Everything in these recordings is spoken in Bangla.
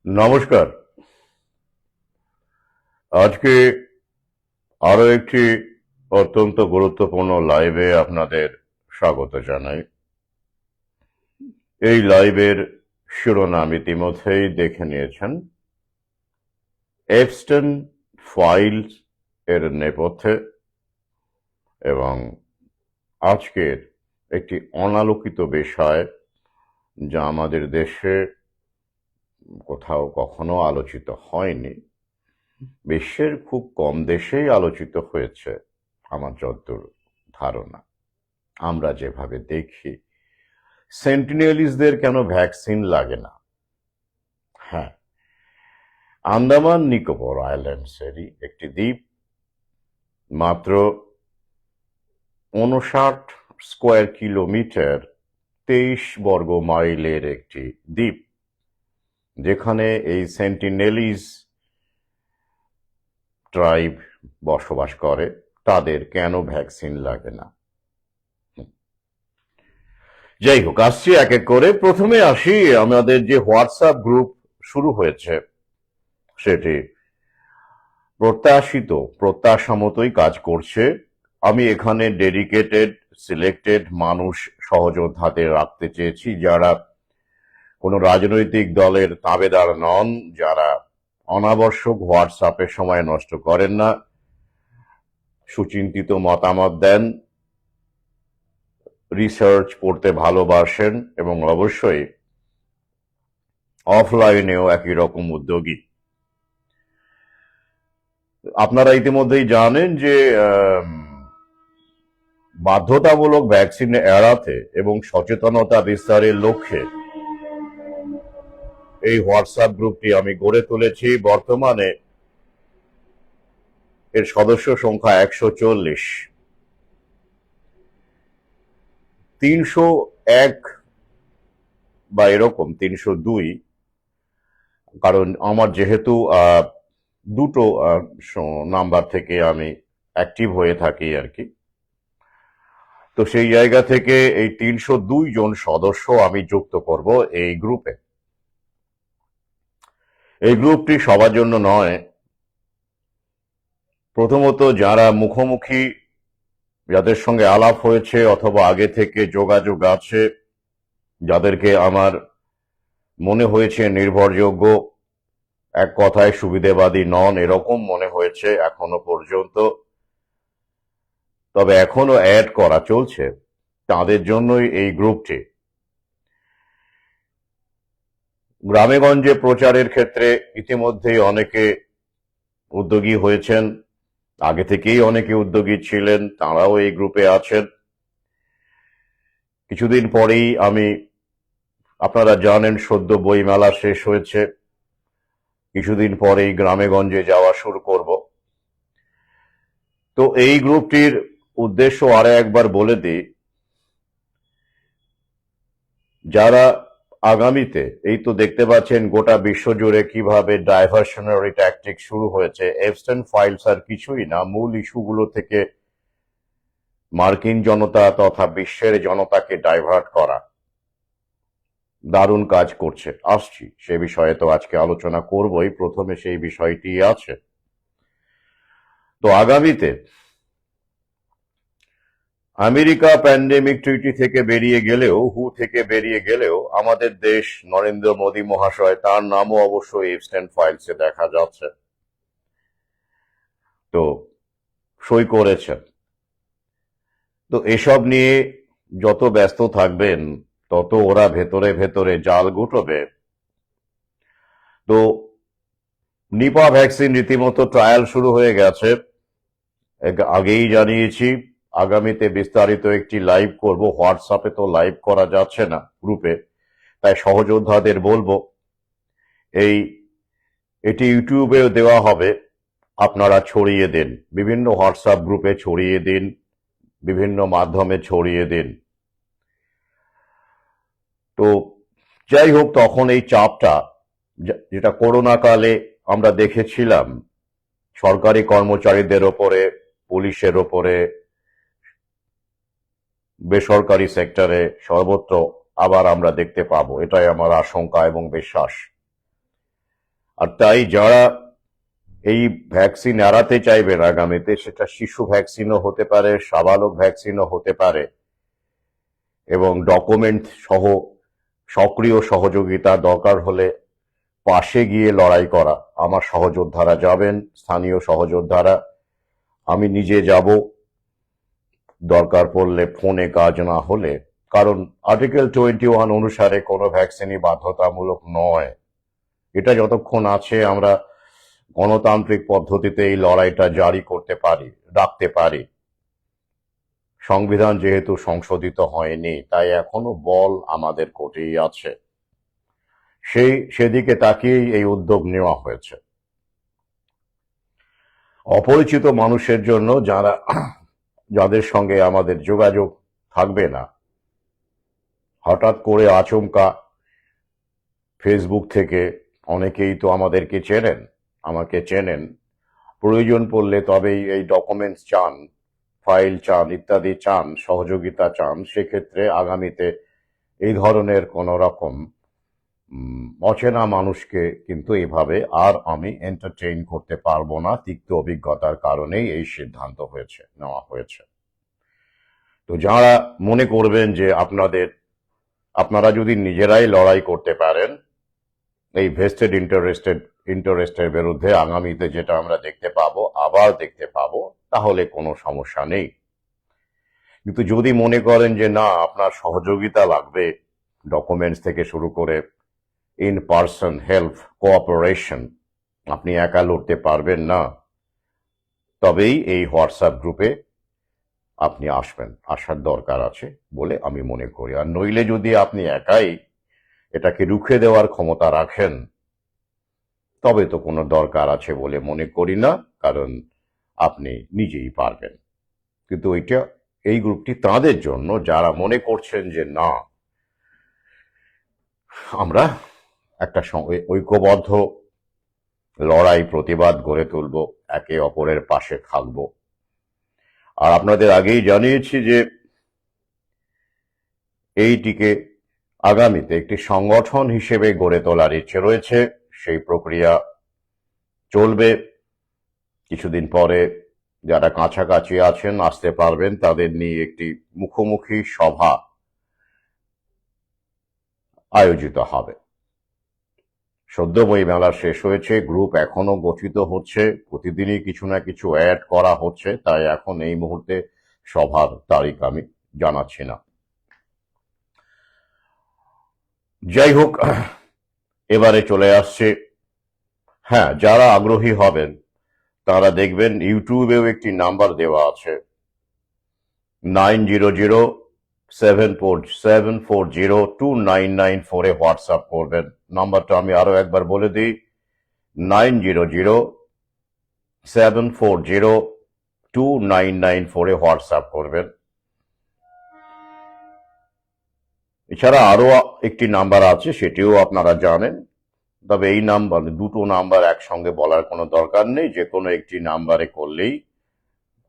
নমস্কার। আজকে আরো একটি অত্যন্ত গুরুত্বপূর্ণ লাইভে আপনাদের স্বাগত জানাই। এই লাইভের শিরোনাম ইতিমধ্যেই দেখে নিয়েছেন। এপস্টেন ফাইলস এর নেপথ্যে এবং আজকের একটি অনালোকিত বিষয় যা আমাদের দেশে কোথাও কখনো আলোচিত হয়নি, বিশ্বের খুব কম দেশেই আলোচিত হয়েছে আমার যতদূর ধারণা। আমরা যেভাবে দেখি সেন্টিনেলিসদের কেন ভ্যাকসিন লাগে না। হ্যাঁ, আন্দামান নিকোবর আইল্যান্ডসেরই একটি দ্বীপ, মাত্র 59 স্কোয়ার কিলোমিটার 23 বর্গ মাইলের একটি দ্বীপ, যেখানে এই সেন্টিনেলিস ট্রাইব বসবাস করে, তাদের কেন ভ্যাকসিন লাগে না। যাই হোক, আসছি এক এক করে। প্রথমে আসি আমাদের যে হোয়াটসঅ্যাপ গ্রুপ শুরু হয়েছে, সেটি প্রত্যাশা মতোই কাজ করছে। আমি এখানে ডেডিকেটেড সিলেক্টেড মানুষ সহযোদ্ধাদের রাখতে চেয়েছি, যারা কোনো রাজনৈতিক দলের তাবেদার নন, যারা অনাবশ্যক হোয়াটসঅ্যাপে সময় নষ্ট করেন না, সুচিন্তিত মতামত দেন, রিসার্চ পড়তে ভালোবাসেন এবং অবশ্যই অফলাইনেও একই রকম উদ্যোগী। আপনারা ইতিমধ্যেই জানেন যে বাধ্যতামূলক ভ্যাকসিন এড়াতে এবং সচেতনতা বিস্তারের লক্ষ্যে এই হোয়াটসঅ্যাপ গ্রুপটি আমি গড়ে তুলেছি। বর্তমানে এর সদস্য সংখ্যা 140। 301 বা এরকম 302, কারণ আমার যেহেতু দুটো নাম্বার থেকে আমি অ্যাক্টিভ হয়ে থাকি আর কি, তো সেই জায়গা থেকে এই 302 জন সদস্য আমি যুক্ত করব এই গ্রুপে। এই গ্রুপটি সবার জন্য নয়। প্রথমত, যারা মুখোমুখি, যাদের সঙ্গে আলাপ হয়েছে অথবা আগে থেকে যোগাযোগ আছে, যাদেরকে আমার মনে হয়েছে নির্ভরযোগ্য, এক কথায় সুবিধাবাদী নন এরকম মনে হয়েছে এখনো পর্যন্ত, তবে এখনো অ্যাড করা চলছে, তাদের জন্যই এই গ্রুপটি। গ্রামেগঞ্জে প্রচারের ক্ষেত্রে ইতিমধ্যেই অনেকে উদ্যোগী হয়েছেন, আগে থেকেই অনেকে উদ্যোগী ছিলেন, তারাও এই গ্রুপে আছেন। কিছুদিন পরেই আপনারা জানেন, সদ্য বইমেলা শেষ হয়েছে, কিছুদিন পরেই গ্রামেগঞ্জে যাওয়া শুরু করব। তো এই গ্রুপটির উদ্দেশ্য আরো একবার বলে দিই, যারা আগামীতে, এই তো দেখতে পাচ্ছেন গোটা বিশ্ব জুড়ে কিভাবে ডাইভার্সনারি ট্যাকটিক শুরু হয়েছে। এপস্টেন ফাইলস আর কিছুই না, মূল ইস্যুগুলো থেকে মার্কিন জনতা তথা বিশ্বের জনতাকে ডাইভার্ট করা দারুণ কাজ করছে। আসছি সে বিষয়ে, তো আজকে আলোচনা করবই। প্রথমে সেই বিষয়টি আছে। তো আগামীতে আমেরিকা প্যান্ডেমিক ট্রিটি থেকে বেরিয়ে গেলেও, হু থেকে বেরিয়ে গেলেও, আমাদের দেশ, নরেন্দ্র মোদী মহাশয়, তার নামও অবশ্য এপস্টেন ফাইলসে দেখা যাচ্ছে, তো সই করেছেন। তো এসব নিয়ে যত ব্যস্ত থাকবেন, তত ওরা ভেতরে ভেতরে জাল গুটবে। তো নিপা ভ্যাকসিন রীতিমতো ট্রায়াল শুরু হয়ে গেছে, আগেই জানিয়েছি। আগামীতে বিস্তারিত একটি লাইভ করব। হোয়াটসঅ্যাপে তো লাইভ করা যাচ্ছে না গ্রুপে, তাই সহযোদ্ধাদের বলবো এটি ইউটিউবেও দেওয়া হবে, আপনারা ছড়িয়ে দিন, বিভিন্ন হোয়াটসঅ্যাপ গ্রুপে ছড়িয়ে দিন, বিভিন্ন মাধ্যমে ছড়িয়ে দিন। তো যাই হোক, তখন এই চাপটা, যেটা করোনা কালে আমরা দেখেছিলাম, সরকারি কর্মচারীদের ওপরে, পুলিশের ওপরে, বেসরকারি সেক্টরে, সর্বত্র আবার আমরা দেখতে পাবো, এটাই আমার আশঙ্কা এবং বিশ্বাস। আর তাই যারা এই ভ্যাকসিন এড়াতে চাইবেন আগামীতে, সেটা শিশু ভ্যাকসিনও হতে পারে, সাবালক ভ্যাকসিনও হতে পারে, এবং ডকুমেন্ট সহ সক্রিয় সহযোগিতা দরকার হলে পাশে গিয়ে লড়াই করা। আমার সহযোদ্ধারা যাবেন, স্থানীয় সহযোদ্ধারা, আমি নিজে যাব, দরকার পড়লে ফোনে কাজ না হলে। কারণ আর্টিকেল 21 অনুসারে কোনো ভ্যাকসিনই বাধ্যতামূলক নয়। এটা যতক্ষণ আছে আমরা গণতান্ত্রিক পদ্ধতিতে এই লড়াইটা জারি করতে পারি, রাখতে পারি। সংবিধান যেহেতু সংশোধিত হয়নি, তাই এখনো বল আমাদের কোর্টেই আছে। সেদিকে তাকিয়েই এই উদ্যোগ নেওয়া হয়েছে। অপরিচিত মানুষের জন্য, যাদের সঙ্গে আমাদের যোগাযোগ থাকবে না, হঠাৎ করে আচমকা ফেসবুক থেকে, অনেকেই তো আমাদেরকে চেনেন, আমাকে চেনেন, প্রয়োজন পড়লে তবেই এই ডকুমেন্টস চান, ফাইল চান, ইত্যাদি চান, সহযোগিতা চান, সেক্ষেত্রে আগামীতে এই ধরনের কোন রকম অচেনা মানুষকে কিন্তু এভাবে আর আমি এন্টারটেইন করতে পারবো না। তিক্ত অভিজ্ঞতার কারণেই এই সিদ্ধান্ত নেওয়া হয়েছে। তো যারা মনে করবেন যে আপনারা যদি নিজেরাই লড়াই করতে পারেন এই ভেস্টেড ইন্টারেস্টের বিরুদ্ধে, আগামীতে যেটা আমরা আবার দেখতে পাবো, তাহলে কোনো সমস্যা নেই। কিন্তু যদি মনে করেন যে না, আপনার সহযোগিতা লাগবে, ডকুমেন্টস থেকে শুরু করে ইন পার্সন হেল্প, কোঅপারেশন, আপনি একা লড়তে পারবেন না, তবেই এই হোয়াটসঅ্যাপ গ্রুপে আপনি আসার দরকার আছে বলে আমি মনে করি। আর নইলে যদি আপনি একাই এটাকে রুখে দেওয়ার ক্ষমতা রাখেন, তবে তো কোনো দরকার আছে বলে মনে করি না, কারণ আপনি নিজেই পারবেন। কিন্তু এই গ্রুপটি তাদের জন্য যারা মনে করছেন যে না, আমরা একটা ঐক্যবদ্ধ লড়াই, প্রতিবাদ গড়ে তুলব, একে অপরের পাশে থাকব। আর আপনাদের আগেই জানিয়েছি যে এইটিকে আগামীতে একটি সংগঠন হিসেবে গড়ে তোলার ইচ্ছে রয়েছে। সেই প্রক্রিয়া চলবে। কিছুদিন পরে যারা কাছাকাছি আছেন, আসতে পারবেন, তাদের নিয়ে একটি মুখোমুখি সভা আয়োজিত হবে। সদ্য বইমেলা শেষ হয়েছে, গ্রুপ এখনো গঠিত হচ্ছে, প্রতিদিনই কিছু না কিছু অ্যাড করা হচ্ছে, তাই এখন এই মুহূর্তে সভার তারিখ আমি জানাচ্ছি না। যাই হোক, এবারে চলে আসছে, হ্যাঁ, যারা আগ্রহী হবেন তারা দেখবেন ইউটিউবেও একটি নাম্বার দেওয়া আছে, 900747402994 হোয়াটসঅ্যাপ করবেন। নাম্বারটা আমি আরো একবার বলে দিই, 9007402994 হোয়াটসঅ্যাপ করবেন। এছাড়া আরো একটি নাম্বার আছে, সেটিও আপনারা জানেন, তবে এই নাম্বার, দুটো নাম্বার একসঙ্গে বলার কোনো দরকার নেই, যে কোনো একটি নাম্বারে করলেই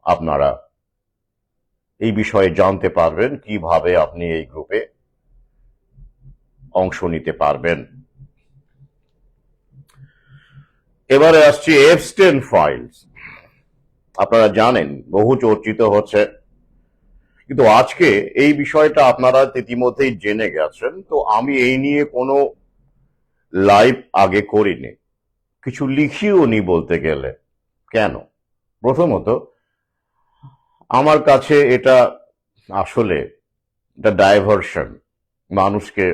আপনারা এই বিষয়ে জানতে পারবেন কিভাবে আপনি এই গ্রুপে অংশ নিতে পারবেন। এবারে আসছি এপস্টেইন ফাইলস। আপনারা জানেন, বহু চর্চিত হচ্ছে, কিন্তু আজকে এই বিষয়টা আপনারা ইতিমধ্যেই জেনে গেছেন। তো আমি এই নিয়ে কোনো লাইভ আগে করিনি, কিছু লিখিও নি বলতে গেলে। কেন? প্রথমত, আমার কাছে এটা আসলে একটা ডাইভার্সন, মানুষকে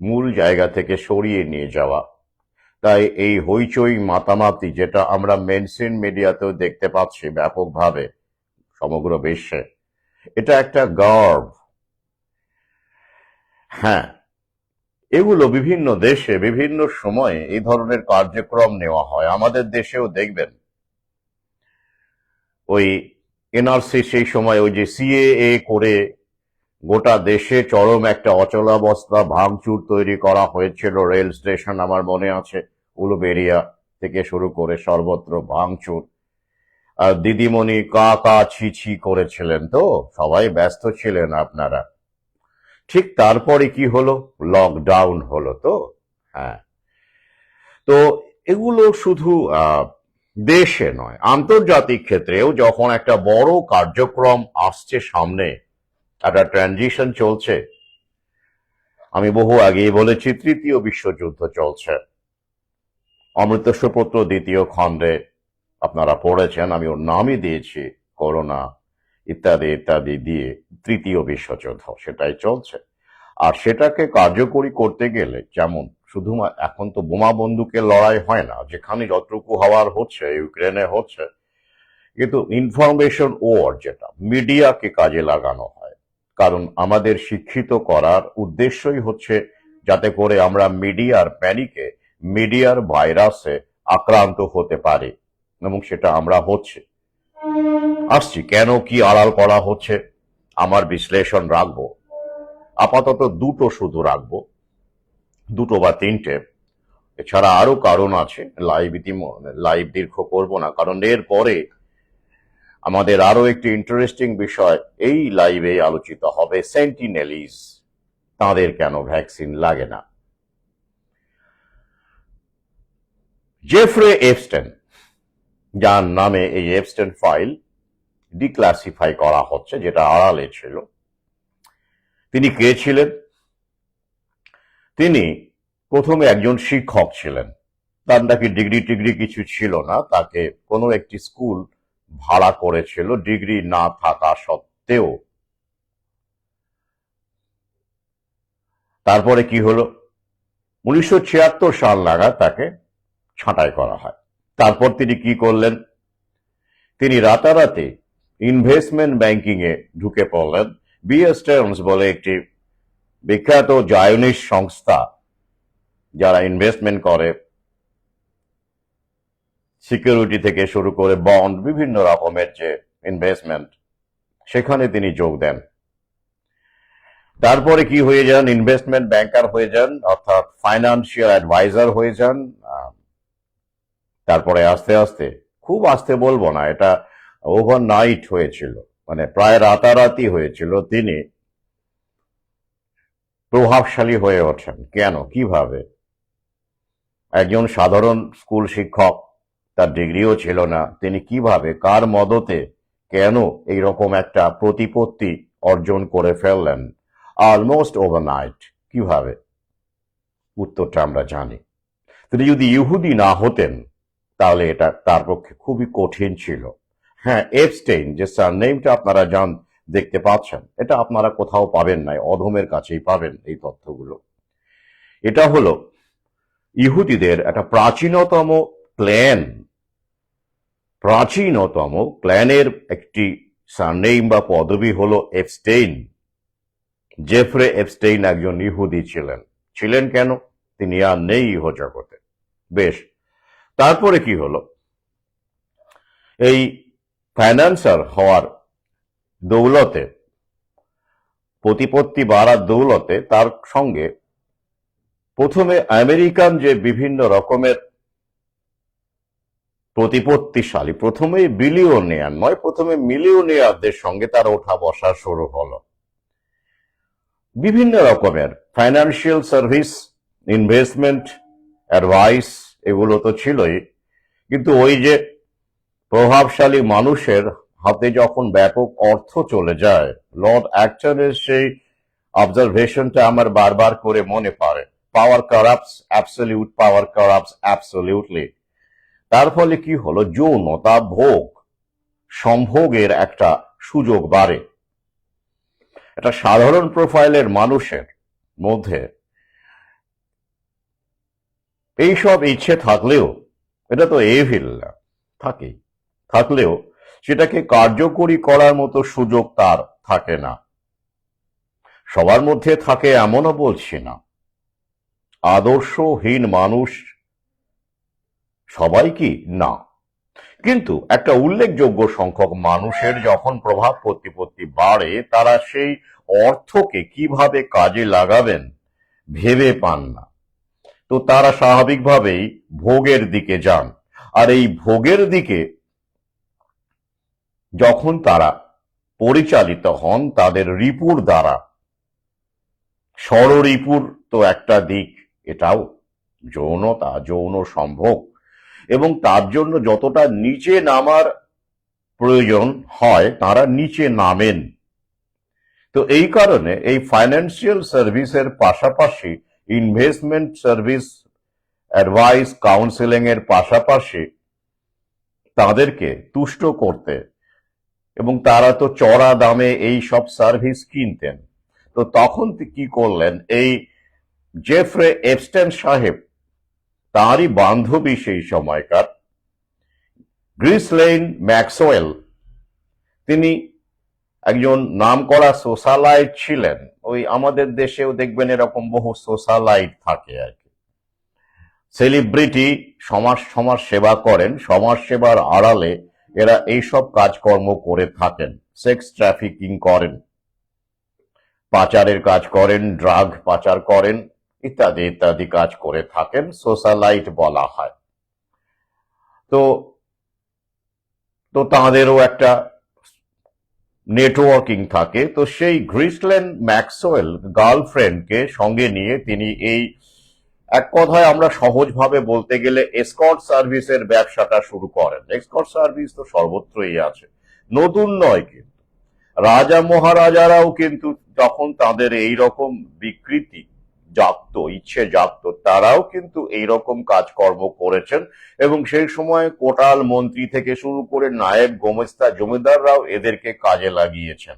মূল জায়গা থেকে সরিয়ে নিয়ে যাওয়া। তাই এই হইচই মাতামাতি, যেটা আমরা মেইনস্ট্রিম মিডিয়াতেও দেখতে পাচ্ছি ব্যাপকভাবে সমগ্র বিশ্বে, এটা একটা গার্ব। হ্যাঁ, এগুলো বিভিন্ন দেশে বিভিন্ন সময়ে এই ধরনের কার্যক্রম নেওয়া হয়। আমাদের দেশেও দেখবেন ওই এনআরসি, সেই সময় ওই যে সিএএ করে গোটা দেশে চরম একটা অচলাবস্থা, ভাঙচুর তৈরি করা হয়েছিল। রেল স্টেশন আমার মনে আছে, উলুবেড়িয়া থেকে শুরু করে সর্বত্র ভাঙচুর। আর দিদিমণি কা কা ছি ছি করেছিলেন, তো সবাই ব্যস্ত ছিলেন আপনারা। ঠিক তারপরে কি হলো? লকডাউন হলো। তো হ্যাঁ, তো এগুলো শুধু দেশে নয়, আন্তর্জাতিক ক্ষেত্রেও যখন একটা বড় কার্যক্রম আসছে সামনে, একটা ট্রানজিশন চলছে। আমি বহু আগেই বলেছি, তৃতীয় বিশ্বযুদ্ধ চলছে। অমৃতস্বপত্র দ্বিতীয় খণ্ডে আপনারা পড়েছেন, আমি ওর নামই দিয়েছি করোনা ইত্যাদি ইত্যাদি দিয়ে তৃতীয় বিশ্বযুদ্ধ, সেটাই চলছে। আর সেটাকে কার্যকরী করতে গেলে, যেমন শুধুমাত্র এখন তো বোমা বন্দুকের লড়াই হয় না, যেখানে যতটুকু হওয়ার হচ্ছে, ইউক্রেনে হচ্ছে, কিন্তু ইনফরমেশন ওয়ার, যেটা মিডিয়াকে কাজে লাগানো হয়। কারণ আমাদের শিক্ষিত করার উদ্দেশ্যই হচ্ছে যাতে করে আমরা মিডিয়ার প্যানিকে, মিডিয়ার ভাইরাসে আক্রান্ত হতে পারি, এবং সেটা আমরা হচ্ছে। আসছি কেন, কি আড়াল করা হচ্ছে, আমার বিশ্লেষণ রাখবো। আপাতত দুটো শুধু রাখবো, দুটো বা তিনটে। এছাড়া আরো কারণ আছে, লাইভ দীর্ঘ করব না, কারণ এর পরে আমাদের আরো একটি ইন্টারেস্টিং বিষয় এই লাইভে আলোচিত হবে, সেন্টিনেলিজ, তাদের কেন ভ্যাকসিন লাগে না। জেফ্রে এপস্টেন, যার নামে এই এপস্টেন ফাইল ডিক্লাসিফাই করা হচ্ছে, যেটা আড়ালে ছিল, তিনি কে ছিলেন? তিনি প্রথমে একজন শিক্ষক ছিলেন। তার নাকি ডিগ্রি টিগ্রি কিছু ছিল না, তাকে কোনো একটি স্কুল ভাড়া করেছিল ডিগ্রি না থাকা সত্ত্বেও। তারপরে কি হলো, 1976 সাল নাগাদ তাকে ছাঁটাই করা হয়। তারপর তিনি কি করলেন, তিনি রাতারাতি ইনভেস্টমেন্ট ব্যাংকিং এ ঢুকে পড়লেন। বিএস স্টার্নস বলে একটি বিখ্যাত জায়নিশ সংস্থা, যারা ইনভেস্টমেন্ট করে, সিকিউরিটি থেকে শুরু করে বন্ড, বিভিন্ন রকমের যে ইনভেস্টমেন্ট, সেখানে তিনি যোগ দেন। তারপরে কি হয়ে যান, ইনভেস্টমেন্ট ব্যাংকার হয়ে যান, অর্থাৎ ফাইন্যান্সিয়াল অ্যাডভাইজার হয়ে যান। তারপরে আস্তে আস্তে, খুব আস্তে বলবো না, এটা ওভারনাইট হয়েছিল, মানে প্রায় রাতারাতি হয়েছিল, তিনি প্রভাবশালী হয়ে ওঠেন। কেন, কিভাবে? একজন সাধারণ স্কুল শিক্ষক, তার ডিগ্রিও ছিল না, তিনি কিভাবে, কার মদতে, কেন এইরকম একটা প্রতিপত্তি অর্জন করে ফেললেন অলমোস্ট ওভারনাইট? কিভাবে? উত্তরটা আমরা জানি। তিনি যদি ইহুদি না হতেন তাহলে এটা তার পক্ষে খুবই কঠিন ছিল। হ্যাঁ, এপস্টেইন যে সারনেমটা আপনারা দেখতে পাচ্ছেন, এটা আপনারা কোথাও পাবেন না, অধমের কাছেই পাবেন এই তথ্যগুলো। এটা হলো ইহুদিদের একটা প্রাচীনতম ক্ল্যানের একটি সারনেম বা পদবি হলো এপস্টেইন। জেফ্রে এপস্টেইন একজন ইহুদি ছিলেন কেন? তিনি আর নেই ইহজগতে। বেশ, তারপরে কি হলো, এই ফাইন্যান্সার হওয়ার দৌলতে, প্রতিপত্তি বাড়ার দৌলতে, তার সঙ্গে প্রথমে আমেরিকান যে বিভিন্ন রকমের প্রতিপত্তিশালী, প্রথমে বিলিয়নিয়ার নয়, প্রথমে মিলিয়নিয়ারদের সঙ্গে তার ওঠা বসা শুরু হলো। বিভিন্ন রকমের ফাইন্যান্সিয়াল সার্ভিস, ইনভেস্টমেন্ট, অ্যাডভাইস, এগুলো তো ছিলই, কিন্তু ওই যে প্রভাবশালী মানুষের হাতে যখন ব্যাপক অর্থ চলে যায়, লর্ড অ্যাক্টনের সেই অবজারভেশনটা আমার বারবার করে মনে পড়ে, পাওয়ার কারাপ্টস, অ্যাবসলিউট পাওয়ার কারাপ্টস অ্যাবসলিউটলি। তার ফলে কি হলো, যৌনতা, ভোগ, সম্ভোগের একটা সুযোগ বাড়ে। একটা সাধারণ প্রোফাইলের মানুষের মধ্যে এইসব ইচ্ছে থাকলেও, এটা তো এভিল থাকলেও সেটাকে কার্যকরী করার মতো সুযোগ তার থাকে না। সবার মধ্যে থাকে এমনও বলছি না, আদর্শহীন মানুষ সবাই কি না, কিন্তু একটা উল্লেখযোগ্য সংখ্যক মানুষের যখন প্রভাব প্রতিপত্তি বাড়ে, তারা সেই অর্থকে কিভাবে কাজে লাগাবেন ভেবে পান না। তো তারা স্বাভাবিকভাবেই ভোগের দিকে যান। আর এই ভোগের দিকে যখন তারা পরিচালিত হন তাদের রিপুর দ্বারা, ষড়রিপুর তো একটা দিক, এটাও যৌনতা, যৌন সম্ভোগ, এবং তার জন্য যতটা নিচে নামার প্রয়োজন হয় তারা নিচে নামেন। তো এই কারণে এই ফাইন্যান্সিয়াল সার্ভিসের পাশাপাশি ইনভেস্টমেন্ট সার্ভিস, অ্যাডভাইস, কাউন্সেলিং এর পাশাপাশি তাদেরকে তুষ্ট করতে, এবং তারা তো চড়া দামে এই সব সার্ভিস কিনতেন। তো তখন কি করলেন, এই জেফ্রে এপস্টেন সাহেব, তারই বান্ধবী সেই সময়কার গ্রিসলেইন ম্যাক্সওয়েল, তিনি একজন নামকরা সোশ্যালাইট ছিলেন। ওই আমাদের দেশেও দেখবেন এরকম বহু সোশ্যালাইট থাকে আর কি, সেলিব্রিটি, সমাজ সমাজ সেবা করেন, সমাজ সেবার আড়ালে এরা এইসব কাজকর্ম করে থাকেন, সেক্স ট্রাফিকিং করেন, পাচারের কাজ করেন, ড্রাগ পাচার করেন, ইত্যাদি ইত্যাদি কাজ করে থাকেন, সোশ্যালাইট বলা হয়। তো তো তাঁদেরও একটা নেটওয়ার্কিং থাকে। তো সেই গ্রিসলেন ম্যাক্সওয়েল গার্লফ্রেন্ডকে সঙ্গে নিয়ে তিনি এই, এক কথায় আমরা সহজভাবে বলতে গেলে, এসকর্ট সার্ভিসের ব্যবসাটা শুরু করেন। এসকর্ট সার্ভিস তো সর্বত্রই আছে, নতুন নয় কিন্তু। রাজা মহারাজারাও কিন্তু যখন তাদের এই রকম বিকৃতি জাগতো, ইচ্ছে জাগতো, তারাও কিন্তু এইরকম কাজকর্ম করেছেন, এবং সেই সময় কোটাল মন্ত্রী থেকে শুরু করে নায়েব গোমেস্তা জমিদাররাও এদেরকে কাজে লাগিয়েছেন।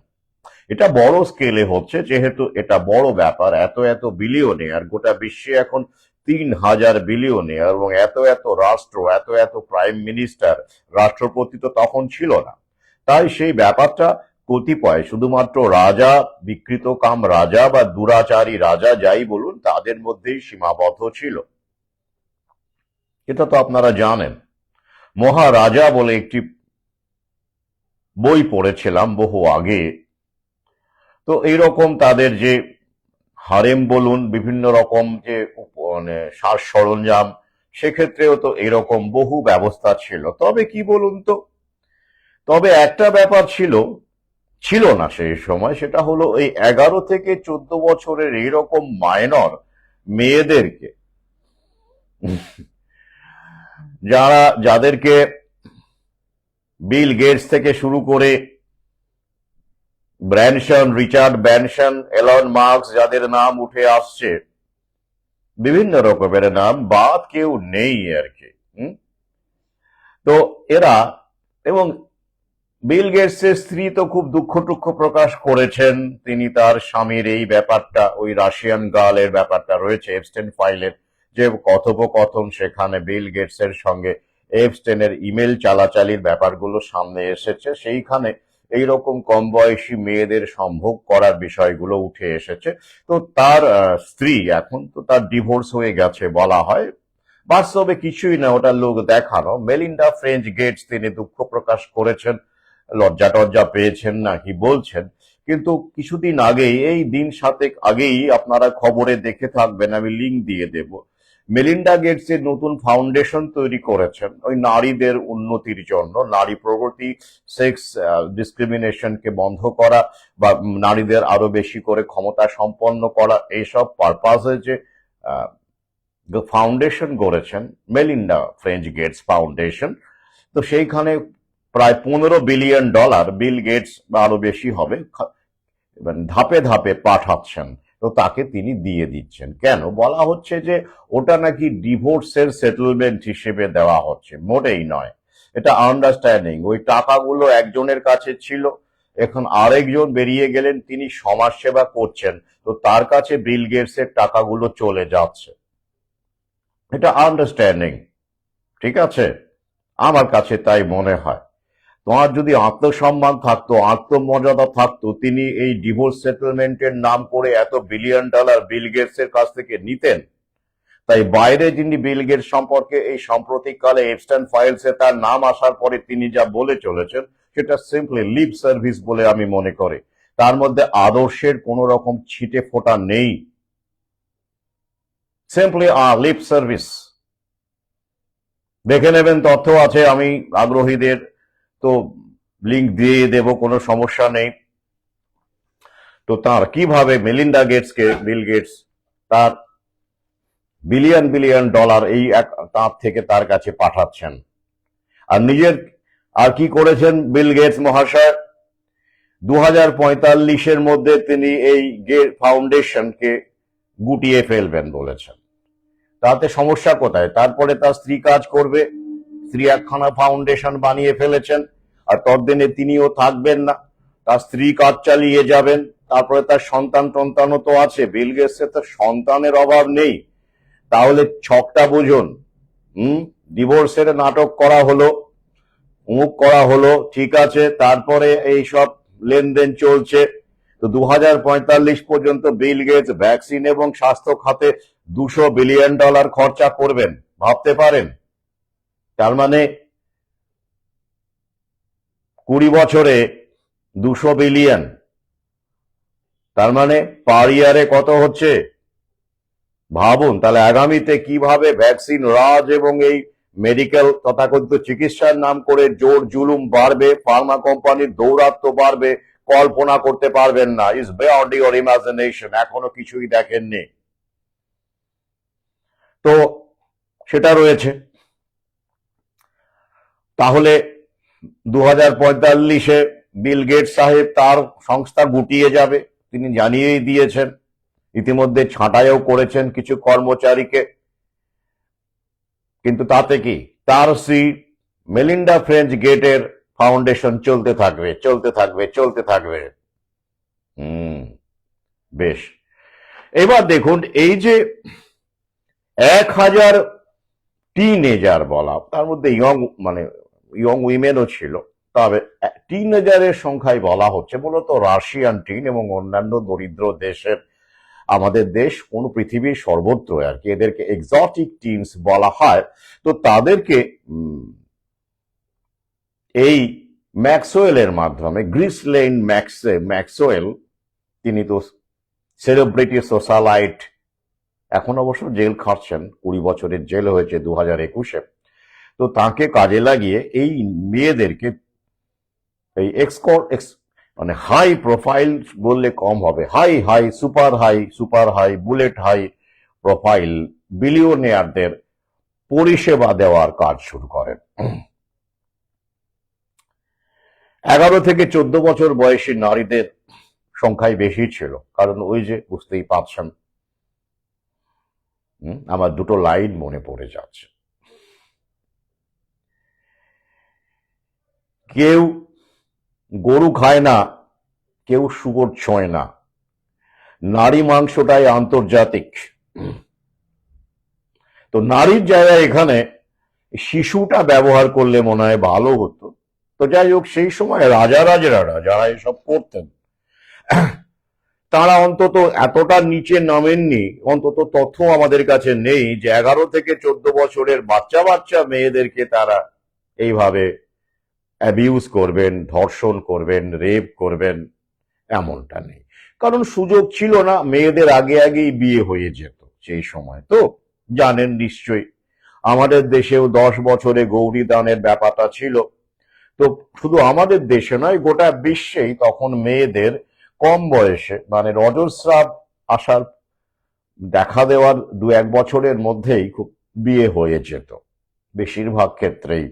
এটা বড় স্কেলে হচ্ছে, যেহেতু এটা বড় ব্যাপার, এত এত বিলিয়নিয়ার, গোটা বিশ্বে এখন 3,000 বিলিয়নিয়ার, এবং এত এত রাষ্ট্র, এত এত প্রাইম মিনিস্টার, রাষ্ট্রপতি তো তখন ছিল না। তাই সেই ব্যাপারটা কতিপয় শুধুমাত্র রাজা, বিকৃত কাম রাজা বা দুরাচারী রাজা যাই বলুন, তাদের মধ্যেই সীমাবদ্ধ ছিল। এটা তো আপনারা জানেন। মহারাজা বলে একটি বই পড়েছিলাম বহু আগে। তো এইরকম তাদের যে হারেম বলুন, বিভিন্ন রকম যে মানে সাজ সরঞ্জাম, সেক্ষেত্রেও তো এরকম বহু ব্যবস্থা ছিল। তবে কি বলুন তো, তবে একটা ব্যাপার ছিল না সেই সময়, সেটা হলো এই 11 থেকে 14 বছরের এইরকম মাইনর মেয়েদেরকে, যাদেরকে বিল গেটস থেকে শুরু করে Branson, Richard Branson, Elon marks, যাদের নাম উঠে আসছে, বিভিন্ন রকমের নাম, বাদ কেউ নেই আর কি। তো এরা, এবং বিল গেটসের স্ত্রী তো খুব দুঃখ টুক্ষ প্রকাশ করেছেন, তিনি তার স্বামীর এই ব্যাপারটা, ওই রাশিয়ান গার্লের ব্যাপারটা রয়েছে এপস্টেন ফাইলের যে কথোপকথন, সেখানে বিল গেটসের সঙ্গে এপস্টেনের ইমেল চালাচালির ব্যাপারগুলো সামনে এসেছে, সেইখানে এইরকম কম বয়সী মেয়েদের সম্ভোগ করার বিষয়গুলো উঠে এসেছে। তো তার স্ত্রী, এখন তো তার ডিভোর্স হয়ে গেছে বলা হয়, বাস্তবে কিছুই না, ওটা লোক দেখানো। মেলিন্ডা ফ্রেঞ্চ গেটস, তিনি দুঃখ প্রকাশ করেছেন, লজ্জা টজ্জা পেয়েছেন নাকি বলছেন, কিন্তু কিছুদিন আগেই, এই দিন সাতেক আগেই আপনারা খবরে দেখে থাকবেন, আমি লিঙ্ক দিয়ে দেব, মেলিন্ডা গেটস এর নতুন ফাউন্ডেশন তৈরি করেছেন ওই নারীদের উন্নতির জন্য, নারী প্রগতি, সেক্স ডিসক্রিমিনেশনকে বন্ধ করা, বা নারীদের আরো বেশি করে ক্ষমতা সম্পন্ন করা, এইসব পারপাসে যে ফাউন্ডেশন গড়েছেন, মেলিন্ডা ফ্রেঞ্চ গেটস ফাউন্ডেশন। তো সেইখানে প্রায় $15 বিলিয়ন বিল গেটস, বা আরো বেশি হবে, ধাপে ধাপে পাঠাচ্ছেন। তো তাকে তিনি দিয়ে দিচ্ছেন। কেন? বলা হচ্ছে যে ওটা নাকি ডিভোর্সের সেটেলমেন্ট হিসেবে দেওয়া হচ্ছে। মোটেই নয়, এটা আন্ডারস্ট্যান্ডিং। ওই টাকাগুলো একজনের কাছে ছিল, এখন আরেকজন বেরিয়ে গেলেন, তিনি সমাজ সেবা করছেন, তো তার কাছে বিল গেটস এর টাকাগুলো চলে যাচ্ছে। এটা আন্ডারস্ট্যান্ডিং, ঠিক আছে? আমার কাছে তাই মনে হয়। তোমার যদি আত্মসম্মান থাকতো, আত্মমর্যাদা থাকতো, তিনি এই ডিভোর্স সেটেলমেন্টের নাম করে এত $1 বিলিয়ন বিল গেটস এর কাছ থেকে নিতেন। তাই বাইরে যিনি বিল গেটস সম্পর্কে এই সাম্প্রতিককালে এপস্টাইন ফাইলসে তার নাম আসার পরে তিনি যা বলে চলেছেন, সেটা সিম্পলি লিপ সার্ভিস বলে আমি মনে করি। তার মধ্যে আদর্শের কোন রকম ছিটে ফোটা নেই, সিম্পলি লিপ সার্ভিস। দেখে নেবেন, তথ্য আছে, আমি আগ্রহীদের তো লিঙ্ক দিয়ে দেব, কোনো সমস্যা নেই। তো তার কিভাবে মেলিন্ডা গেটসকে বিল গেটস তার বিলিয়ন বিলিয়ন ডলার এই তার থেকে তার কাছে পাঠাচ্ছেন। আর নিজের আর কি করেছেন বিল গেটস মহাশয়? 2045-এর মধ্যে তিনি এই গেট ফাউন্ডেশনকে গুটিয়ে ফেলবেন বলেছেন। তাতে সমস্যা কোথায়? তারপরে তার স্ত্রী কাজ করবে, স্ত্রী একখানা ফাউন্ডেশন বানিয়ে ফেলেছেন, আর ততদিনে তিনিও থাকবেন না, তার স্ত্রী কাজ চালিয়ে যাবেন। তারপরে তার সন্তান টন্তানও তো আছে, বিল গেটসের তো সন্তানের অভাব নেই। তাহলে ছকটা বুঝুন। ডিভোর্সের নাটক করা হলো, মুখ করা হলো, ঠিক আছে, তারপরে এই সব লেনদেন চলছে। তো 2045 পর্যন্ত বিল গেটস ভ্যাকসিন এবং স্বাস্থ্য খাতে $200 বিলিয়ন খরচা করবেন, ভাবতে পারেন? তার মানে 20 বছরে 200 বিলিয়ন, তার মানে পার ইয়ারে কত হচ্ছে ভাবুন। তাহলে আগামীতে কিভাবে ভ্যাকসিন রাজ এবং এই মেডিকেল তথাকথিত চিকিৎসার নাম করে জোর জুলুম বাড়বে, ফার্মা কোম্পানির দৌরাত্ম্য বাড়বে, কল্পনা করতে পারবেন না। Is beyond your imagination. এখনো কিছুই দেখেননি তো সেটা রয়েছে। তাহলে 2045-এ বিল গেটস সাহেব তার সংস্থা গুটিয়ে যাবে, তিনি জানিয়েই দিয়েছেন। ইতিমধ্যে ছাঁটাইও করেছেন কিছু কর্মচারীকে। কিন্তু তাতে কি, তার স্ত্রী মেলিন্ডা ফ্রেঞ্চ গেটের ফাউন্ডেশন চলতে থাকবে, চলতে থাকবে, চলতে থাকবে। বেশ, এবার দেখুন, এই যে 1000 টিনেজার বলা, তার মধ্যে ইয়ং উইমেনও ছিল, তবে টিনেজারের সংখ্যায় বলা হচ্ছে মূলত রাশিয়ান টিন এবং অন্যান্য দরিদ্র দেশের, আমাদের দেশ কোন পৃথিবীর সর্বত্র আর কি এদেরকে এক্সোটিক টিনস বলা হয়। তো তাদেরকে এই ম্যাক্সওয়েলের মাধ্যমে, গ্রিসলেইন ম্যাক্সওয়েল, তিনি তো সেলিব্রিটি সোশ্যালাইট, এখন অবশ্য জেল খাটছেন, 20 বছরের জেল হয়েছে 2021-এ। তো তাকে কাজে লাগিয়ে এই মেয়েদেরকে এই মানে হাই প্রোফাইল বললে কম হবে, super high bullet high profile বিলিয়নিয়ারদের পরিষেবা দেওয়ার কাজ শুরু করেন। 11 থেকে 14 বছর বয়সী নারীদের সংখ্যায় বেশি ছিল, কারণ ওই যে বুঝতেই পারছেন। আমার দুটো লাইন মনে পড়ে যাচ্ছে। কেউ গরু খায় না, কেউ শুয়োর ছোঁয় না, নারী মাংসটাই আন্তর্জাতিক। তো নারীর জায়গায় এখানে শিশুটা ব্যবহার করলে মনে হয় ভালো হতো। তো যাই হোক, সেই সময় রাজারা যারা এসব করতেন, তারা অন্তত এতটা নিচে নামেননি। অন্তত তথ্য আমাদের কাছে নেই যে 11 থেকে 14 বছরের বাচ্চা মেয়েদেরকে তারা এইভাবে অ্যাবিউজ করবেন, ধর্ষণ করবেন, রেপ করবেন, এমনটা নেই। কারণ সুযোগ ছিল না, মেয়েদের আগেই বিয়ে হয়ে যেত সেই সময়। তো জানেন নিশ্চয়ই, আমাদের দেশেও 10 বছরে গৌরী দানের ব্যাপারটা ছিল। তো শুধু আমাদের দেশে নয়, গোটা বিশ্বেই তখন মেয়েদের কম বয়সে, মানে রজস্রাব আসার দেখা দেওয়ার 2-1 বছরের মধ্যেই খুব বিয়ে হয়ে যেত বেশিরভাগ ক্ষেত্রেই।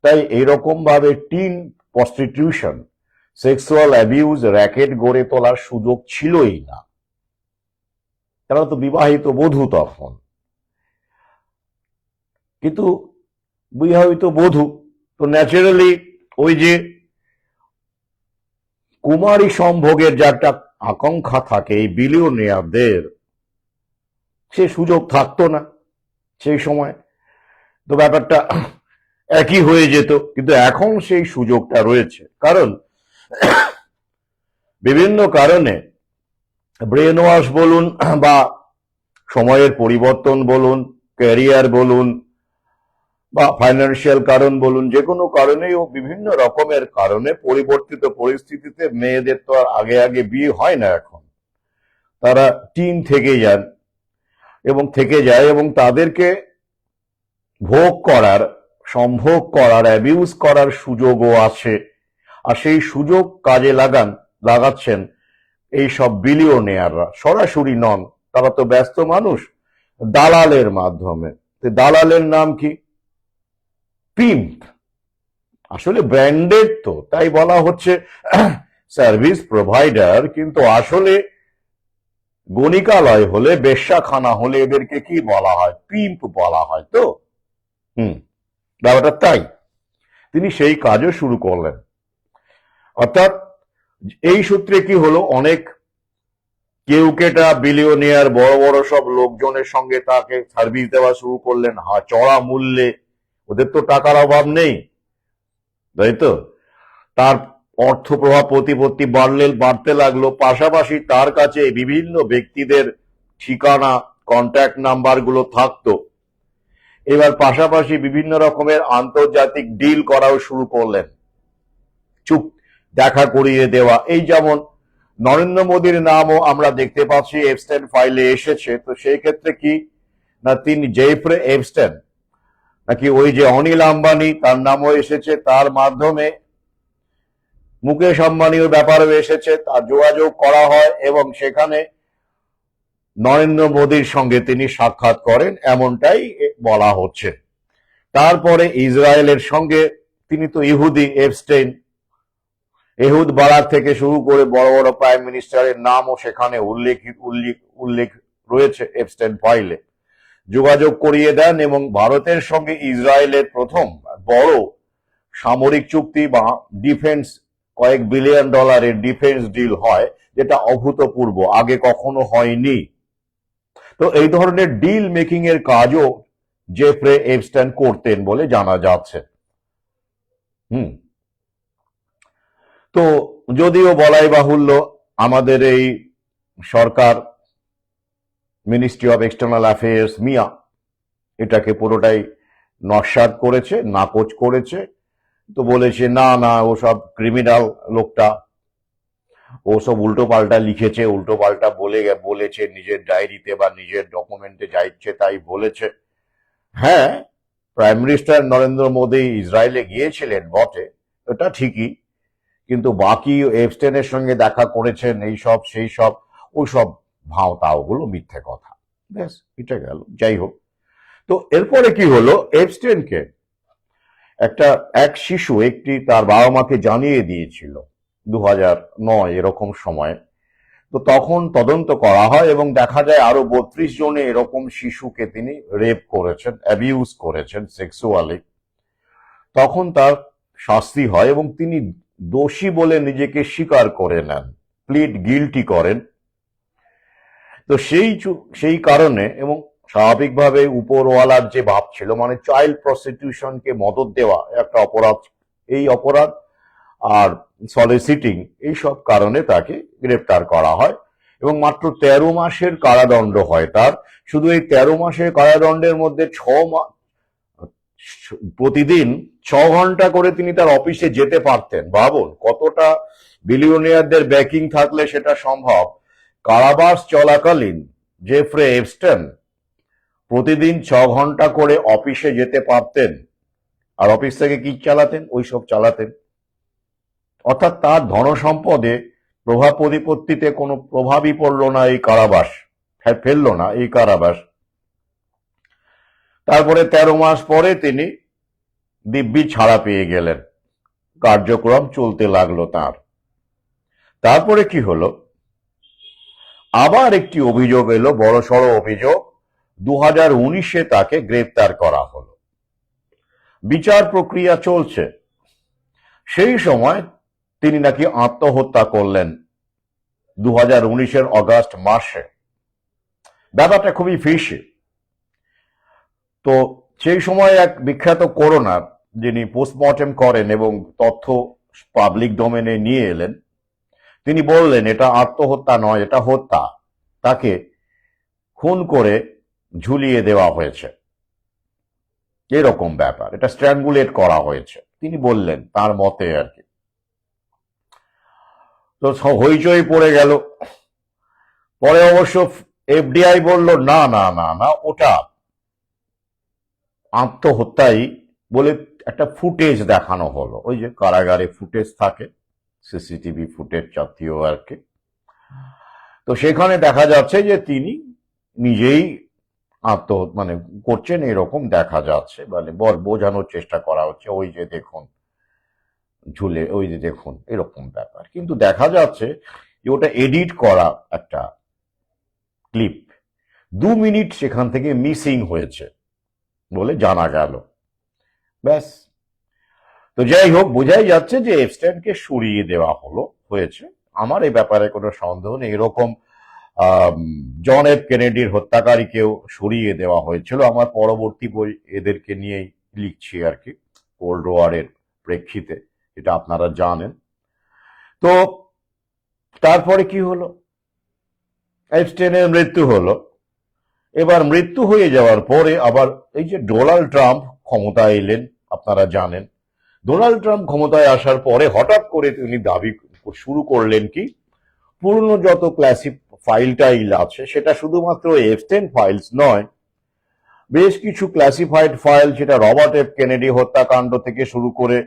তাই এইরকম ভাবে tin prostitution, sexual abuse racket গড়ে তোলার সুযোগ ছিলই না। তারা তো বিবাহিত বধূ তখন, কিন্তু বিবাহিত বধূ তো ন্যাচারালি ওই যে কুমারী সম্ভোগের যে একটা আকাঙ্ক্ষা থাকে এই বিলিয়নিয়ারদের, সে সুযোগ থাকতো না সেই সময়। তো ব্যাপারটা একই হয়ে যেত। কিন্তু এখন সেই সুযোগটা রয়েছে, কারণ বিভিন্ন কারণে, ব্রেন ওয়াশ বলুন বা সময়ের পরিবর্তন বলুন, ক্যারিয়ার বলুন বা ফাইন্যান্সিয়াল কারণ বলুন, যে কোনো কারণেই ও বিভিন্ন রকমের কারণে পরিবর্তিত পরিস্থিতিতে মেয়েদের তো আর আগে বিয়ে হয় না এখন। তারা টিন থেকে যায় এবং তাদেরকে ভোগ করার, সম্ভোগ করার, অ্যাবিউজ করার সুযোগও আছে। আর সেই সুযোগ কাজে লাগাচ্ছেন এই সব বিলিয়নিয়াররা। সরাসরি নন, তারা তো ব্যস্ত মানুষ, দালালের মাধ্যমে। তো দালালের নাম কি? পিম্প। আসলে ব্র্যান্ডেড তো, তাই বলা হচ্ছে সার্ভিস প্রোভাইডার, কিন্তু আসলে গণিকালয় হলে, বেশ্যাখানা হলে এদেরকে কি বলা হয়? পিম্প বলা হয়। তো হুম, ব্যাপারটা তাই। তিনি সেই কাজও শুরু করলেন। অর্থাৎ এই সূত্রে কি হলো, অনেক কেউকেটা বিলিয়নিয়ার বড় বড় সব লোকজনের সঙ্গে তাকে সার্ভিস দেওয়া শুরু করলেন, চড়া মূল্যে। ওদের তো টাকার অভাব নেই, তাই তো? তার অর্থ প্রভাব প্রতিপত্তি বাড়তে লাগলো। পাশাপাশি তার কাছে বিভিন্ন ব্যক্তিদের ঠিকানা, কন্ট্যাক্ট নাম্বার গুলো থাকতো। এবার পাশাপাশি বিভিন্ন রকমের আন্তর্জাতিক ডিল করাও শুরু করলেন, দেখা করিয়ে দেওয়া। এই যেমন নরেন্দ্র মোদীর নামও আমরা দেখতে পাচ্ছি এপস্টেন ফাইলে এসেছে। তো সেই ক্ষেত্রে কি না, তিনি জেফ্রে এপস্টেন, নাকি ওই যে অনিল আম্বানি, তার নামও এসেছে। তার মাধ্যমে মুকেশ আম্বানির ব্যাপারেও এসেছে, তার যোগাযোগ করা হয় এবং সেখানে নরেন্দ্র মোদীর সঙ্গে তিনি সাক্ষাৎ করেন, এমনটাই বলা হচ্ছে। তারপরে ইসরায়েলের সঙ্গে, তিনি তো ইহুদি এপস্টেইন, এহুদ বারাক থেকে শুরু করে বড় বড় প্রাইম মিনিস্টারের নামও সেখানে উল্লেখ রয়েছে এপস্টেইন ফাইলে। যোগাযোগ করিয়ে দেন এবং ভারতের সঙ্গে ইসরায়েলের প্রথম বড় সামরিক চুক্তি বা ডিফেন্স, কয়েক বিলিয়ন ডলারের ডিফেন্স ডিল হয়, যেটা অভূতপূর্ব, আগে কখনো হয়নি। তো এই ধরনের ডিল মেকিং এর কাজও জেফ্রে এপস্টেইন করতেন বলে জানা যাচ্ছে। তো যদিও বলাই বাহুল্য, আমাদের এই সরকার, মিনিস্ট্রি অফ এক্সটার্নাল অ্যাফেয়ার্স, মিয়া, এটাকে পুরোটাই নস্যাৎ করেছে, নাকচ করেছে। তো বলেছে না না, ও সব ক্রিমিনাল লোকটা, ও সব উল্টো পাল্টা লিখেছে, উল্টো পাল্টা বলেছে নিজের ডায়েরিতে বা নিজের ডকুমেন্টে যা ইচ্ছে তাই বলেছে। হ্যাঁ, প্রাইম মিনিস্টার নরেন্দ্র মোদী ইসরায়েলে গিয়েছিলেন বটে, এটা ঠিকই, কিন্তু বাকি এপস্টেনের সঙ্গে দেখা করেছেন, এই সব সেই সব, ওইসব ভাঁওতাওগুলো মিথ্যে কথা। ব্যাস, এটা গেল। যাই হোক, তো এরপরে কি হলো, এপস্টেনকে এক শিশু তার বাবা মাকে জানিয়ে দিয়েছিল 2009 এরকম সময়। তো তখন তদন্ত করা হয় এবং দেখা যায় আরো 32 জনে এরকম শিশুকে তিনি রেপ করেছেন, অ্যাবিউজ করেছেন সেক্সুয়ালি। তখন তার শাস্তি হয় এবং তিনি দোষী বলে নিজেকে স্বীকার করে নেন, প্লিড গিলটি করেন। তো সেই কারণে, এবং স্বাভাবিকভাবে উপরওয়ালার যে ভাব ছিল, মানে চাইল্ড প্রস্টিটিউশনকে মদত দেওয়া একটা অপরাধ, এই অপরাধ আর সলিসিটিং, এইসব কারণে তাকে গ্রেপ্তার করা হয় এবং মাত্র 13 মাসের কারাদণ্ড হয় তার। শুধু এই 13 মাসের কারাদণ্ডের মধ্যে প্রতিদিন 6 ঘন্টা করে তিনি তার অফিসে যেতে পারতেন। ভাবুন কতটা বিলিয়নিয়ারদের ব্যাকিং থাকলে সেটা সম্ভব। কারাবাস চলাকালীন জেফ্রে এপস্টেন প্রতিদিন 6 ঘন্টা করে অফিসে যেতে পারতেন, আর অফিস থেকে কি চালাতেন? ওইসব চালাতেন। অর্থাৎ তার ধনসম্পদে, প্রভাব প্রতিপত্তিতে কোনো প্রভাবই পড়লো না এই কারাবাস, ফেললো না এই কারাবাস। তারপরে 13 মাস পরে তিনি দিব্যি ছাড়া পেয়ে গেলেন, কার্যক্রম চলতে লাগলো তার। তারপরে কি হলো, আবার একটি অভিযোগ এলো, বড়সড় অভিযোগ। 2019-এ তাকে গ্রেপ্তার করা হলো, বিচার প্রক্রিয়া চলছে। সেই সময় তিনি নাকি আত্মহত্যা করলেন 2019-এর অগাস্ট মাসে। ব্যাপারটা খুবই ফিসি। তো সেই সময় এক বিখ্যাত করোনার, যিনি পোস্টমর্টেম করেন এবং তথ্য পাবলিক ডোমেনে নিয়ে এলেন, তিনি বললেন এটা আত্মহত্যা নয়, এটা হত্যা। তাকে খুন করে ঝুলিয়ে দেওয়া হয়েছে, এরকম ব্যাপার, এটা স্ট্র্যাঙ্গুলেট করা হয়েছে, তিনি বললেন তার মতে আর কি। তো হইচই পড়ে গেল। পরে অবশ্য এফডিআই বলল না না না না, ওটা আত্মহত্যাই বলে একটা ফুটেজ দেখানো হলো। ওই যে কারাগারে ফুটেজ থাকে, সিসিটিভি ফুটেজ জাতীয় আর কি। তো সেখানে দেখা যাচ্ছে যে তিনি নিজেই মানে করছেন এরকম দেখা যাচ্ছে, মানে বোঝানোর চেষ্টা করা হচ্ছে, ওই যে দেখুন ঝুলে, ওই যে দেখুন, এরকম ব্যাপার। কিন্তু দেখা যাচ্ছে যে ওটা এডিট করা একটা ক্লিপ, 2 মিনিট সেখান থেকে মিসিং হয়েছে বলে জানা গেল। ব্যাস। তো যাই হোক, বোঝাই যাচ্ছে যে এপস্টাইনকে সরিয়ে দেওয়া হয়েছে। আমার এই ব্যাপারে কোনো সন্দেহ নেই। এরকম আম, জন এফ কেনেডির হত্যাকারীকেও সরিয়ে দেওয়া হয়েছিল। আমার পরবর্তী বই এদেরকে নিয়েই লিখছি আর কি, কোল্ড ওয়ারের প্রেক্ষিতে, এটা আপনারা জানেন। তো তারপরে কি হলো, এপস্টাইনের মৃত্যু হলো। এবার মৃত্যু হয়ে যাওয়ার পরে আবার এই যে ডোনাল্ড ট্রাম্প ক্ষমতায় এলেন, আপনারা জানেন। ডোনাল্ড ট্রাম্প ক্ষমতায় আসার পরে হঠাৎ করে তিনি দাবি শুরু করলেন কি, পুরনো যত ক্লাসিক ফাইল টাইল আছে, সেটা শুধুমাত্র এপস্টাইন ফাইলস নয়, বেশ কিছু ক্লাসিফাইড ফাইল, যেটা রবার্ট এফ কেনেডি হত্যাকাণ্ড থেকে শুরু করে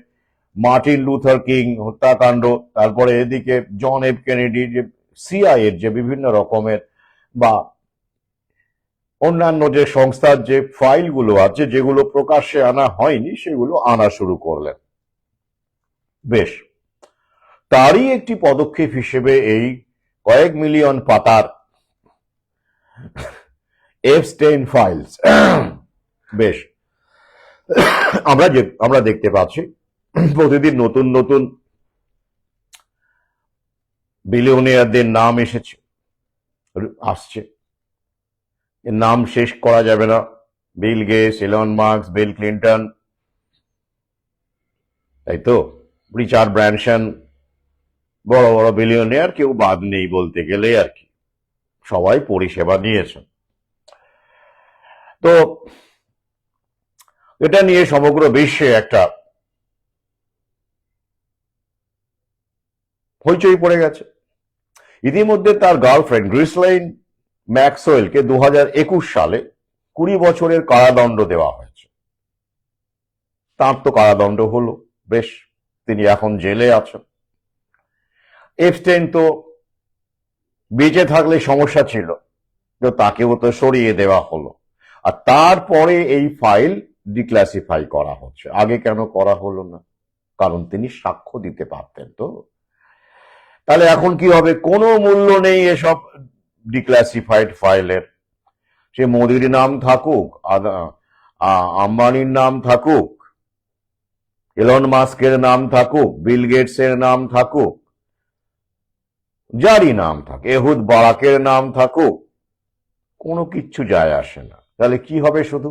মার্টিন লুথার কিং হত্যাকাণ্ড, তারপরে এদিকে জন এফ কেনেডি যে সিআইএর যে বিভিন্ন রকমের বা অন্যান্য যে সংস্থার যে ফাইলগুলো আছে, যেগুলো প্রকাশ্যে আনা হয়নি, সেগুলো আনা শুরু করলেন। বেশ, তারই একটি পদক্ষেপ হিসেবে এই কয়েক মিলিয়ন পাতার এপস্টাইন ফাইলস। বেশ, আমরা দেখতে পাচ্ছি প্রতিদিন নতুন নতুন বিলিয়নিয়ারদের নাম আসছে। এর নাম শেষ করা যাবে না। Bill Gates, Elon Musk, Bill Clinton, তাই তো, রিচার্ড ব্র্যানসন, বড় বড় বিলিয়নিয়ার কেউ বাদ নেই বলতে গেলে আর কি, সবাই পরিষেবা নিয়েছেন। তো এটা নিয়ে সমগ্র বিশ্বে একটা হইচই পড়ে গেছে। ইতিমধ্যে তার গার্লফ্রেন্ড গ্রিসলাইন ম্যাক্সওয়েলকে 2021 সালে 20 বছরের কারাদণ্ড দেওয়া হয়েছে। তার তো কারাদণ্ড হলো, বেশ, তিনি এখন জেলে আছেন। এপস্টাইন তো বেঁচে থাকলে সমস্যা ছিল, তো তাকেও তো সরিয়ে দেওয়া হলো। আর তারপরে এই ফাইল ডিক্লাসিফাই করা হচ্ছে। আগে কেন করা হলো না? কারণ তিনি সাক্ষ্য দিতে পারতেন তো। তাহলে এখন কি হবে? কোনো মূল্য নেই এসব ডিক্লাসিফাইড ফাইলের। সে মোদির নাম থাকুক, আম্বানির নাম থাকুক, এলন মাস্কের নাম থাকুক, বিল গেটসের নাম থাকুক, যারই নাম থাকে, এহুদ বারাকের নাম থাকুক, কোনো কিচ্ছু যায় আসে না। তাহলে কি হবে? শুধু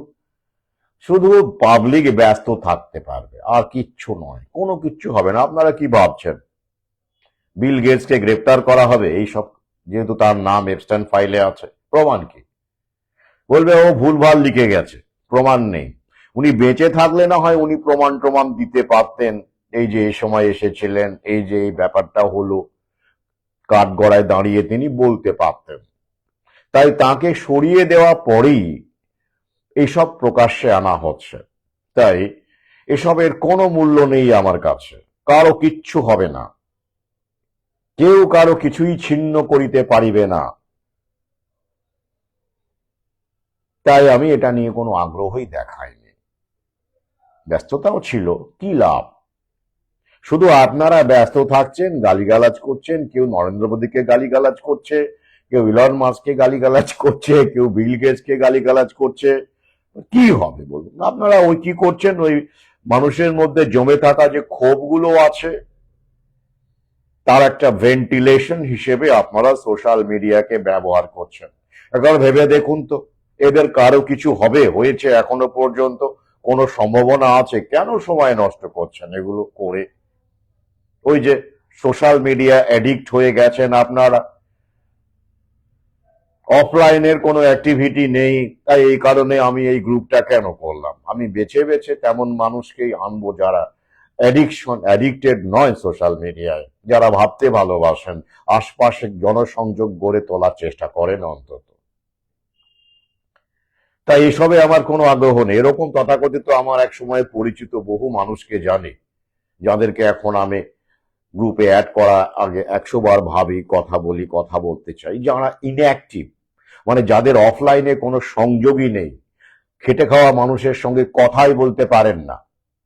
শুধু পাবলিক ব্যস্ত থাকতে পারবে, আর কিচ্ছু নয়, কোনো কিচ্ছু হবে না। আপনারা কি ভাবছেন বিল গেটসকে গ্রেপ্তার করা হবে এইসব, যেহেতু তার নাম এপস্টাইন ফাইলে আছে? প্রমাণ কি? বলবে ও ভুলভাল লিখে গেছে, প্রমাণ নেই। উনি বেঁচে থাকলে না হয় উনি প্রমাণ দিতে পারতেন, এই যে এই সময় এসেছিলেন, এই যে এই ব্যাপারটা হলো, কাঠগড়ায় দাঁড়িয়ে তিনি বলতে পারতেন। তাই তাকে সরিয়ে দেওয়া পরেই এইসব প্রকাশ্যে আনা হচ্ছে। তাই এসবের কোনো মূল্য নেই আমার কাছে। কারো কিচ্ছু হবে না, কেউ কারো কিছুই ছিন্ন করিতে পারিবে না। তাই আমি এটা নিয়ে কোনো আগ্রহই দেখাইনি। ব্যস্ততাও ছিল, কি লাভ? শুধু আপনারা ব্যস্ত থাকছেন, গালিগালাজ করছেন, কেউ নরেন্দ্র মোদীকে গালিগালাজ করছে, কেউ ইলন মাস্ককে গালিগালাজ করছে, কেউ বিল গেটসকে গালিগালাজ করছে। কি হবে বলুন? আপনারা ওই কি করছেন, ওই মানুষের মধ্যে জমে থাকা যে ক্ষোভগুলো আছে, তার একটা ভেন্টিলেশন হিসেবে আপনারা সোশ্যাল মিডিয়াকে ব্যবহার করছেন। একবার ভেবে দেখুন তো, এদের কারো কিছু হয়েছে এখনো পর্যন্ত? কোনো সম্ভাবনা আছে? কেন সময় নষ্ট করছেন এগুলো করে? ওই যে সোশ্যাল মিডিয়া অ্যাডিক্ট হয়ে গেছেন আপনারা, অফলাইনের কোনো অ্যাক্টিভিটি নেই, তাই এই কারণে আমি এই গ্রুপটা কেন করলাম। আমি বেছে বেছে তেমন মানুষকেই আনবো যারা অ্যাডিক্টেড নয় সোশ্যাল মিডিয়ায়, যারা ভাবতে ভালোবাসেন, আশপাশে জনসংযোগ গড়ে তোলার চেষ্টা করেন অন্তত। তাই এসবে আমার কোনো আগ্রহ নেই। এরকম তথাকথিত আমার এক সময় পরিচিত বহু মানুষকে জানি, যাদেরকে এখন আমি গ্রুপে অ্যাড করা আগে 100 বার ভাবি, কথা বলি, কথা বলতে চাই, যারা ইনঅ্যাক্টিভ, মানে যাদের অফলাইনে কোনো সংযোগই নেই, খেটে খাওয়া মানুষের সঙ্গে কথাই বলতে পারেন না,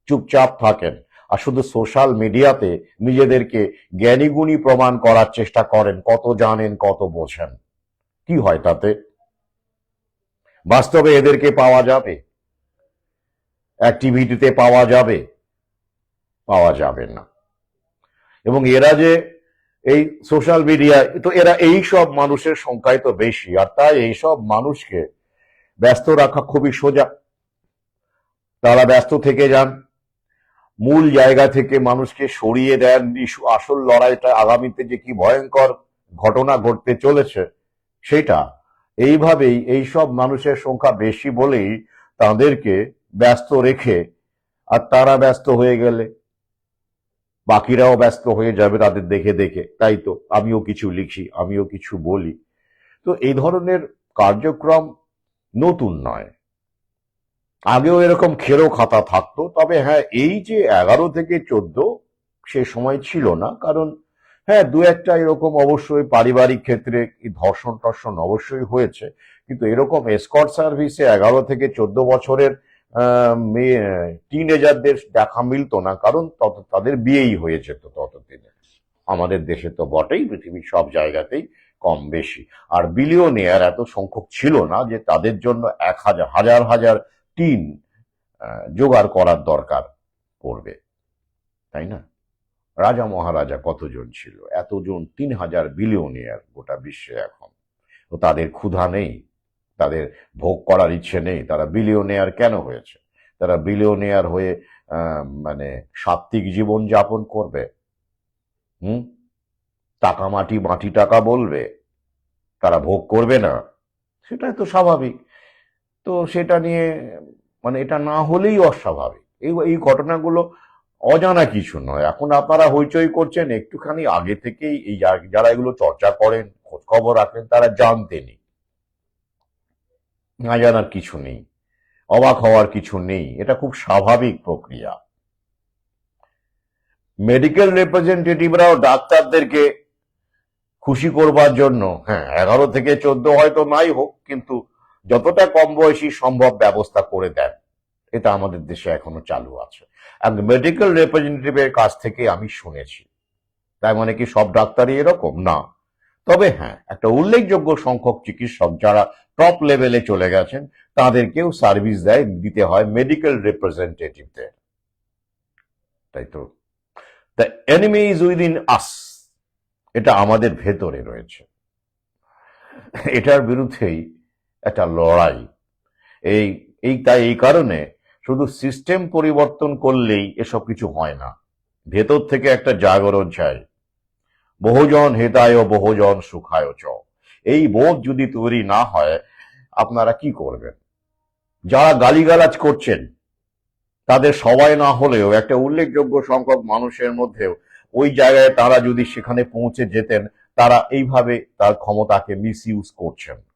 চুপচাপ থাকেন, আর শুধু সোশ্যাল মিডিয়াতে নিজেদেরকে জ্ঞানীগুণী প্রমাণ করার চেষ্টা করেন, কত জানেন কত বোঝেন। কি হয় তাতে? বাস্তবে এদেরকে পাওয়া যাবে? অ্যাক্টিভিটিতে পাওয়া যাবে? পাওয়া যাবে না। এবং এরা যে এই সোশ্যাল মিডিয়ায়, তো এরা এই সব মানুষের সংখ্যাই তো বেশি, আর তাই এই সব মানুষকে ব্যস্ত রাখা খুবই সোজা। তারা ব্যস্ত থেকে যান, মূল জায়গা থেকে মানুষকে সরিয়ে দেন। আসল লড়াইটা, আগামীতে যে কি ভয়ঙ্কর ঘটনা ঘটতে চলেছে সেটা এইভাবেই, এই সব মানুষের সংখ্যা বেশি বলেই তাদেরকে ব্যস্ত রেখে, আর তারা ব্যস্ত হয়ে গেলে বাকিরাও ব্যস্ত হয়ে যাবে তাদের দেখে দেখে। তাই তো আমিও কিছু লিখি, আমিও কিছু বলি। তো এই ধরনের কার্যক্রম নতুন নয়, আগেও এরকম খেরো খাতা থাকতো। তবে হ্যাঁ, এই যে 11 থেকে 14 সে সময় ছিল না, কারণ হ্যাঁ দু একটা এরকম অবশ্যই পারিবারিক ক্ষেত্রে ধর্ষণ টর্ষণ অবশ্যই হয়েছে, কিন্তু এরকম এসকর্ট সার্ভিসে 11 থেকে 14 বছরের মেয়ে টিনেজারদের দেখা মিলতো না, কারণ তত তাদের বিয়েই হয়ে যেত ততদিনে। আমাদের দেশে তো বটেই, পৃথিবীর সব জায়গাতেই কম বেশি। আর বিলিয়নিয়ার এত সংখ্যক ছিল না যে তাদের জন্য 1000 হাজার হাজার টিন জোগাড় করার দরকার পড়বে, তাই না? রাজা মহারাজা কতজন ছিল? এতজন, 3000 বিলিয়নিয়ার গোটা বিশ্বে এখন। তো তাদের ক্ষুধা নেই, তাদের ভোগ করার ইচ্ছে নেই? তারা বিলিয়নিয়ার কেন হয়েছে? তারা বিলিয়নিয়ার হয়ে মানে সাত্ত্বিক জীবন যাপন করবে? হুম? টাকা মাটি, মাটি টাকা বলবে, তারা ভোগ করবে না? সেটাই তো স্বাভাবিক। তো সেটা নিয়ে মানে এটা না হলেই অস্বাভাবিক। এই এই ঘটনাগুলো অজানা কিছু নয়। এখন আপনারা হইচই করছেন, একটুখানি আগে থেকেই এই যারা এগুলো চর্চা করেন, খোঁজ খবর রাখেন, তারা জানতেনি। না জানার কিছু নেই, অবাক হওয়ার কিছু নেই, এটা খুব স্বাভাবিক প্রক্রিয়া। মেডিকেল রিপ্রেজেন্টেটিভরাও ডাক্তারদেরকে খুশি করবার জন্য, হ্যাঁ 11 থেকে 14 হয়তো নাই হোক, কিন্তু যতটা কম বয়সী সম্ভব ব্যবস্থা করে দেন। এটা আমাদের দেশে এখনো চালু আছে। এক মেডিকেল রিপ্রেজেন্টেটিভের কাছ থেকে আমি শুনেছি। তাই মানে কি সব ডাক্তারই এরকম? না। তবে হ্যাঁ, একটা উল্লেখযোগ্য সংখ্যক চিকিৎসক যারা টপ লেভেলে চলে গেছেন, তাদেরকেও সার্ভিস দিতে হয় মেডিকেল রিপ্রেজেন্টেটিভদের। তাই তো, দ্য এনিমি ইজ উইদিন আস, এটা আমাদের ভেতরে রয়েছে। এটার বিরুদ্ধেই একটা লড়াই। এই এই কারণে শুধু সিস্টেম পরিবর্তন করলেই এসব কিছু হয় না, ভেতর থেকে একটা জাগরণ চাই। বহুজন হেতায় ও বহুজন সুখায় চ, এই বোধ যদি তৈরি না হয়, আপনারা কি করবেন? যারা গালিগালাজ করছেন তাদের সবাই না হলেও একটা উল্লেখযোগ্য সংখ্যক মানুষের মধ্যেও ওই জায়গায় তারা যদি সেখানে পৌঁছে যেতেন, তারা এইভাবে তার ক্ষমতাকে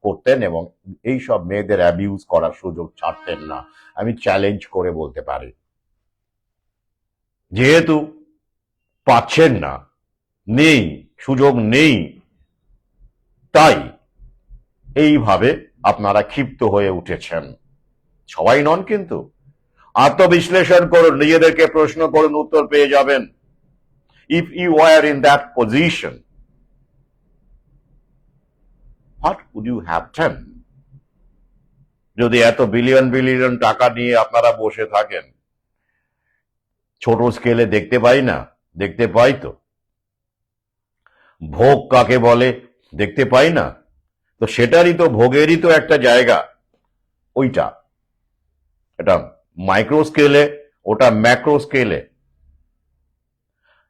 করতেন এবং এই সব মেয়েদের অ্যাবিউজ করার সুযোগ ছাড়তেন না। আমি চ্যালেঞ্জ করে বলতে পারি। যেহেতু পাচ্ছেন না, নেই, সুযোগ নেই, তাই এইভাবে আপনারা ক্ষিপ্ত হয়ে উঠেছেন। সবাই নন কিন্তু। আত্মবিশ্লেষণ করুন, নিজেদেরকে প্রশ্ন করুন, উত্তর পেয়ে যাবেন। If you were in that position, what would you have done? যদি এত বিলিয়ন বিলিয়ন টাকা নিয়ে আপনারা বসে থাকেন, ছোট স্কেলে দেখতে পাই না? দেখতে পাই তো। ভোগ কাকে বলে দেখতে পাই না? তো সেটারই তো, ভোগেরই তো একটা জায়গা ওইটা। এটা মাইক্রো স্কেলে, ওটা ম্যাক্রো স্কেলে।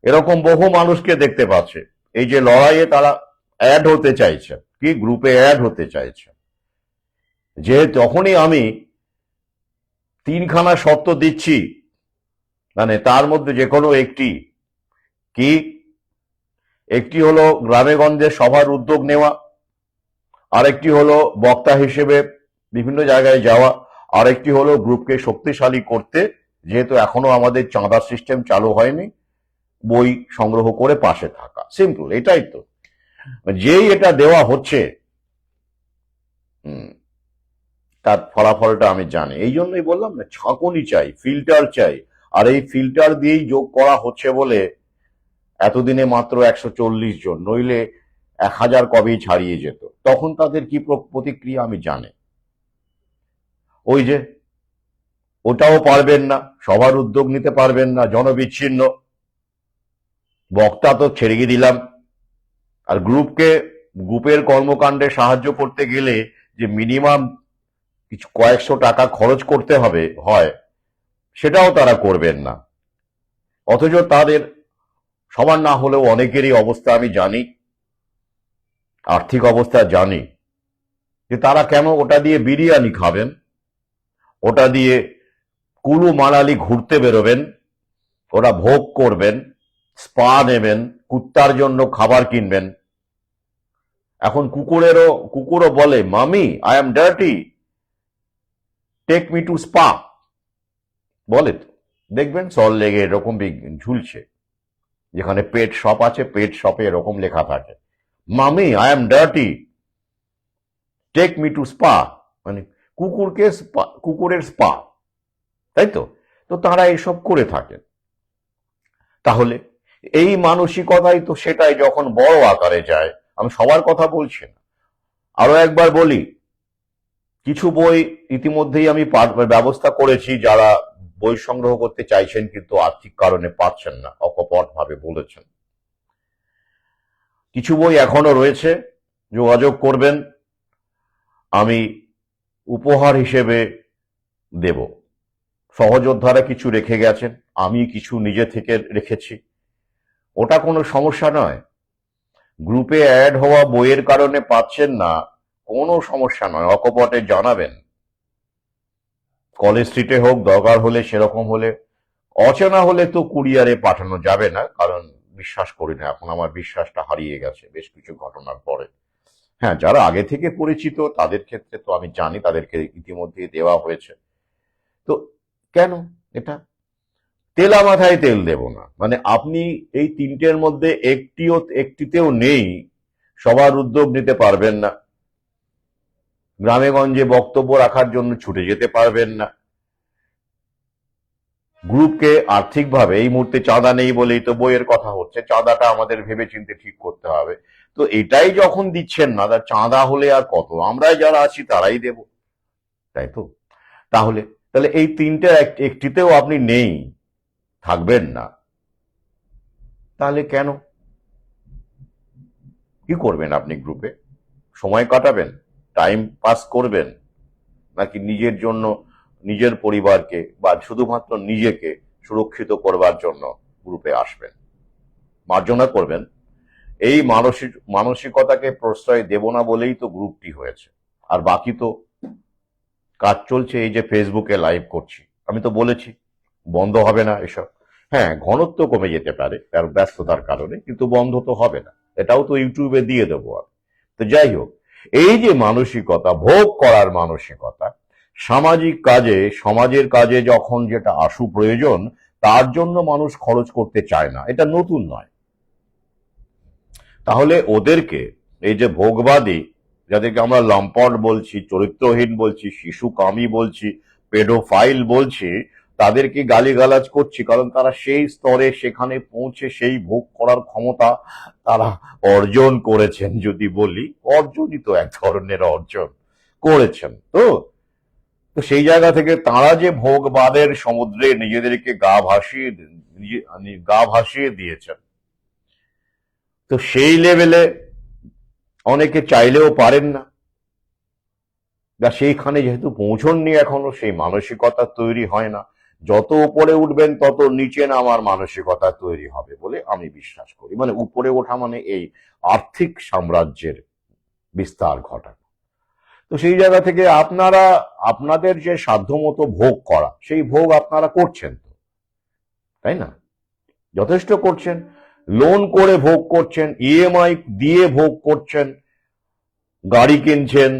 এরকম বহু মানুষকে দেখতে পাচ্ছে এই যে লড়াইয়ে তারা অ্যাড হতে চাইছে, কি গ্রুপে অ্যাড হতে চাইছে। যে তখনই আমি 3খানা শর্ত দিচ্ছি, মানে তার মধ্যে যে কোনো একটি, কি একটি হলো গ্রামে গঞ্জে সভার উদ্যোগ নেওয়া, আরেকটি হলো বক্তা হিসেবে বিভিন্ন জায়গায় যাওয়া, আরেকটি হলো গ্রুপকে শক্তিশালী করতে, যেহেতু এখনো আমাদের চাঁদা সিস্টেম চালু হয়নি, বই সংগ্রহ করে পাশে থাকা। সিম্পল, এটাই তো। যেই এটা দেওয়া হচ্ছে, তার ফলাফলটা আমি জানি। এই জন্যই বললাম না, ছাঁকুনি চাই, ফিল্টার চাই। আর এই ফিল্টার দিয়েই যোগ করা হচ্ছে বলে এতদিনে মাত্র 140 জন, নইলে 1000 কবেই ছাড়িয়ে যেত। তখন তাদের কি প্রতিক্রিয়া আমি জানি। ওই যে ওটাও পারবেন না, সবার উদ্যোগ নিতে পারবেন না, জনবিচ্ছিন্ন। বক্তা তো ছেড়ে দিলাম। আর গ্রুপের কর্মকাণ্ডে সাহায্য করতে গেলে যে মিনিমাম কিছু কয়েকশো টাকা খরচ করতে হয়, সেটাও তারা করবেন না। অথচ তাদের সবার না হলেও অনেকেরই অবস্থা আমি জানি, আর্থিক অবস্থা জানি, যে তারা কেন ওটা দিয়ে বিরিয়ানি খাবেন, ওটা দিয়ে কুলু মানালি ঘুরতে বেরোবেন, ওরা ভোগ করবেন, স্পা নেবেন, কুত্তার জন্য খাবার কিনবেন। এখন কুকুরও বলে, mummy I am dirty, take me to spa. বলে তো, দেখবেন সল লেগে এরকম ঝুলছে, যেখানে পেট শপ আছে, পেট শপে এরকম লেখা থাকে, mummy I am dirty, take me to spa. মানে কুকুরের স্পা, তাই তো। তো তারা এসব করে থাকেন। তাহলে এই মানসিকতাই তো সেটাই যখন বড় আকারে যায়। আমি সবার কথা বলছি না। আরো একবার বলি, কিছু বই ইতিমধ্যেই আমি ব্যবস্থা করেছি, যারা বই সংগ্রহ করতে চাইছেন কিন্তু আর্থিক কারণে পাচ্ছেন না, অকপট ভাবে বলেছেন। কিছু বই এখনো রয়েছে, যোগাযোগ করবেন, আমি উপহার হিসেবে দেব। সহযোদ্ধারা কিছু রেখে গেছেন, আমি কিছু নিজে থেকে রেখেছি, ওটা কোনো সমস্যা নয়। গ্রুপে অ্যাড হওয়া বইয়ের কারণে পাচ্ছেন না, কোনো সমস্যা নয়, অকপটে জানাবেন। কলেজ স্ট্রিটে হোক, দরকার হলে, সেরকম হলে। অচেনা হলে তো কুরিয়ারে পাঠানো যাবে না, কারণ বিশ্বাস করি না, এখন আমার বিশ্বাসটা হারিয়ে গেছে বেশ কিছু ঘটনার পরে। হ্যাঁ, যারা আগে থেকে পরিচিত তাদের ক্ষেত্রে তো আমি জানি, তাদেরকে ইতিমধ্যে দেওয়া হয়েছে। তো কেন এটা তেলা মাথায় তেল দেব না? মানে আপনি এই তিনটের মধ্যে একটিতেও নেই, সবার উদ্যোগ নিতে পারবেন না, গ্রামে গঞ্জে বক্তব্য রাখার জন্য ছুটে যেতে পারবেন না, গ্রুপকে আর্থিকভাবে এই মুহূর্তে চাঁদা নেই বলেই তো বইয়ের কথা হচ্ছে, চাঁদাটা আমাদের ভেবে চিন্তে ঠিক করতে হবে। তো এটাই যখন দিচ্ছেন না, চাঁদা হলে আর কত, আমরাই যারা আছি তারাই দেব, তাই তো। তাহলে তাহলে এই তিনটে একটিতেও আপনি নেই, থাকবেন না, তাহলে কেন? কি করবেন আপনি গ্রুপে? সময় কাটাবেন, টাইম পাস করবেন, নাকি নিজের জন্য, নিজের পরিবারকে বা শুধুমাত্র নিজেকে সুরক্ষিত করবার জন্য গ্রুপে আসবেন? মার্জনা করবেন। এই মানসিকতাকে প্রশ্রয় দেব না বলেই তো গ্রুপটি হয়েছে। আর বাকি তো কাজ চলছে, এই যে ফেসবুকে লাইভ করছি, আমি তো বলেছি বন্ধ হবে না এসব। হ্যাঁ, ঘনত্ব কমে যেতে পারে তার ব্যস্ততার কারণে, কিন্তু বন্ধ তো হবে না, এটাও তো ইউটিউবে দিয়ে দেবো আমি। তো যাই হোক, এই যে মানসিকতা, ভোগ করার মানসিকতা, সামাজিক কাজে, সমাজের কাজে যখন যেটা আশু প্রয়োজন, তার জন্য মানুষ খরচ করতে চায় না, এটা নতুন নয়। তাহলে ওদেরকে, এই যে ভোগবাদী, যাদেরকে আমরা লম্পট বলছি, চরিত্রহীন বলছি, শিশুকামী বলছি, পেডোফাইল বলছি, তাদেরকে গালিগালাজ করছি, কারণ তারা সেই স্তরে, সেখানে পৌঁছে সেই ভোগ করার ক্ষমতা তারা অর্জন করেছেন। যদি বলি, অর্জনই তো এক ধরনের অর্জন করেছেন। তো তো সেই জায়গা থেকে তারা যে ভোগবাদের সমুদ্রে নিজেদেরকে গা ভাসিয়ে দিয়েছেন, তো সেই লেভেলে অনেকে চাইলেও পারেন না, বা সেইখানে যেহেতু পৌঁছননি এখনো, সেই মানসিকতা তৈরি হয় না। যত উপরে উঠবেন তত নিচে নামার মানসিকতা তৈরি হবে বলে আমি বিশ্বাস করি। মানে উপরে ওঠা মানে এই আর্থিক সাম্রাজ্যের বিস্তার ঘটানো। তো সেই জায়গা থেকে আপনারা আপনাদের যে সাধ্যমতো ভোগ করা, সেই ভোগ আপনারা করছেন তো, তাই না? যথেষ্ট করছেন। লোন করে ভোগ করছেন, ইএমআই দিয়ে ভোগ করছেন, গাড়ি কিনছেন,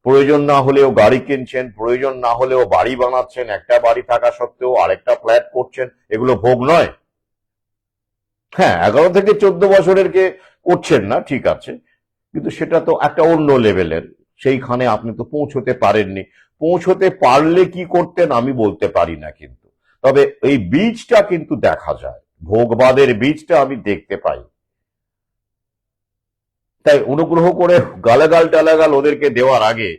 প্রয়োজন না হলেও গাড়ি কিনছেন, প্রয়োজন না হলেও বাড়ি বানাচ্ছেন, একটা বাড়ি থাকা সত্ত্বেও আরেকটা ফ্ল্যাট করছেন, এগুলো ভোগ নয়? হ্যাঁ, 11 থেকে 14 বছরের কে করছেন না, ঠিক আছে, কিন্তু সেটা তো একটা অন্য লেভেলের, সেইখানে আপনি তো পৌঁছতে পারেননি। পৌঁছতে পারলে কি করতেন আমি বলতে পারি না, কিন্তু তবে এই বীজটা কিন্তু দেখা যায়, ভোগবাদের বীজটা আমি দেখতে পাই। তাই অনুগ্রহ করে গালাগাল টালাগাল ওদেরকে দেওয়ার আগে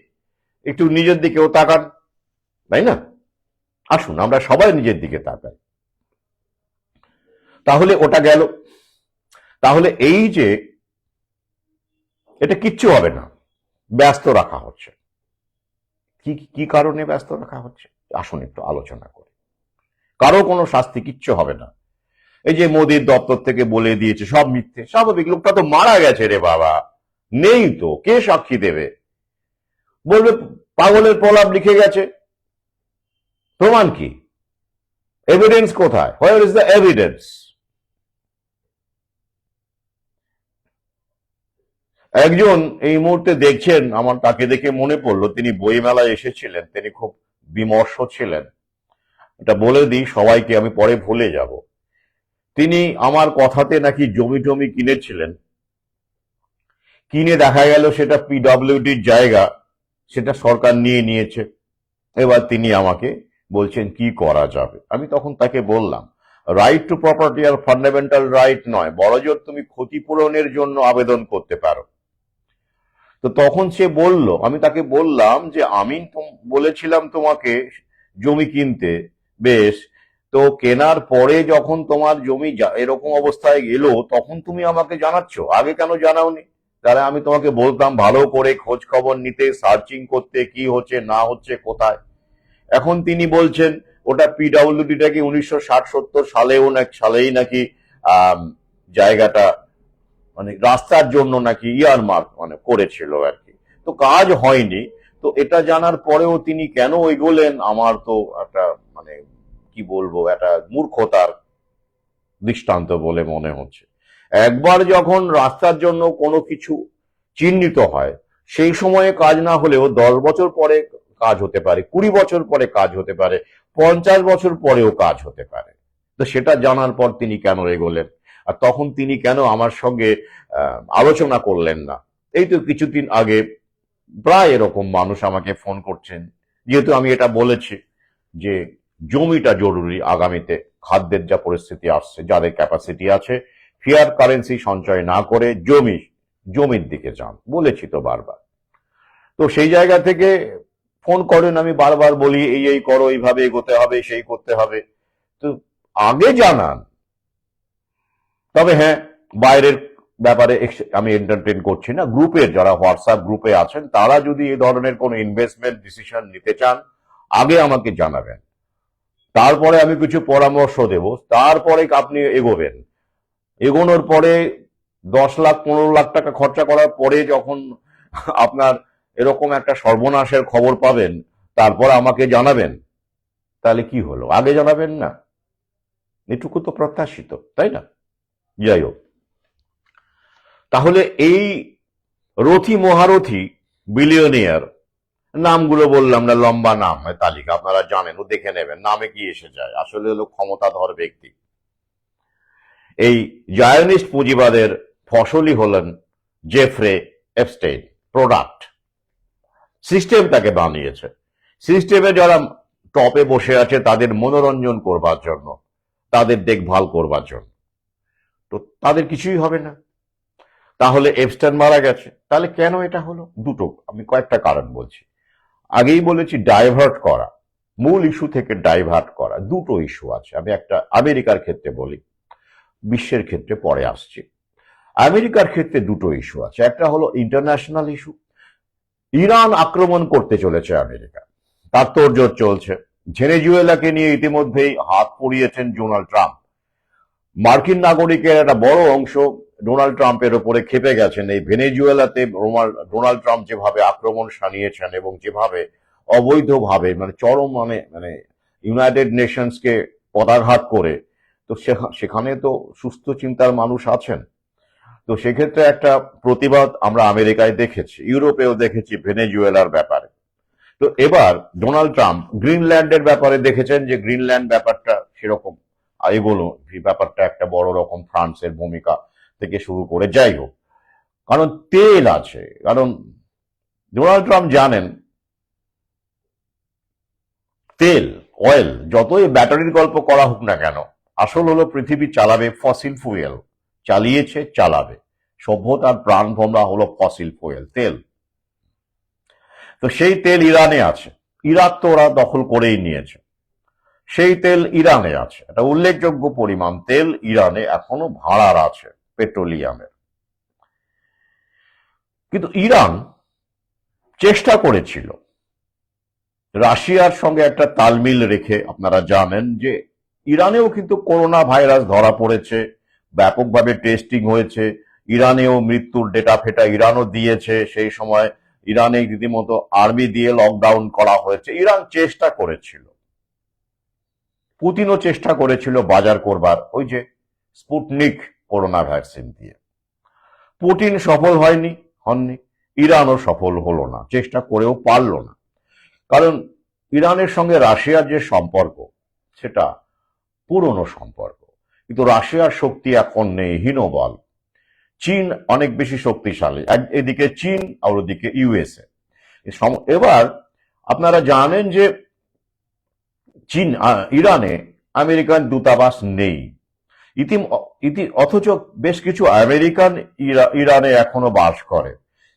একটু নিজের দিকেও তাকান, তাই না? আসুন আমরা সবাই নিজের দিকে তাকাই। তাহলে ওটা গেল। তাহলে এই যে এটা কিচ্ছু হবে না, ব্যস্ত রাখা হচ্ছে, কি কি কারণে ব্যস্ত রাখা হচ্ছে আসুন একটু আলোচনা করি। কারো কোনো শাস্তি কিচ্ছু হবে না। এই যে মোদির দপ্তর থেকে বলে দিয়েছে সব মিথ্যে, স্বাভাবিক, লোকটা তো মারা গেছে রে বাবা, নেই তো, কে সাক্ষী দেবে? বলবে পাগলের প্রলাপ লিখে গেছে, প্রমাণ কি? এভিডেন্স কোথায়? Where is the evidence? একজন এই মুহূর্তে দেখছেন, আমার তাকে দেখে মনে পড়লো, তিনি বইমেলায় এসেছিলেন, তিনি খুব বিমর্ষ ছিলেন। এটা বলে দিই সবাইকে, আমি পরে ভুলে যাব। তিনি আমার কথাতে নাকি জমি টমি কিনেছিলেন, কিনে দেখা গেল সেটা পিডব্লিউডির জায়গা, সেটা সরকার নিয়ে নিয়েছে। এবার তিনি আমাকে বলছেন কি করা যাবে। আমি তখন তাকে বললাম, রাইট টু প্রপার্টি আর ফান্ডামেন্টাল রাইট নয়, বড়জোর তুমি ক্ষতিপূরণের জন্য আবেদন করতে পারো। তো তখন সে বলল, আমি তাকে বললাম যে আমি বলেছিলাম তোমাকে জমি কিনতে, বেশ, তো কেনার পরে যখন তোমার জমি এরকম অবস্থায় এলো তখন তুমি আমাকে জানাচ্ছ, আগে কেন জানাওনি? তাহলে আমি তোমাকে বলতাম ভালো করে খোঁজ খবর নিতে, সার্চিং করতে, কি হচ্ছে না হচ্ছে কোথায়। এখন তিনি বলছেন ওটা পিডব্লিউডিটা কি 1960-70 সালেই নাকি আহ জায়গাটা মানে রাস্তার জন্য নাকি ইয়ারমার্ক মানে করেছিল আর কি, তো কাজ হয়নি। তো এটা জানার পরেও তিনি কেন এগোলেন, আমার তো একটা মানে কি বলবো, একটা মূর্খতার দৃষ্টান্ত বলে মনে হচ্ছে। একবার যখন রাস্তার জন্য কোনো কিছু চিহ্নিত হয়, সেই সময়ে কাজ না হলেও 10 বছর পরে কাজ হতে পারে, 20 বছর পরে কাজ হতে পারে, 50 বছর পরেও কাজ হতে পারে। তো সেটা জানার পর তিনি কেন এগোলেন, আর তখন তিনি কেন আমার সঙ্গে আলোচনা করলেন না? এই তো কিছুদিন আগে প্রায় এরকম মানুষ আমাকে ফোন করছেন, যেহেতু আমি এটা বলেছি যে জমিটা জরুরি, আগামীতে খাদ্যের যা পরিস্থিতি আসছে, যাদের ক্যাপাসিটি আছে ফিয়ার কারেন্সি সঞ্চয় না করে জমির দিকে যান, বলেছি তো বারবার। তো সেই জায়গা থেকে ফোন করেন, আমি বারবার বলি এই করো, এইভাবে এগোতে হবে, সেই করতে হবে। তো আগে জানান। তবে হ্যাঁ, বাইরের ব্যাপারে আমি এন্টারটেন করছি না। গ্রুপের যারা হোয়াটসঅ্যাপ গ্রুপে আছেন তারা যদি এই ধরনের কোনো ইনভেস্টমেন্ট ডিসিশন নিতে চান আগে আমাকে জানাবেন, তারপরে আমি কিছু পরামর্শ দেব, তারপরে আপনি এগোবেন। এগোনোর পরে 10 লাখ 15 লাখ টাকা খরচা করার পরে যখন আপনার এরকম একটা সর্বনাশের খবর পাবেন, তারপর আমাকে জানাবেন, তাহলে কি হলো? আগে জানাবেন না? এটুকু তো প্রত্যাশিত, তাই না? যাই হোক, তাহলে এই রথী মহারথী বিলিয়নিয়ার নামগুলো বললাম না, লম্বা নাম হয় তালিকা, আপনারা জানেন, ও দেখে নেবেন, নামে কি এসে যায়, আসলে হলো ক্ষমতাধর ব্যক্তি। এই জায়নিস্ট পুঁজিবাদের ফসলই হলেন জেফ্রে এপস্টেইন। প্রোডাক্ট সিস্টেম তাকে বানিয়েছে, সিস্টেমে যারা টপে বসে আছে তাদের মনোরঞ্জন করবার জন্য, তাদের দেখভাল করবার জন্য। তো তাদের কিছুই হবে না। তাহলে এপস্টেইন মারা গেছে, তাহলে কেন এটা হলো? দুটো, আমি কয়েকটা কারণ বলছি। আগেই বলেছি ডাইভার্ট করা, মূল ইস্যু থেকে ডাইভার্ট করা। দুটো ইস্যু আছে, আমি একটা আমেরিকার ক্ষেত্রে বলি, বিশ্বের ক্ষেত্রে পরে আসছি। আমেরিকার ক্ষেত্রে দুটো ইস্যু আছে, একটা হলো ইন্টারন্যাশনাল ইস্যু। ইরান আক্রমণ করতে চলেছে আমেরিকা, তার তোড়জোড় চলছে। ভেনেজুয়েলাকে নিয়ে ইতিমধ্যেই হাত পুড়িয়েছেন ডোনাল্ড ট্রাম্প। মার্কিন নাগরিকের একটা বড় অংশ ডোনাল্ড ট্রাম্পের উপরে ক্ষেপে গেছেন এই ভেনেজুয়েলাতে ডোনাল্ড ট্রাম্প যেভাবে আক্রমণ সানিয়েছেন এবং যেভাবে অবৈধভাবে মানে চরম মানে মানে ইউনাইটেড নেশনসকে পদাঘাত করে। তো সেখানে তো সুস্থ চিন্তার মানুষ আছেন। তো সেক্ষেত্রে একটা প্রতিবাদ আমরা আমেরিকায় দেখেছি, ইউরোপেও দেখেছি ভেনেজুয়েলার ব্যাপারে। তো এবার ডোনাল্ড ট্রাম্প গ্রিনল্যান্ডের ব্যাপারে দেখেছেন যে গ্রিনল্যান্ড ব্যাপারটা সেরকম এগুলো, ব্যাপারটা একটা বড় রকম ফ্রান্সের ভূমিকা থেকে শুরু করে, যাই হোক, কারণ তেল আছে। কারণ ডোনাল্ড ট্রাম্প জানেন তেল, অয়েল, যতই ব্যাটারির গল্প করা হোক না কেন, আসল হলো পৃথিবী চালাবে ফসিল ফুয়েল, চালিয়েছে, চালাবে। সভ্যতার প্রাণ ভোমরা হলো ফসিল ফুয়েল, তেল। তো সেই তেল ইরানে আছে, ইরাক তো ওরা দখল করেই নিয়েছে। সেই তেল ইরানে আছে, একটা উল্লেখযোগ্য পরিমাণ তেল ইরানে এখনো ভাড়ার আছে পেট্রোলিয়ামের। কিন্তু ইরান চেষ্টা করেছিল রাশিয়ার সঙ্গে একটা তালমিল রেখে, আপনারা জানেন যে ইরানেও কিন্তু করোনা ভাইরাস ধরা পড়েছে, ব্যাপকভাবে টেস্টিং হয়েছে, ইরানেও মৃত্যুর ডেটা ফেটা ইরানও দিয়েছে। সেই সময় ইরানে রীতিমতো আর্মি দিয়ে লকডাউন করা হয়েছে। ইরান চেষ্টা করেছিল, পুতিনও চেষ্টা করেছিল বাজার করবার ওই যে স্পুটনিক করোনা ভ্যাকসিন দিয়ে। পুতিন সফল হননি, ইরানও সফল হলো না, চেষ্টা করেও পারল না। কারণ ইরানের সঙ্গে রাশিয়ার যে সম্পর্ক সেটা পুরনো সম্পর্ক, কিন্তু রাশিয়ার শক্তি এখন নেই, হীনবল। চীন অনেক বেশি শক্তিশালী, এদিকে চীন আর ওদিকে ইউএসএ। এবার আপনারা জানেন যে ইরানে আমেরিকান দূতাবাস নেই, অথচ বেশ কিছু আমেরিকান ইরানে এখনো বাস করে।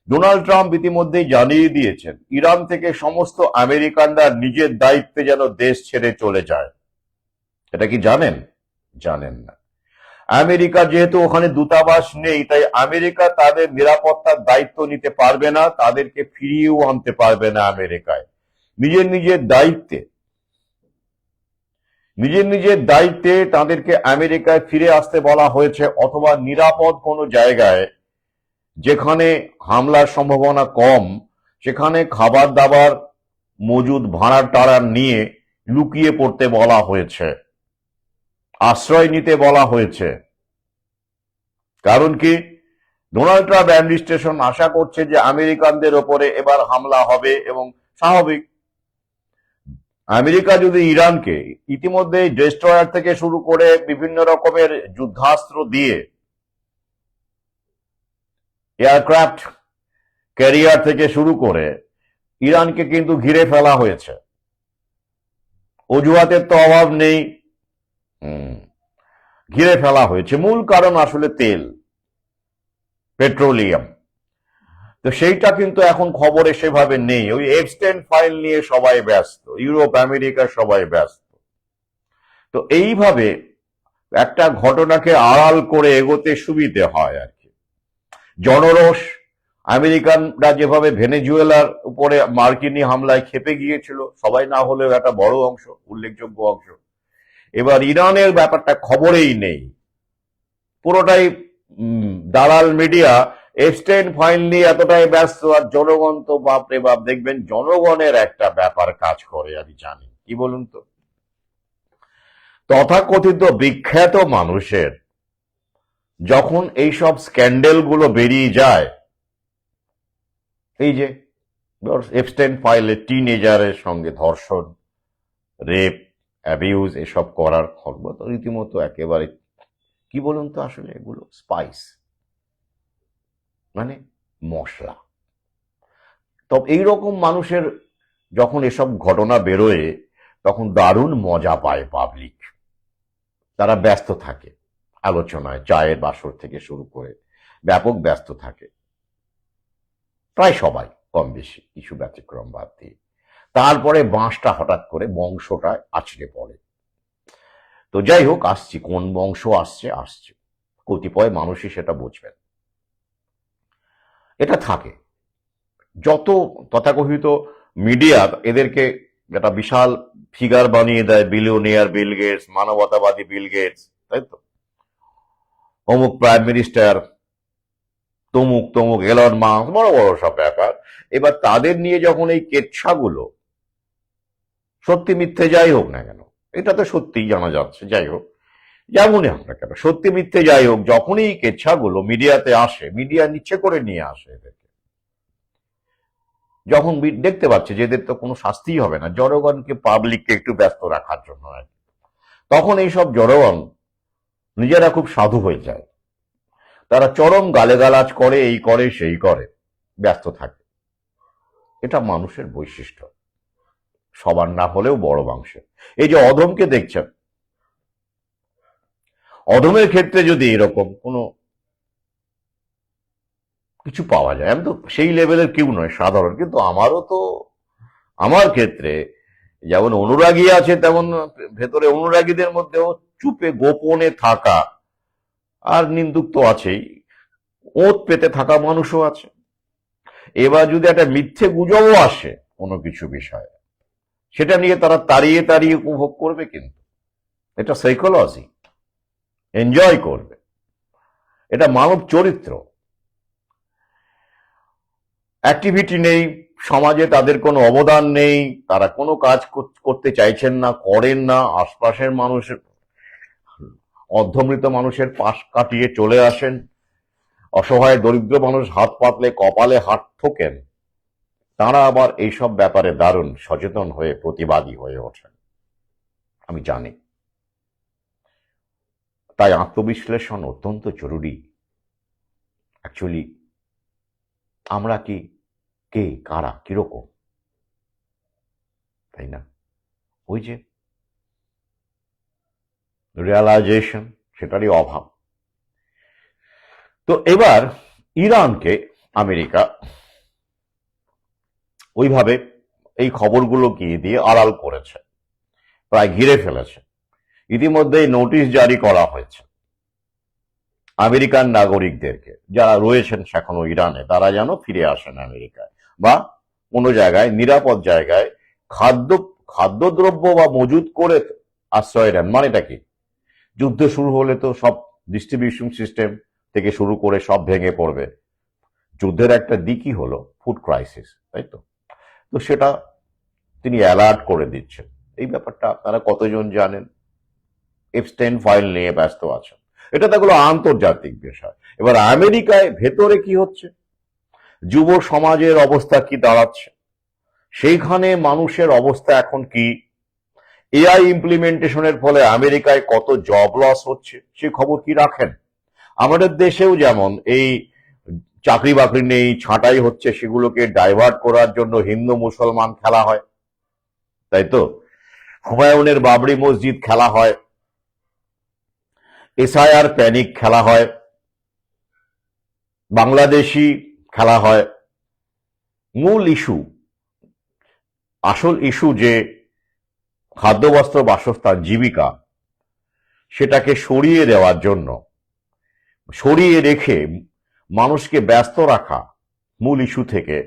ডোনাল্ড ট্রাম্প ইতিমধ্যেই জানিয়ে দিয়েছেন ইরান থেকে সমস্ত আমেরিকানরা নিজের দায়িত্বে যেন দেশ ছেড়ে চলে যায়। এটা কি জানেন? জানেন না। আমেরিকা যেহেতু ওখানে দূতাবাস নেই, তাই আমেরিকা তাদের নিরাপত্তার দায়িত্ব নিতে পারবে না, তাদেরকে ফিরিয়েও আনতে পারবে না আমেরিকায়। নিজের দায়িত্বে তাদেরকে আমেরিকায় ফিরে আসতে বলা হয়েছে, অথবা নিরাপদ কোনো জায়গায় যেখানে হামলার সম্ভাবনা কম, সেখানে খাবার দাবার মজুদ ভাড়া টাড়া নিয়ে লুকিয়ে পড়তে বলা হয়েছে, আশ্রয় নিতে বলা হয়েছে। কারণ কি, ডোনাল্ড ট্রাম্প অ্যাডমিনিস্ট্রেশন আশা করছে যে আমেরিকানদের ওপরে এবার হামলা হবে, এবং স্বাভাবিক, আমেরিকা যদি ইরানকে ইতিমধ্যে ডেস্ট্রয়ার থেকে শুরু করে বিভিন্ন রকমের যুদ্ধাস্ত্র দিয়ে, এয়ারক্রাফট ক্যারিয়ার থেকে শুরু করে ইরানকে কিন্তু ঘিরে ফেলা হয়েছে। অজুহাতের তো অভাব নেই, ঘিরে ফেলা হয়েছে। মূল কারণ আসলে তেল, পেট্রোলিয়াম। তো সেইটা কিন্তু এখন খবরে সেভাবে নেই। ওই এপস্টেইন ফাইল নিয়ে সবাই ব্যস্ত, ইউরোপ আমেরিকা সবাই ব্যস্ত। তো এইভাবে একটা ঘটনাকে আড়াল করে এগোতে সুবিধে হয় আর কি। জনরোষ, আমেরিকানরা যেভাবে ভেনেজুয়েলার উপরে মার্কিনী হামলায় খেপে গিয়েছিল, সবাই না হলেও একটা বড় অংশ, উল্লেখযোগ্য অংশ, এবার ইরানের ব্যাপারটা খবরেই নেই। পুরোটাই দালাল মিডিয়া এপস্টেইন ফাইল নিয়ে এতটাই ব্যস্ত, আর জনগণ তো বাপরে বাপ, দেখবেন জনগণের একটা ব্যাপার কাজ করে, আমি জানি কি বলুন তো, তথাকথিত বিখ্যাত মানুষের যখন এইসব স্ক্যান্ডেল গুলো বেরিয়ে যায়, এই যে এপস্টেইন ফাইলে টিনেজারের সঙ্গে ধর্ষণ, রেপ, অ্যাবিউজ এসব করার খবর তো রীতিমতো একেবারে কি বলুন তো, আসলে এগুলো স্পাইস, মানে মশলা। তবে এইরকম মানুষের যখন এসব ঘটনা বেরোয়, তখন দারুণ মজা পায় পাবলিক। তারা ব্যস্ত থাকে আলোচনায়, চায়ের বাসর থেকে শুরু করে ব্যাপক ব্যস্ত থাকে, প্রায় সবাই কম বেশি, কিছু ব্যতিক্রম বাদ দিয়ে। তারপরে বাঁশটা হঠাৎ করে বংশটা আছড়ে পড়ে। তো যাই হোক, আসছি, কোন বংশ আসছে কতিপয় মানুষই সেটা বুঝবেন। এটা থাকে, যত তথাকথিত মিডিয়া এদেরকে একটা বিশাল ফিগার বানিয়ে দেয়, বিলিয়নিয়ার বিল গেটস, মানবতাবাদী বিল গেটস, তাই তো, অমুক প্রাইম মিনিস্টার, তমুক তমুক এলন মাস্ক, বড় বড় সব ব্যাপার। এবার তাদের নিয়ে যখন এই কেচ্ছাগুলো, সত্যি মিথ্যে যাই হোক না কেন, এটা তো সত্যিই জানা যাচ্ছে, যাই হোক যেমনই হোক না কেন, সত্যি মিথ্যে যাই হোক, যখনই এই কেচ্ছাগুলো মিডিয়াতে আসে, মিডিয়া নিচ্ছে করে নিয়ে আসে এদেরকে, যখন দেখতে পাচ্ছে যে এদের তো কোনো শাস্তিই হবে না, জনগণকে, পাবলিককে একটু ব্যস্ত রাখার জন্য, তখন এইসব জনগণ নিজেরা খুব সাধু হয়ে যায়। তারা চরম গালেগালাজ করে, এই করে সেই করে, ব্যস্ত থাকে। এটা মানুষের বৈশিষ্ট্য। সবার না হলেও বড় অংশে। এই যে অধমকে দেখছেন, অধমের ক্ষেত্রে যদি এরকম কোনো কিছু পাওয়া যায়, আমি তো সেই লেভেলের কেউ নয়, সাধারণ, কিন্তু আমারও তো, আমার ক্ষেত্রে যেমন অনুরাগী আছে, তেমন ভেতরে অনুরাগীদের মধ্যেও চুপে গোপনে থাকা আর নিন্দুক তো আছেই, ওত পেতে থাকা মানুষও আছে। এবার যদি একটা মিথ্যে গুজবও আসে কোনো কিছু বিষয়ে, সেটা নিয়ে তারা তাড়িয়ে তাড়িয়ে উপভোগ করবে, কিন্তু এটা সাইকোলজি, এনজয় করবে। এটা মানব চরিত্র। অ্যাক্টিভিটি নেই সমাজে, তাদের কোনো অবদান নেই, তারা কোনো কাজ করতে চাইছেন না, করেন না, আশপাশের মানুষের, অর্ধমৃত মানুষের পাশ কাটিয়ে চলে আসেন, অসহায় দরিদ্র মানুষ হাত পাতলে কপালে হাত ঠোকেন, তারা আবার এইসব ব্যাপারে দারুণ সচেতন হয়ে প্রতিবাদী হয়ে ওঠেন। আমি জানি, তাই আত্মবিশ্লেষণ অত্যন্ত জরুরি। অ্যাকচুয়ালি আমরা কি, কে, কারা, কিরকম, তাই না? ওই যে রিয়ালাইজেশন, সেটারই অভাব। তো এবার ইরানকে আমেরিকা ওইভাবে এই খবরগুলো গিয়ে দিয়ে আড়াল করেছে, প্রায় ঘিরে ফেলেছে। ইতিমধ্যেই নোটিশ জারি করা হয়েছে আমেরিকান নাগরিকদেরকে, যারা রয়েছেন এখনো ইরানে, তারা যেন ফিরে আসেন আমেরিকায় বা কোনো জায়গায়, নিরাপদ জায়গায় খাদ্যদ্রব্য বা মজুত করে আশ্রয় নেন। মানেটা কি? যুদ্ধ শুরু হলে তো সব ডিস্ট্রিবিউশন সিস্টেম থেকে শুরু করে সব ভেঙে পড়বে। যুদ্ধের একটা দিকই হলো ফুড ক্রাইসিস, তাই তো? তো সেটা তিনি অ্যালার্ট করে দিচ্ছেন। এই ব্যাপারটা আপনারা কতজন জানেন? এপস্টেইন ফাইল নিয়ে ব্যস্ত আছেন। এটা তো এগুলো আন্তর্জাতিক বিষয়। এবার আমেরিকায় ভেতরে কি হচ্ছে, যুব সমাজের অবস্থা কি দাঁড়াচ্ছে, সেইখানে মানুষের অবস্থা এখন কি, এআই ইমপ্লিমেন্টেশনের ফলে আমেরিকায় কত জব লস হচ্ছে, সে খবর কি রাখেন? আমাদের দেশেও যেমন এই চাকরি বাকরি নেই, ছাঁটাই হচ্ছে, সেগুলোকে ডাইভার্ট করার জন্য হিন্দু মুসলমান খেলা হয়, তাই তো? হুমায়ুনের বাবরি মসজিদ খেলা হয়, এসআইআর প্যানিক খেলা হয়, বাংলাদেশি খেলা হয়। মূল ইস্যু, আসল ইস্যু যে খাদ্য বস্ত্র বাসস্থান জীবিকা, সেটাকে সরিয়ে দেওয়ার জন্য, সরিয়ে রেখে মানুষকে ব্যস্ত রাখা মূল ইস্যু থেকে,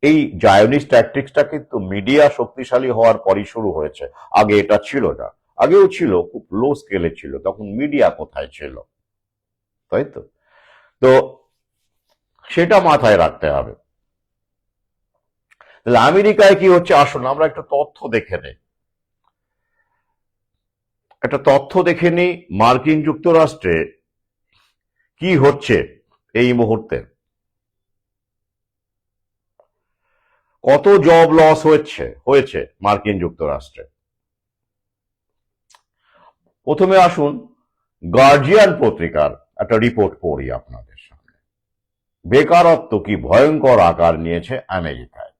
এই জায়নিস্ট ট্যাকটিক্সটা কিন্তু মিডিয়া শক্তিশালী হওয়ার পরই শুরু হয়েছে। আগে এটা ছিল না, আগেও ছিল, খুব লো স্কেলে ছিল, তখন মিডিয়া কোথায় ছিল, তাই তো? তো সেটা মাথায় রাখতে হবে। তাহলে আমেরিকায় কি হচ্ছে, আসুন আমরা একটা তথ্য দেখে নেই। একটা তথ্য দেখে নিই, মার্কিন যুক্তরাষ্ট্রে কি হচ্ছে এই মুহূর্তে, কত জব লস হয়েছে মার্কিন যুক্তরাষ্ট্রে। প্রথমে আসুন গার্জিয়ান পত্রিকার একটা রিপোর্ট পড়ি আপনাদের সামনে। বেকারত্ব কি ভয়ঙ্কর আকার নিয়েছে আমেরিকায়,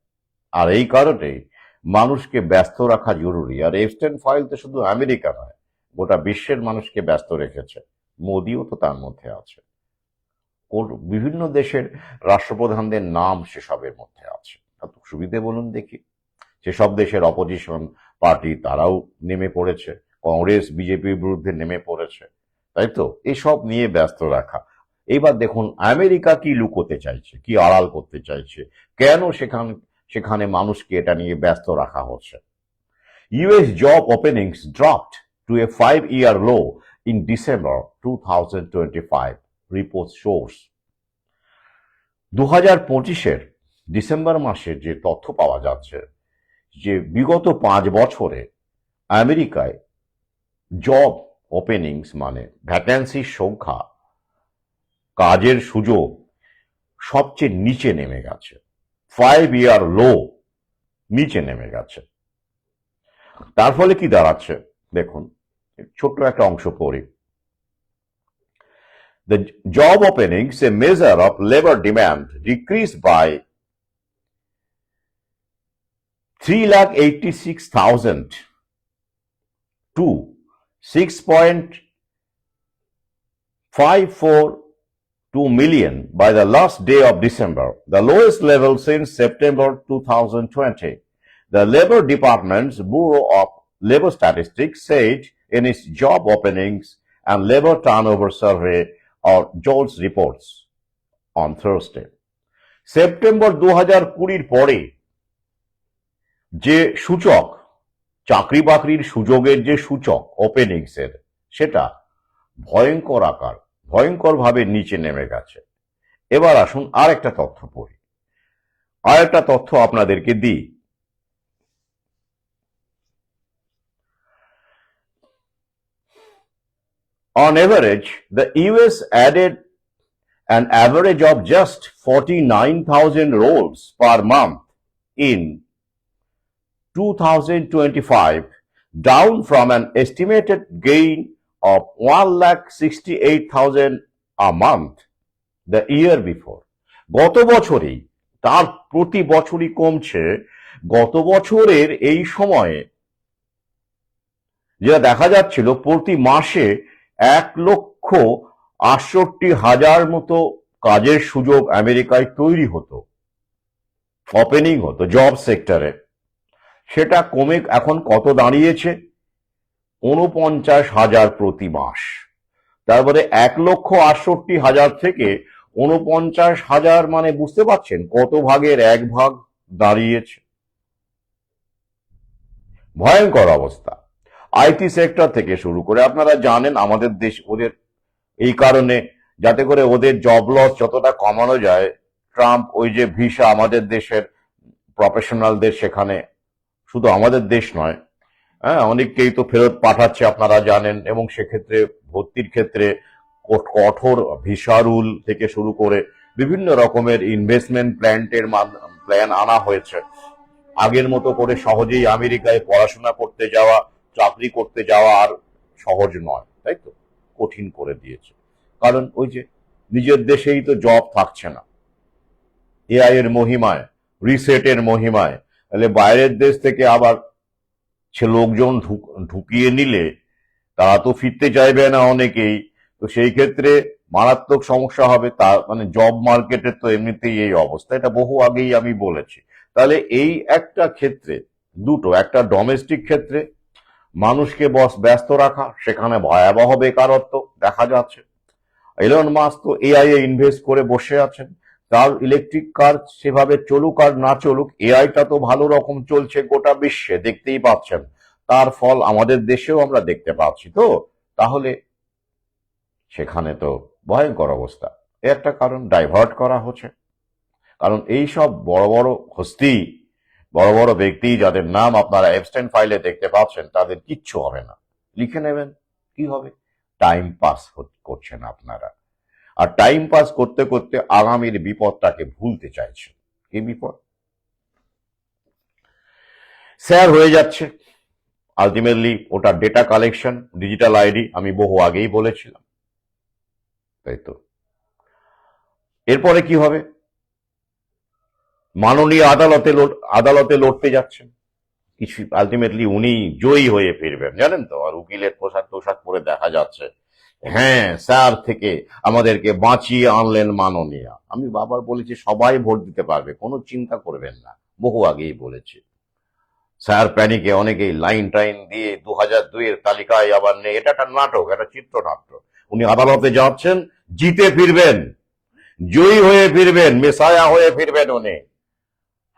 আর এই কারণেই মানুষকে ব্যস্ত রাখা জরুরি। আর এপস্টেইন ফাইল তো শুধু আমেরিকা নয়, গোটা বিশ্বের মানুষকে ব্যস্ত রেখেছে, মোদিও তো তার মধ্যে আছে। বিভিন্ন দেশের রাষ্ট্রপ্রধানদের নাম সেসবের মধ্যে আছে। এত সুবিধে বলুন দেখি। সেসব দেশের অপোজিশন পার্টি তারাও নেমে পড়েছে, কংগ্রেস বিজেপির বিরুদ্ধে নেমে পড়েছে, তাই তো? এসব নিয়ে ব্যস্ত রাখা। এইবার দেখুন আমেরিকা কি লুকোতে চাইছে, কি আড়াল করতে চাইছে, কেন সেখানে মানুষকে এটা নিয়ে ব্যস্ত রাখা হচ্ছে। US job openings dropped to a 5-year low in December 2025, report shows. 2025-এর ডিসেম্বর মাসের যে তথ্য পাওয়া যাচ্ছে, যে বিগত 5 বছরে আমেরিকায় জব ওপেনিংস মানে ভ্যাকেন্সির সংখ্যা, কাজের সুযোগ সবচেয়ে নিচে নেমে গেছে, 5-year লো, নিচে নেমে গেছে। তার ফলে কি দাঁড়াচ্ছে দেখুন, ছোট্ট একটা অংশ পড়ি। The job openings, a measure of labor demand, decreased by 3,86,000 to 6.542 million by the last day of December, the lowest level since September 2020. The Labor Department's Bureau of Labor Statistics said in its job openings and labor turnover survey or JOLTS reports on Thursday. September 2020 পরে যে সূচক, চাকরি বাকরির সুযোগের যে সূচক ওপেনিংস এর, সেটা ভয়ঙ্করভাবে নিচে নেমে গেছে। এবার আসুন আর একটা তথ্য পড়ি, আর একটা তথ্য আপনাদেরকে দিই। On average, the US added an average of just 49,000 roles per month in 2025, down from an estimated gain of 1,68,000 a month the year before. গত বছরেই, তার প্রতি বছরই কমছে। গত বছরের এই সময়ে যেটা দেখা যাচ্ছিল, প্রতি মাসে 1,68,000 মতো কাজের সুযোগ আমেরিকায় তৈরি হতো, ওপেনিং হতো জব সেক্টরে। সেটা কমে এখন কত দাঁড়িয়েছে? 49,000 প্রতি মাস। তারপরে 1,68,000 থেকে 49,000, মানে বুঝতে পারছেন কত ভাগের 1 ভাগ দাঁড়িয়েছে। ভয়ঙ্কর অবস্থা। আইটি সেক্টর থেকে শুরু করে আপনারা জানেন আমাদের দেশ, ওদের এই কারণে যাতে করে ওদের জব লস যতটা কমানো যায়, ট্রাম্প ওই যে ভিসা আমাদের দেশের প্রফেশনালদের সেখানে, শুধু আমাদের দেশ নয়, হ্যাঁ, অনেককেই তো ফেরত পাঠাচ্ছে আপনারা জানেন, এবং সেক্ষেত্রে ভর্তির ক্ষেত্রে কঠোর ভিসা রুল থেকে শুরু করে বিভিন্ন রকমের ইনভেস্টমেন্ট প্ল্যান আনা হয়েছে। আগের মতো করে সহজেই আমেরিকায় পড়াশোনা করতে যাওয়া, চাকরি করতে যাওয়া আর সহজ নয়, তাই তো, কঠিন করে দিয়েছে। কারণ ওই যে নিজের দেশেই তো জব থাকছে না, এআই এর মহিমায়, রিসেটের মহিমায়, তাহলে বাইরের দেশ থেকে আবার লোকজন ঢুকিয়ে নিলে তারা তো ফিরতে চাইবে না অনেকেই, তো সেই ক্ষেত্রে মারাত্মক সমস্যা হবে। তার মানে জব মার্কেটের তো এমনিতেই এই অবস্থা, এটা বহু আগেই আমি বলেছি। তাহলে এই একটা ক্ষেত্রে দুটো, একটা ডোমেস্টিক ক্ষেত্রে মানুষকে ব্যস্ত রাখা, সেখানে ভয়াবহ বেকারত্ব দেখা যাচ্ছে। এলন মাস্ক তো এআই এ ইনভেস্ট করে বসে আছেন, তার ইলেকট্রিক কার সেভাবে চলুক আর না চলুক, এআইটা তো ভালো রকম চলছে গোটা বিশ্বে, দেখতেই পাচ্ছেন। তার ফল আমাদের দেশেও আমরা দেখতে পাচ্ছি। তো তাহলে সেখানে তো ভয়ঙ্কর অবস্থা। একটা কারণ ডাইভার্ট করা হচ্ছে, কারণ এই সব বড় বড় হস্তি, বড় বড় ব্যক্তি যাদের নাম আপনারা এপস্টাইন ফাইলে দেখতে পাচ্ছেন, তাদের কিচ্ছু হবে না, লিখে নেবেন। কি হবে? টাইম পাস করছেন আপনারা, আর টাইম পাস করতে করতে আগামীর বিপদটাকে ভুলতে চাইছেন। কি বিপদ? শেয়ার হয়ে যাচ্ছে আলটিমেটলি, ওটা ডেটা কালেকশন, ডিজিটাল আইডি, আমি বহু আগেই বলেছিলাম, তাই তো। এরপরে কি হবে? মাননীয় আদালতে লড়তে যাচ্ছেন, কিছু আলটিমেটলি উনি জয়ী হয়ে ফিরবেন, জানেন তো। আর উকিলের পোশাক পরে দেখা যাচ্ছে, হ্যাঁ স্যার থেকে আমাদেরকে বাঁচিয়ে আনলেন মাননীয়া। আমি বারবার বলেছি সবাই ভোট দিতে পারবে, কোনো চিন্তা করবেন না, বহু আগেই বলেছি। স্যার প্যানিকে অনেকেই লাইন টাইন দিয়ে 2002 এর তালিকায় আবার নেই, এটা একটা নাটক, একটা চিত্রনাট্য। উনি আদালতে যাচ্ছেন, জিতে ফিরবেন, জয়ী হয়ে ফিরবেন, মেসায়া হয়ে ফিরবেন উনি।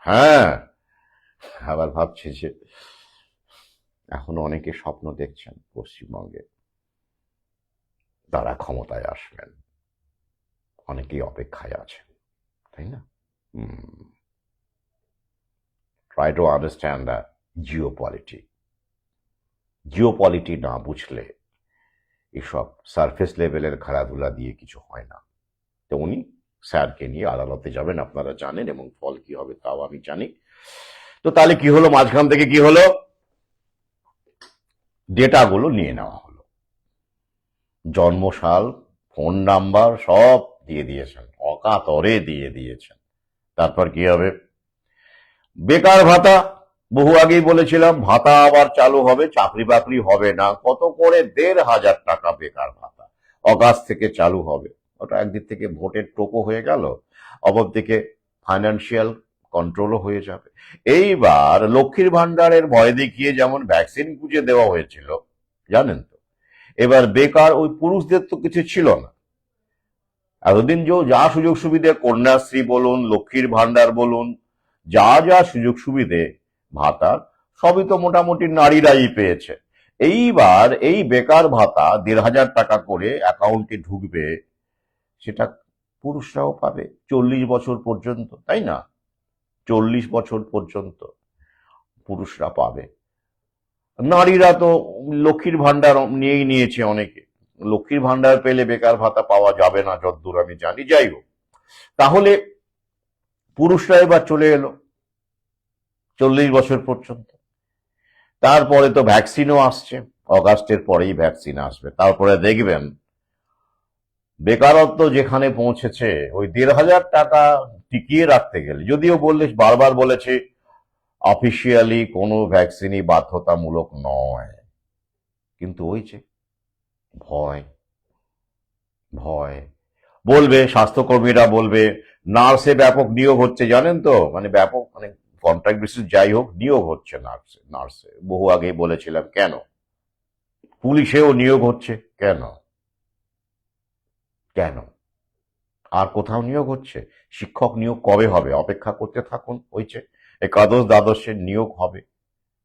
হ্যাঁ, আবার ভাবছি যে এখনো অনেকে স্বপ্ন দেখছেন পশ্চিমবঙ্গে তারা ক্ষমতায় আসবেন, অনেকেই অপেক্ষায় আছেন, তাই না? ট্রাই টু আন্ডারস্ট্যান্ড দ্য জিওপলিটি না বুঝলে এসব সারফেস লেভেলের খেলাধুলা দিয়ে কিছু হয় না। তো উনি স্যারকে নিয়ে আদালতে যাবেন, আপনারা জানেন, এবং ফল কি হবে তাও আমি জানি। তো তাহলে কি হলো, মাঝখান থেকে কি হলো? ডেটাগুলো নিয়ে নেওয়া হলো, জন্মসাল, ফোন নাম্বার সব দিয়ে দিয়েছেন, অকাতরে দিয়ে দিয়েছেন। তারপর কি হবে? বেকার ভাতা বহু আগেই বলেছিলাম ভাতা আবার চালু হবে, চাকরি বাকরি হবে না, কত করে ১,৫০০ টাকা বেকার ভাতা অগাস্ট থেকে চালু হবে। ওটা একদিক থেকে ভোটের টোকো হয়ে গেল, অপরদিকে ফাইন্যান্সিয়াল কন্ট্রোলও হয়ে যাবে। এইবার লক্ষ্মীর ভান্ডারের ভয় দেখিয়ে যেমন ভ্যাকসিন গুঁজে দেওয়া হয়েছিল, জানেন তো, এবার বেকার ওই পুরুষদের তো কিছু ছিল না। এতদিন যা সুযোগ সুবিধে, কন্যাশ্রী বলুন, লক্ষ্মীর ভান্ডার বলুন, যা যা সুযোগ সুবিধে ভাতার, সবই তো মোটামুটি নারীরাই পেয়েছে। এইবার এই বেকার ভাতা ১,৫০০ টাকা করে অ্যাকাউন্টে ঢুকবে, সেটা পুরুষরাও পাবে ৪০ বছর পর্যন্ত, তাই না? ৪০ বছর পর্যন্ত পুরুষরা পাবে। নারীরা তো লক্ষ্মীর ভান্ডার নিয়েই নিয়েছে অনেকে, লক্ষ্মীর ভান্ডার পেলে বেকার ভাতা পাওয়া যাবে না যতদূর আমি জানি। যাই হোক, তাহলে পুরুষরা এবার চলে এলো ৪০ বছর পর্যন্ত। তারপরে তো ভ্যাকসিনও আসছে, অগাস্টের পরেই ভ্যাকসিন আসবে। তারপরে দেখবেন বেকারত্ব যেখানে পৌঁছেছে, ওই ১,৫০০ টাকা টিকিয়ে রাখতে গেলে, যদিও বারবার বলেছে অফিসিয়ালি কোনো ভ্যাকসিনই বাধ্যতামূলক নয়, কিন্তু ওই যে ভয়, ভয় বলবে, স্বাস্থ্যকর্মীরা বলবে, নার্সে ব্যাপক নিয়োগ হচ্ছে, জানেন তো, মানে ব্যাপক, মানে কন্ট্রাক্ট বেসিস যাই হোক, নিয়োগ হচ্ছে নার্সে। বহু আগেই বলেছিলাম কেন। পুলিশেও নিয়োগ হচ্ছে, কেন কেন আর কোথাও নিয়োগ হচ্ছে। শিক্ষক নিয়োগ কবে হবে অপেক্ষা করতে থাকুন, হয়েছে একাদশ দ্বাদশের নিয়োগ হবে,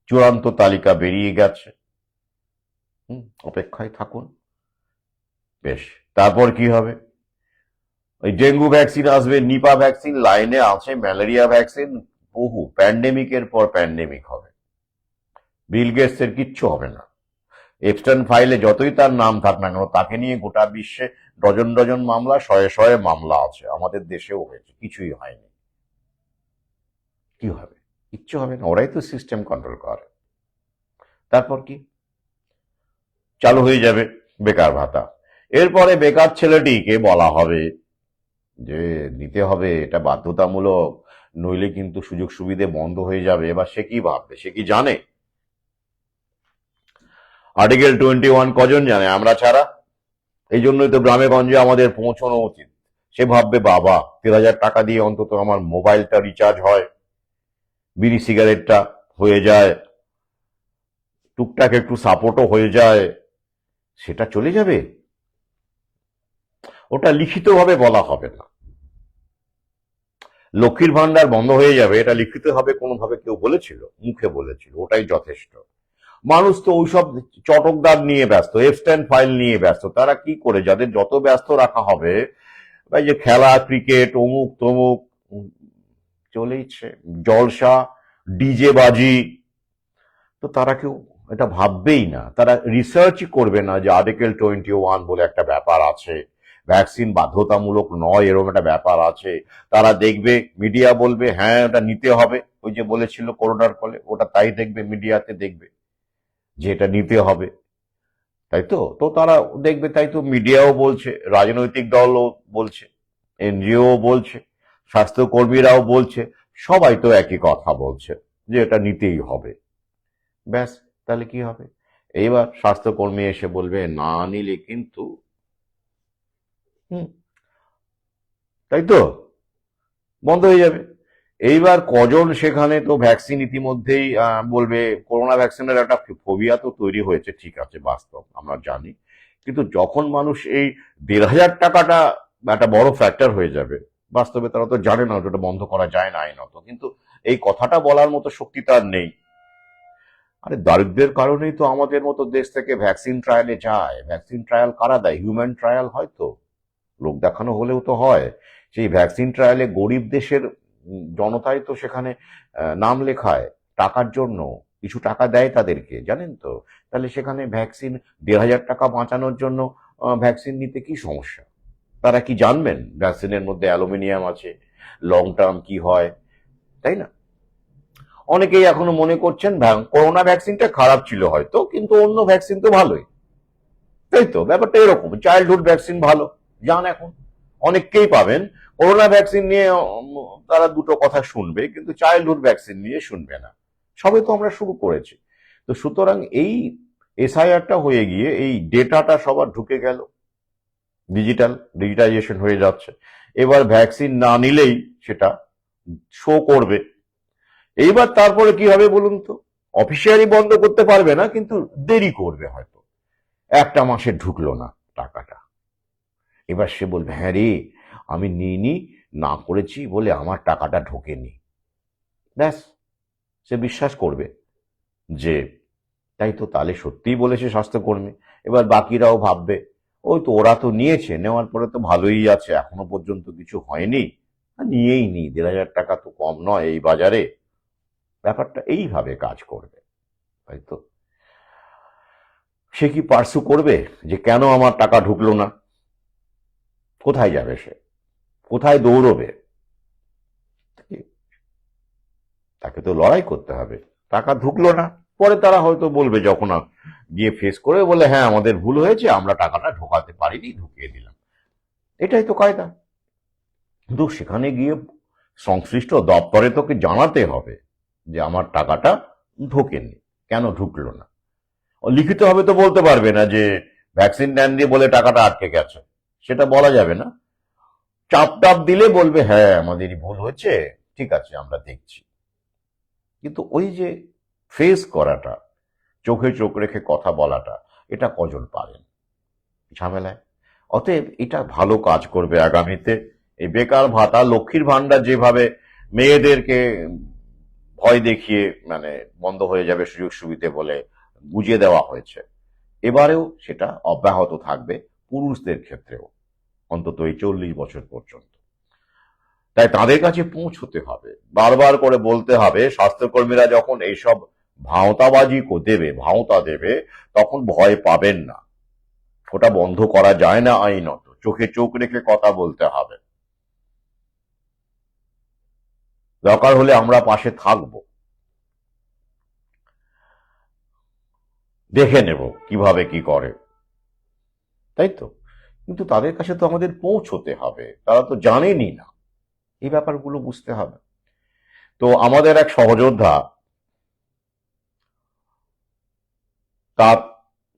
চূড়ান্ত তালিকা বেরিয়ে গেছে, অপেক্ষায় থাকুন। বেশ, তারপর কি হবে? ওই ডেঙ্গু ভ্যাকসিন আসবে, নিপা ভ্যাকসিন লাইনে আছে, ম্যালেরিয়া ভ্যাকসিন, বহু প্যান্ডেমিকের পর প্যান্ডেমিক হবে। বিল গেটসের কিচ্ছু হবে না। এপস্টাইন ফাইলে যতই তার নাম থাক না কেন, তাকে নিয়ে গোটা বিশ্বে ডজন ডজন মামলা, শয়ে শয়ে মামলা আছে, আমাদের দেশেও হয়েছে, কিছুই হয়নি। কি হবে? কিচ্ছু হবে না, ওরাই তো সিস্টেম কন্ট্রোল করে। তারপর কি? চালু হয়ে যাবে বেকার ভাতা। এরপরে বেকার ছেলেটিকে বলা হবে যে নিতে হবে, এটা বাধ্যতামূলক, নইলে কিন্তু সুযোগ সুবিধে বন্ধ হয়ে যাবে। এবার সে কি ভাববে? সে কি জানে আর্টিকেল 21 কজন জানে আমরা ছাড়া? এই জন্যই তো গ্রামে গঞ্জে আমাদের পৌঁছানো উচিত। সে ভাববে বাবা, ১,৫০০ টাকা দিয়ে অন্তত আমার মোবাইলটা রিচার্জ হয়, বিড়ি সিগারেটটা হয়ে যায়, টুকটাক একটু সাপোর্টও হয়ে যায়, সেটা চলে যাবে। ওটা লিখিতভাবে বলা হবে না। লক্ষ্মীর ভান্ডার বন্ধ হয়ে যাবে, এটা লিখিতভাবে কোনোভাবে কেউ বলেছিল? মুখে বলেছিল, ওটাই যথেষ্ট। মানুষ তো ওইসব চটকদার নিয়ে ব্যস্ত, এপস্টাইন ফাইল নিয়ে ব্যস্ত। তারা কি করে, যাদের যত ব্যস্ত রাখা হবে, এই যে খেলা, ক্রিকেট, অমুক তমুক, চলেইছে জলসা, ডিজে বাজি, তো তারা কেউ এটা ভাববেই না। তারা রিসার্চই করবে না যে আর্টিকেল 21 বলে একটা ব্যাপার আছে, ভ্যাকসিন বাধ্যতামূলক নয় এরকম একটা ব্যাপার আছে। তারা দেখবে, মিডিয়া বলবে হ্যাঁ ওটা নিতে হবে, ওই যে বলেছিল করোনার ফলে, ওটা তাই দেখবে, মিডিয়াতে দেখবে যে এটা নিতে হবে, তাই তো। তো তারা দেখবে, তাই তো মিডিয়াও বলছে, রাজনৈতিক দলও বলছে, এনজিও বলছে, স্বাস্থ্যকর্মীরাও বলছে, সবাই তো একই কথা বলছে যে এটা নিতেই হবে। ব্যাস, তাহলে কি হবে? এইবার স্বাস্থ্যকর্মী এসে বলবে না নিলে কিন্তু, হুম, তাই তো, বন্ধ হয়ে যাবে। এইবার কজন সেখানে তো ভ্যাকসিন ইতিমধ্যেই বলবে, করোনা ভ্যাকসিনের একটা ফোবিয়া তো তৈরি হয়েছে, ঠিক আছে, বাস্তব, আমরা জানি। কিন্তু যখন মানুষ এই ১,৫০০ টাকাটা একটা বড় ফ্যাক্টর হয়ে যাবে, বাস্তবে তারা তো জানে না ওটা বন্ধ করা যায় না আইনত, কিন্তু এই কথাটা বলার মতো শক্তি তার নেই। আরে দারিদ্র্যের কারণেই তো আমাদের মতো দেশ থেকে ভ্যাকসিন ট্রায়ালে যায়। ভ্যাকসিন ট্রায়াল কারা দেয়? হিউম্যান ট্রায়াল হয়তো, লোক দেখানো হলেও তো হয়। সেই ভ্যাকসিন ট্রায়ালে গরিব দেশের জনতাই তো সেখানে নাম লেখায় টাকার জন্য, কিছু টাকা দেয় তাদেরকে, জানেন তো। তাহলে সেখানে ভ্যাকসিন ১,৫০০ টাকা বাঁচানোর জন্য ভ্যাকসিন নিতে কি সমস্যা? তারা কি জানবেন ভ্যাকসিনের মধ্যে অ্যালুমিনিয়াম আছে, লং টার্ম কি হয়, তাই না? অনেকেই এখনো মনে করছেন করোনা ভ্যাকসিনটা খারাপ ছিল হয়তো, কিন্তু অন্য ভ্যাকসিন তো ভালোই, তাই তো। ব্যাপারটা এরকম, চাইল্ডহুড ভ্যাকসিন ভালো, যান এখন অনেককেই পাবেন করোনা ভ্যাকসিন নিয়ে তারা দুটো কথা শুনবে, কিন্তু চাইল্ডহুড ভ্যাকসিন নিয়ে শুনবে না। সবে তো আমরা শুরু করেছি। তো সুতরাং এই এসআইআরটা হয়ে গিয়ে এই ডেটাটা সবার ঢুকে গেল, ডিজিটাইজেশন হয়ে যাচ্ছে। এবার ভ্যাকসিন না নিলেই সেটা শো করবে। এইবার তারপরে কি হবে বলুন তো? অফিসিয়ালি বন্ধ করতে পারবে না, কিন্তু দেরি করবে, হয়তো একটা মাসে ঢুকলো না টাকাটা। এবার সে বলবে, হ্যাঁ রে, আমি নিইনি, না করেছি বলে আমার টাকাটা ঢোকেনি। ব্যাস, সে বিশ্বাস করবে যে তাই তো, তাহলে সত্যিই বলেছে স্বাস্থ্যকর্মী। এবার বাকিরাও ভাববে, ওই তো ওরা তো নিয়েছে, নেওয়ার পরে তো ভালোই আছে, এখনো পর্যন্ত কিছু হয়নি, নিয়েই নি, 1,500 টাকা তো কম নয় এই বাজারে। ব্যাপারটা এইভাবে কাজ করবে, তাই তো। সে কি পার্সু করবে যে কেন আমার টাকা ঢুকলো না? কোথায় যাবে সে? কোথায় দৌড়বে? তাকে তো লড়াই করতে হবে। টাকা ঢুকলো না, পরে তারা হয়তো বলবে, যখন গিয়ে ফেস করে বলে, হ্যাঁ আমাদের ভুল হয়েছে, আমরা টাকাটা ঢোকাতে পারিনি, ঢুকিয়ে দিলাম। এটাই তো কায়দা। কিন্তু সেখানে গিয়ে সংশ্লিষ্ট দপ্তরে তোকে জানাতে হবে যে আমার টাকাটা ঢোকেনি, কেন ঢুকলো না। লিখিত হবে তো বলতে পারবে না যে ভ্যাকসিন নেননি বলে টাকাটা আটকে গেছে, সেটা বলা যাবে না। চাপ টাপ দিলে বলবে, হ্যাঁ আমাদেরই ভুল হয়েছে, ঠিক আছে আমরা দেখছি। কিন্তু ওই যে ফেস করাটা, চোখে চোখ রেখে কথা বলাটা, এটা কজন পারেন ঝামেলায়। অতএব এটা ভালো কাজ করবে আগামীতে। এই বেকার ভাতা, লক্ষ্মীর ভান্ডার যেভাবে মেয়েদেরকে ভয় দেখিয়ে মানে বন্ধ হয়ে যাবে সুযোগ সুবিধে বলে বুঝিয়ে দেওয়া হয়েছে, এবারেও সেটা অব্যাহত থাকবে পুরুষদের ক্ষেত্রেও, অন্তত এই 40 বছর পর্যন্ত। তাই তাদের কাছে পৌঁছতে হবে, বারবার করে বলতে হবে, স্বাস্থ্যকর্মীরা যখন এইসব ভাওতা দেবে, তখন ভয় পাবেন না। ওটা বন্ধ করা যায় না আইনত, চোখে চোখ রেখে কথা বলতে হবে। দরকার হলে আমরা পাশে থাকব, দেখে নেব কিভাবে কি করে, তাই তো। কিন্তু তাদের কাছে তো আমাদের পৌঁছতে হবে, তারা তো জানেনই না, এই ব্যাপারগুলো বুঝতে হবে। তো আমাদের এক সহযোদ্ধা, তার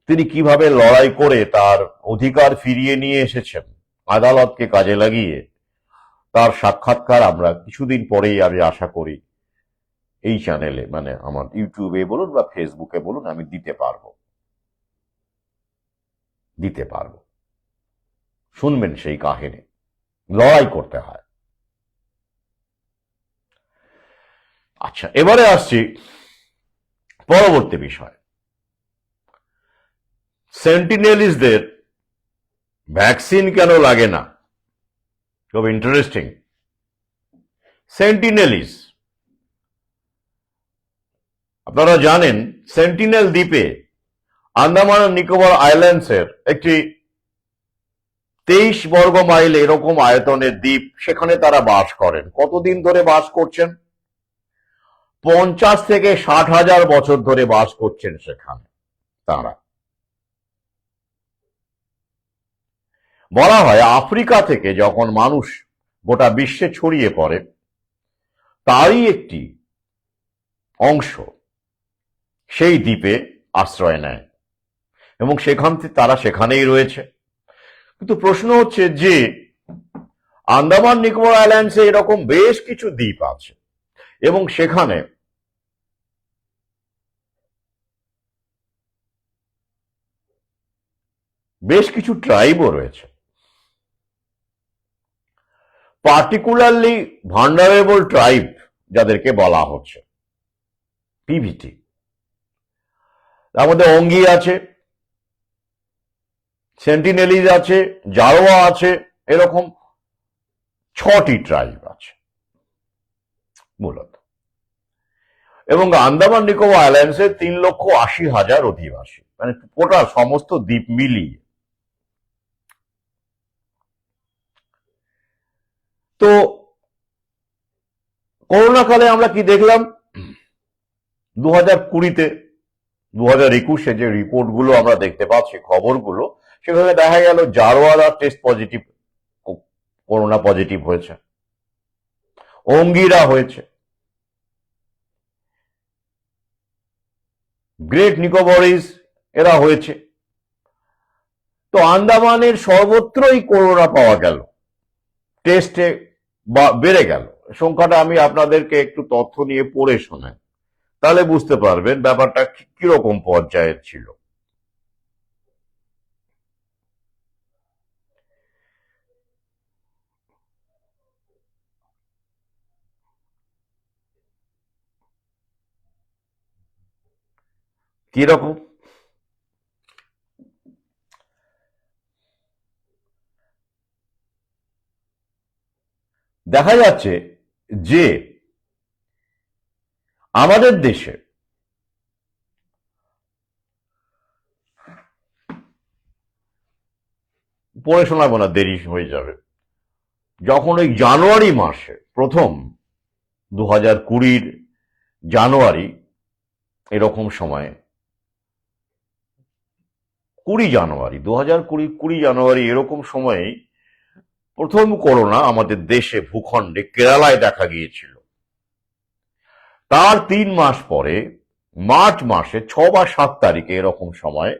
তিনি কিভাবে লড়াই করে তার অধিকার ফিরিয়ে নিয়ে এসেছেন আদালতকে কাজে লাগিয়ে, তার সাক্ষাৎকার আমরা কিছুদিন পরেই, আমি আশা করি, এই চ্যানেলে, মানে আমার ইউটিউবে বলুন বা ফেসবুকে বলুন, আমি দিতে পারবো। শুনবেন সেই কাহিনী। লড়াই করতে হয়। আচ্ছা, এবারে আসছি পরবর্তী বিষয়। সেন্টিনেলিসদের ভ্যাকসিন কেন লাগে না? খুব ইন্টারেস্টিং। সেন্টিনেলিস, আপনারা জানেন সেন্টিনেল দ্বীপে, আন্দামান ও নিকোবর আইল্যান্ডসের একটি 23 বর্গ মাইল এরকম আয়তনের দ্বীপ, সেখানে তারা বাস করেন। কতদিন ধরে বাস করছেন? 50 থেকে 60,000 বছর ধরে বাস করছেন সেখানে তারা। বলা হয় আফ্রিকা থেকে যখন মানুষ গোটা বিশ্বে ছড়িয়ে পড়ে, তারই একটি অংশ সেই দ্বীপে আশ্রয় নেয় এবং সেখান থেকে তারা সেখানেই রয়েছে। কিন্তু প্রশ্ন হচ্ছে যে আন্দামান নিকোবর আইল্যান্ডসে এরকম বেশ কিছু দ্বীপ আছে এবং সেখানে বেশ কিছু ট্রাইবও রয়েছে, পার্টিকুলারলি ভান্ডারেবল ট্রাইব যাদেরকে বলা হচ্ছে পিভিটি। তার মধ্যে অঙ্গি আছে, সেন্টিনেলিজ আছে, জারোয়া আছে, এরকম 6টি ট্রাইব আছে মূলত। এবং আন্দামান নিকোবর আইল্যান্ডসে 3,80,000 অধিবাসী, মানে গোটা সমস্ত দ্বীপ মিলিয়ে। তো করোনা কালে আমরা কি দেখলাম? 2020-তে, 2021-এ যে রিপোর্টগুলো আমরা দেখতে পাচ্ছি, খবরগুলো, সেখানে দেখা গেল জারোয়ারা টেস্ট পজিটিভ, করোনা পজিটিভ হয়েছে, অঙ্গিরা হয়েছে। গ্রেট নিকোবরিজ এরা হয়েছে। তো আন্দামানের সর্বত্রই করোনা পাওয়া গেল, টেস্টে বেড়ে গেল। সংখ্যাটা আমি আপনাদেরকে একটু তথ্য নিয়ে পড়ে শোনাই, তাহলে বুঝতে পারবেন ব্যাপারটা কিরকম পর্যায়ের ছিল। কিরকম দেখা যাচ্ছে যে আমাদের দেশে পড়ে শোনাবো না, দেরি হয়ে যাবে। যখন ওই জানুয়ারি মাসে প্রথম 2020 জানুয়ারি এরকম সময়, 20 জানুয়ারি 2020 এরকম সময়ে প্রথম করোনা আমাদের দেশে ভূখণ্ডে কেরালায় দেখা গিয়েছিল। তার 3 মাস পরে মার্চ মাসে 6 বা 7 তারিখে এরকম সময়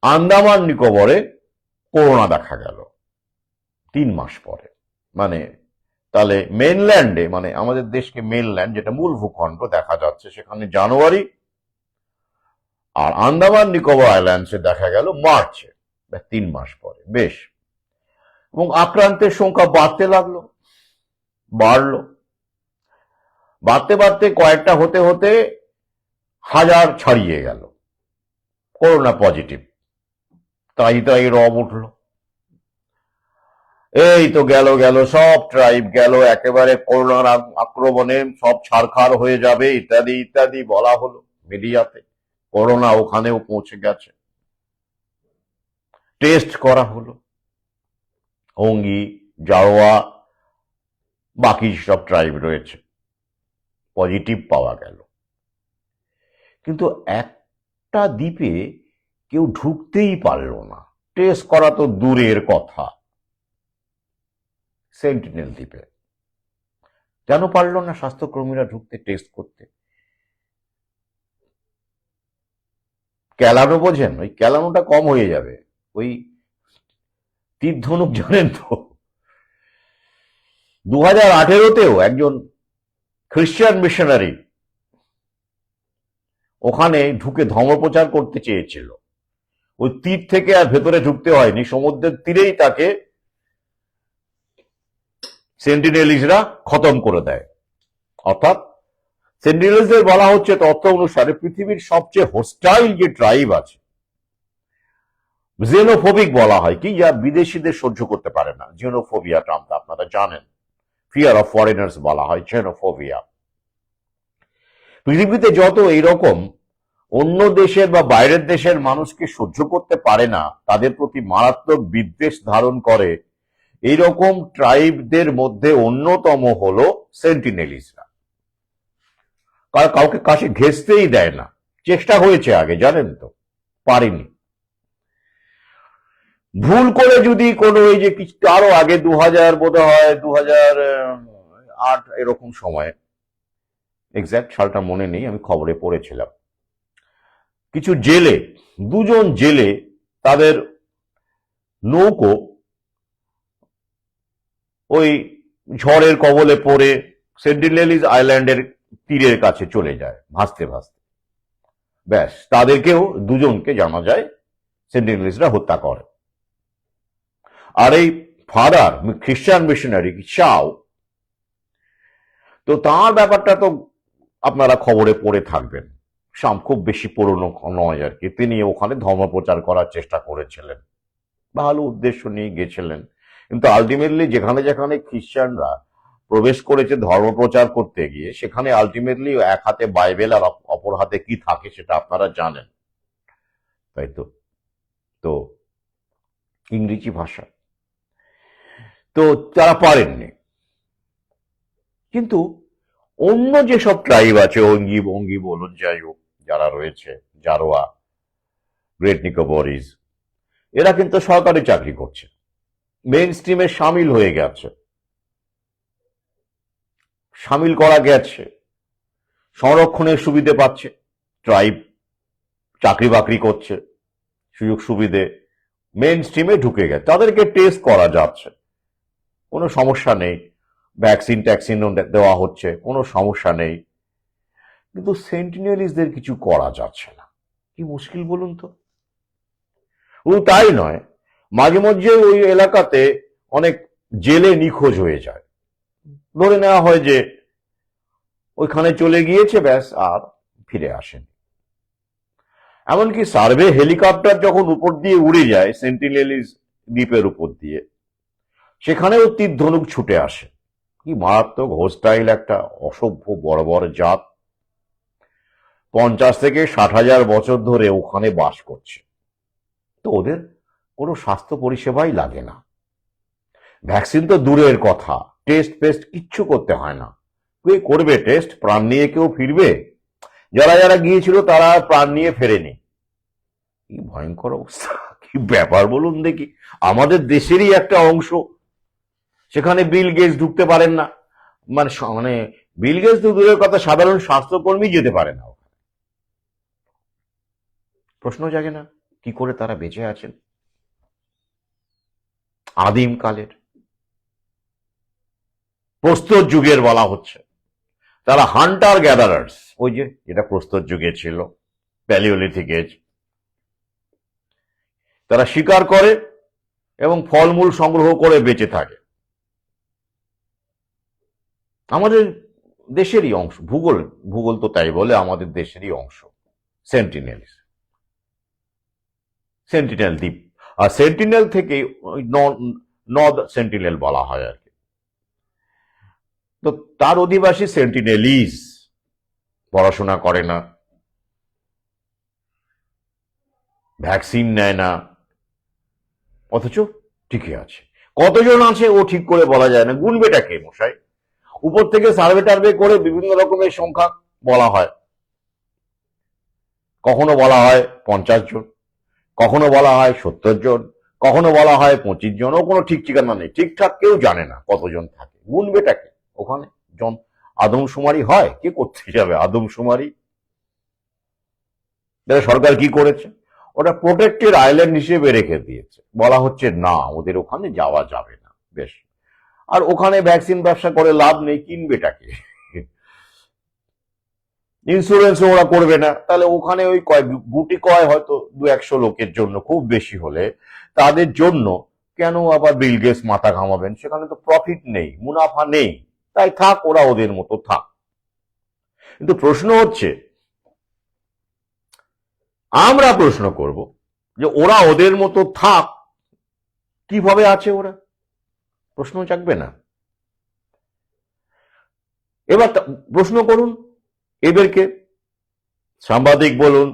আন্দামান নিকোবরে করোনা দেখা গেল 3 মাস পরে। মানে তাহলে মেনল্যান্ডে, মানে আমাদের দেশকে মেনল্যান্ড যেটা মূল ভূখণ্ড দেখা যাচ্ছে, সেখানে জানুয়ারি, আর আন্দামান নিকোবর আইল্যান্ডসে দেখা গেল মার্চে, 3 মাস পরে। বেশ। এবং আক্রান্তের সংখ্যা বাড়তে লাগলো, বাড়লো, বাড়তে বাড়তে কয়েকটা হতে হতে 1000 ছাড়িয়ে গেল করোনা পজিটিভ। তাই তাই রব উঠলো, এই তো গেল গেল সব ট্রাইব গেল, একেবারে করোনার আক্রমণে সব ছারখার হয়ে যাবে ইত্যাদি ইত্যাদি বলা হলো মিডিয়াতে। করোনা ওখানেও পৌঁছে গেছে, টেস্ট করা হলো, অঙ্গি, জারোয়া, বাকি সব ট্রাইব রয়েছে, পজিটিভ পাওয়া গেল। কিন্তু একটা দ্বীপে কেউ ঢুকতেই পারল না, টেস্ট করা তো দূরের কথা। সেন্টিনেল দ্বীপে কেন পারল না স্বাস্থ্যকর্মীরা ঢুকতে, টেস্ট করতে? ক্যালানো বোঝেন? ওই ক্যালানোটা কম হয়ে যাবে, ওই তীর ধনুক জানেন তো। 2018-তেও একজন খ্রিস্টান মিশনারি ওখানে ঢুকে ধর্মপ্রচার করতে চেয়েছিল, ওই তীর থেকে আর ভেতরে ঢুকতে হয়নি, সমুদ্রের তীরেই তাকে সেন্টিনেলিজরা খতম করে দেয়। অর্থাৎ সেন্টিনেলিজদের বলা হচ্ছে তথ্য অনুসারে পৃথিবীর সবচেয়ে হোস্টাইল যে ট্রাইব আছে, জেনোফোবিক বলা হয়, কি যা বিদেশিদের সহ্য করতে পারে না। জেনোফোবিয়া টার্মটা আপনারা জানেন, ফিয়ার অফ ফরেনার্স বলা হয় জেনোফোবিয়া। পৃথিবীতে যত এইরকম অন্য দেশের বা বাইরের দেশের মানুষকে সহ্য করতে পারে না, তাদের প্রতি মারাত্মক বিদ্বেষ ধারণ করে, এইরকম ট্রাইবদের মধ্যে অন্যতম হলো সেন্টিনেলিজরা। কাউকে কাছে ঘেঁষতেই দেয় না। চেষ্টা হয়েছে আগে, জানেন তো, পারেনি। ভুল করে যদি কোনো, এই যে কিছু আরো আগে 2000 বোধ হয় 2008 এরকম সময়, এক্সাক্ট সালটা মনে নেই, আমি খবরে পড়েছিলাম, কিছু জেলে, 2জন জেলে তাদের নৌকো ওই ঝড়ের কবলে পড়ে সেন্টিনেলিজ আইল্যান্ডের তীরের কাছে চলে যায় ভাসতে ভাসতে। ব্যাস, তাদেরকেও 2জনকে জানা যায় সেন্টিনেলিজরা হত্যা করে। আর এই ফাদার খ্রিস্টান মিশনারি চাও, তো তার ব্যাপারটা তো আপনারা খবরে পড়ে থাকবেন, খুব বেশি পুরনো নয় আর কি। তিনি ওখানে ধর্ম প্রচার করার চেষ্টা করেছিলেন, ভালো উদ্দেশ্য নিয়ে গেছিলেন, কিন্তু আলটিমেটলি যেখানে যেখানে খ্রিস্টানরা প্রবেশ করেছে ধর্ম প্রচার করতে গিয়ে, সেখানে আলটিমেটলি এক হাতে বাইবেল আর অপর হাতে কি থাকে সেটা আপনারা জানেন, তাই তো। তো ইংরেজি ভাষা তো তারা পারেননি। কিন্তু অন্য যেসব ট্রাইব আছে, অঙ্গি ভঙ্গি বলুন, যাই হোক, যারা রয়েছে, জারোয়া, গ্রেট নিকোবরিজ, এরা কিন্তু সরকারি চাকরি করছে, মেইন স্ট্রিমে সামিল হয়ে গেছে, সামিল করা গেছে, সংরক্ষণের সুবিধে পাচ্ছে, ট্রাইব চাকরি বাকরি করছে, সুযোগ সুবিধে মেন স্ট্রিমে ঢুকে গেছে, তাদেরকে টেস্ট করা যাচ্ছে, কোনো সমস্যা নেই, ভ্যাকসিন ট্যাক্সিন দেওয়া হচ্ছে, কোনো সমস্যা নেই। কিন্তু সেন্টিনেলিস্টদের কিছু করা যাচ্ছে না, কি মুশকিল বলুন তো। শুধু তাই নয়, মাঝে মধ্যে ওই এলাকাতে অনেক জেলে নিখোঁজ হয়ে যায়, ধরে নেওয়া হয় যে ওইখানে চলে গিয়েছে, ব্যাস আর ফিরে আসেন। এমনকি সার্ভে হেলিকপ্টার যখন উপর দিয়ে উড়ে যায় সেন্টিনেলিস দ্বীপের উপর দিয়ে, সেখানেও তীর ধনুক ছুটে আসে। কি মারাত্মক হোস্টাইল একটা অসভ্য বড় বড় জাত, 50 থেকে 60,000 বছর ধরে ওখানে বাস করছে। তো ওদের কোনো স্বাস্থ্য পরিষেবাই লাগে না, ভ্যাকসিন তো দূরের কথা, টেস্ট ফেস্ট কিচ্ছু করতে হয় না। কে করবে টেস্ট? প্রাণ নিয়ে কেউ ফিরবে? যারা যারা গিয়েছিল তারা প্রাণ নিয়ে ফেরেনি। কি ভয়ঙ্কর অবস্থা, কি ব্যাপার বলুন দেখি। আমাদের দেশেরই একটা অংশ, সেখানে বিল গেটস ঢুকতে পারেন না, মানে মানে বিল গেটস তো দূরের কথা, সাধারণ স্বাস্থ্যকর্মী যেতে পারে না। প্রশ্ন জাগে না কি করে তারা বেঁচে আছেন। আদিম কালের, প্রস্তর যুগের বলা হচ্ছে, তারা হান্টার গ্যাদারার্স, ওই যে যেটা প্রস্তর যুগে ছিল, প্যালিওলিথিক এজ, তারা শিকার করে এবং ফলমূল সংগ্রহ করে বেঁচে থাকে। আমাদের দেশেরই অংশ, ভূগোল ভূগোল তো তাই বলে আমাদের দেশেরই অংশ সেন্টিনেল, সেন্টিনেল দ্বীপ। আর সেন্টিনেল থেকে নর্থ সেন্টিনেল বলা হয় আর কি। তো তার অধিবাসী সেন্টিনেলিস, পড়াশোনা করে না, ভ্যাকসিন নেয় না, অথচ ঠিকই আছে। কতজন আছে ও ঠিক করে বলা যায় না, গুনবেটা কে মশাই? উপর থেকে সার্ভে টার্ভে করে বিভিন্ন রকমের সংখ্যা বলা হয়, কখনো বলা হয় 50 জন, কখনো বলা হয় 70 জন, কখনো বলা হয় 25 জন, ও কোনো ঠিক ঠিকানা নেই, ঠিকঠাক কেউ জানে না কতজন থাকে। গুনবেটাকে ওখানে জন আদমশুমারি হয়? কে করতে যাবে আদমশুমারি? সরকার কি করেছে, ওটা প্রোটেক্টেড আইল্যান্ড হিসেবে রেখে দিয়েছে, বলা হচ্ছে না ওদের ওখানে যাওয়া যাবে না। বেশ, আর ওখানে ভ্যাকসিন ব্যবসা করে লাভ নেই, কিনবেটাকে? ইন্স্যুরেন্স ওরা করবে না, তাহলে ওখানে ওই গুটি কয় হয়তো 200 লোকের জন্য, খুব বেশি হলে তাদের জন্য কেন আবার বিল গেটস মাথা ঘামাবেন? সেখানে তো প্রফিট নেই, মুনাফা নেই, তাই থাক, ওরা ওদের মতো থাক। কিন্তু প্রশ্ন হচ্ছে, আমরা প্রশ্ন করব যে ওরা ওদের মতো থাক, কিভাবে আছে ওরা? প্রশ্ন জাগবে না? এবার প্রশ্ন করুন এদেরকে, সাংবাদিক বলুন,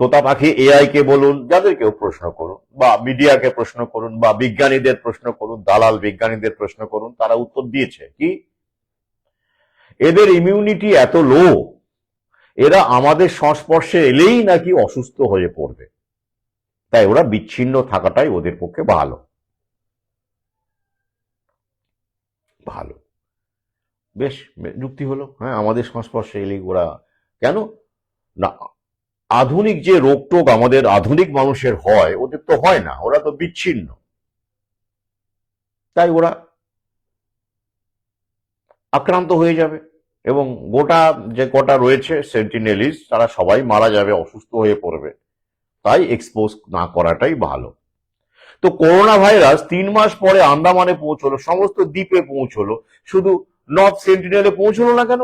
তোতা পাখি এআই কে বলুন, যাদেরকেও প্রশ্ন করুন, বা মিডিয়াকে প্রশ্ন করুন, বা বিজ্ঞানীদের প্রশ্ন করুন, দালাল বিজ্ঞানীদের প্রশ্ন করুন, তারা উত্তর দিয়েছে কি এদের ইমিউনিটি এত লো, এরা আমাদের সংস্পর্শে এলেই নাকি অসুস্থ হয়ে পড়বে, তাই ওরা বিচ্ছিন্ন থাকাটাই ওদের পক্ষে ভালো। ভালো, বেশ যুক্তি হলো। হ্যাঁ, আমাদের সংস্পর্শে এলেই ওরা, কেন না, আধুনিক যে রোগ টোগ আমাদের আধুনিক মানুষের হয় ওদের তো হয় না, ওরা তো বিচ্ছিন্ন, তাই ওরা আক্রান্ত হয়ে যাবে এবং গোটা যে কটা রয়েছে সেন্টিনেলিস তারা সবাই মারা যাবে, অসুস্থ হয়ে পড়বে, তাই এক্সপোজ না করাটাই ভালো। তো করোনা ভাইরাস 3 মাস পরে আন্দামানে পৌঁছলো, সমস্ত দ্বীপে পৌঁছলো, শুধু নর্থ সেন্টিনেলে পৌঁছলো না কেন?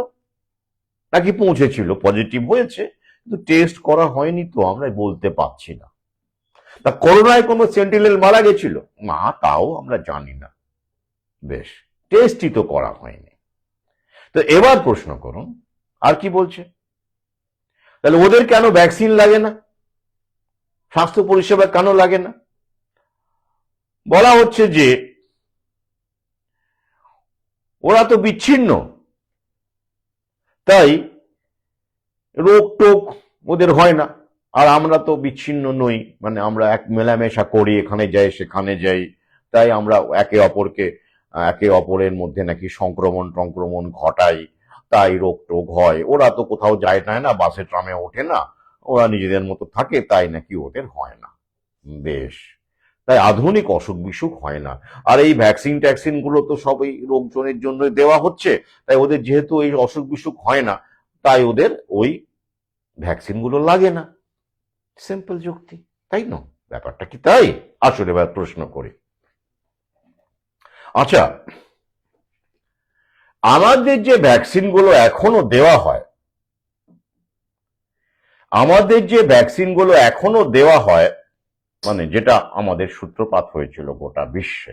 নাকি পৌঁছেছিল, পজিটিভ হয়েছে, কিন্তু টেস্ট করা হয়নি, তো আমরা বলতে পারছি না। তা করোনায় কোনো সেন্টিনেল মারা গেছিল না, তাও আমরা জানি না। বেশ, টেস্টই তো করা হয়নি। তো এবার প্রশ্ন করুন আর কি বলছে, তাহলে ওদের কেন ভ্যাকসিন লাগে না, স্বাস্থ্য পরিষেবা কেন লাগে না? বলা হচ্ছে যে ওরা তো বিচ্ছিন্ন, তাই রোগ টোগ ওদের হয় না, আর আমরা তো বিচ্ছিন্ন নই, মানে আমরা এক মেলামেশা করি, এখানে যাই সেখানে যাই, তাই আমরা একে অপরের মধ্যে নাকি সংক্রমণ ঘটাই, তাই রোগ টোগ হয়, ওরা তো কোথাও যায় না, বাসে ট্রামে ওঠে না, ওরা নিজেদের মতো থাকে, তাই নাকি ওদের হয় না। বেশ, তাই আধুনিক অসুখ বিসুখ হয় না। আর এই ভ্যাকসিন ট্যাক্সিন গুলো তো সব এই রোগজনের জন্য দেওয়া হচ্ছে, তাই ওদের যেহেতু এই অসুখ বিসুখ হয় না, তাই ওদের ওই ভ্যাকসিন গুলো লাগে না। সিম্পল যুক্তি, তাই না? ব্যাপারটা কি তাই? আসলে এবার প্রশ্ন করি, আচ্ছা, আমাদের যে ভ্যাকসিন গুলো এখনো দেওয়া হয়, আমাদের যে ভ্যাকসিন গুলো এখনো দেওয়া হয়, মানে যেটা আমাদের সূত্রপাত হয়েছিল গোটা বিশ্বে,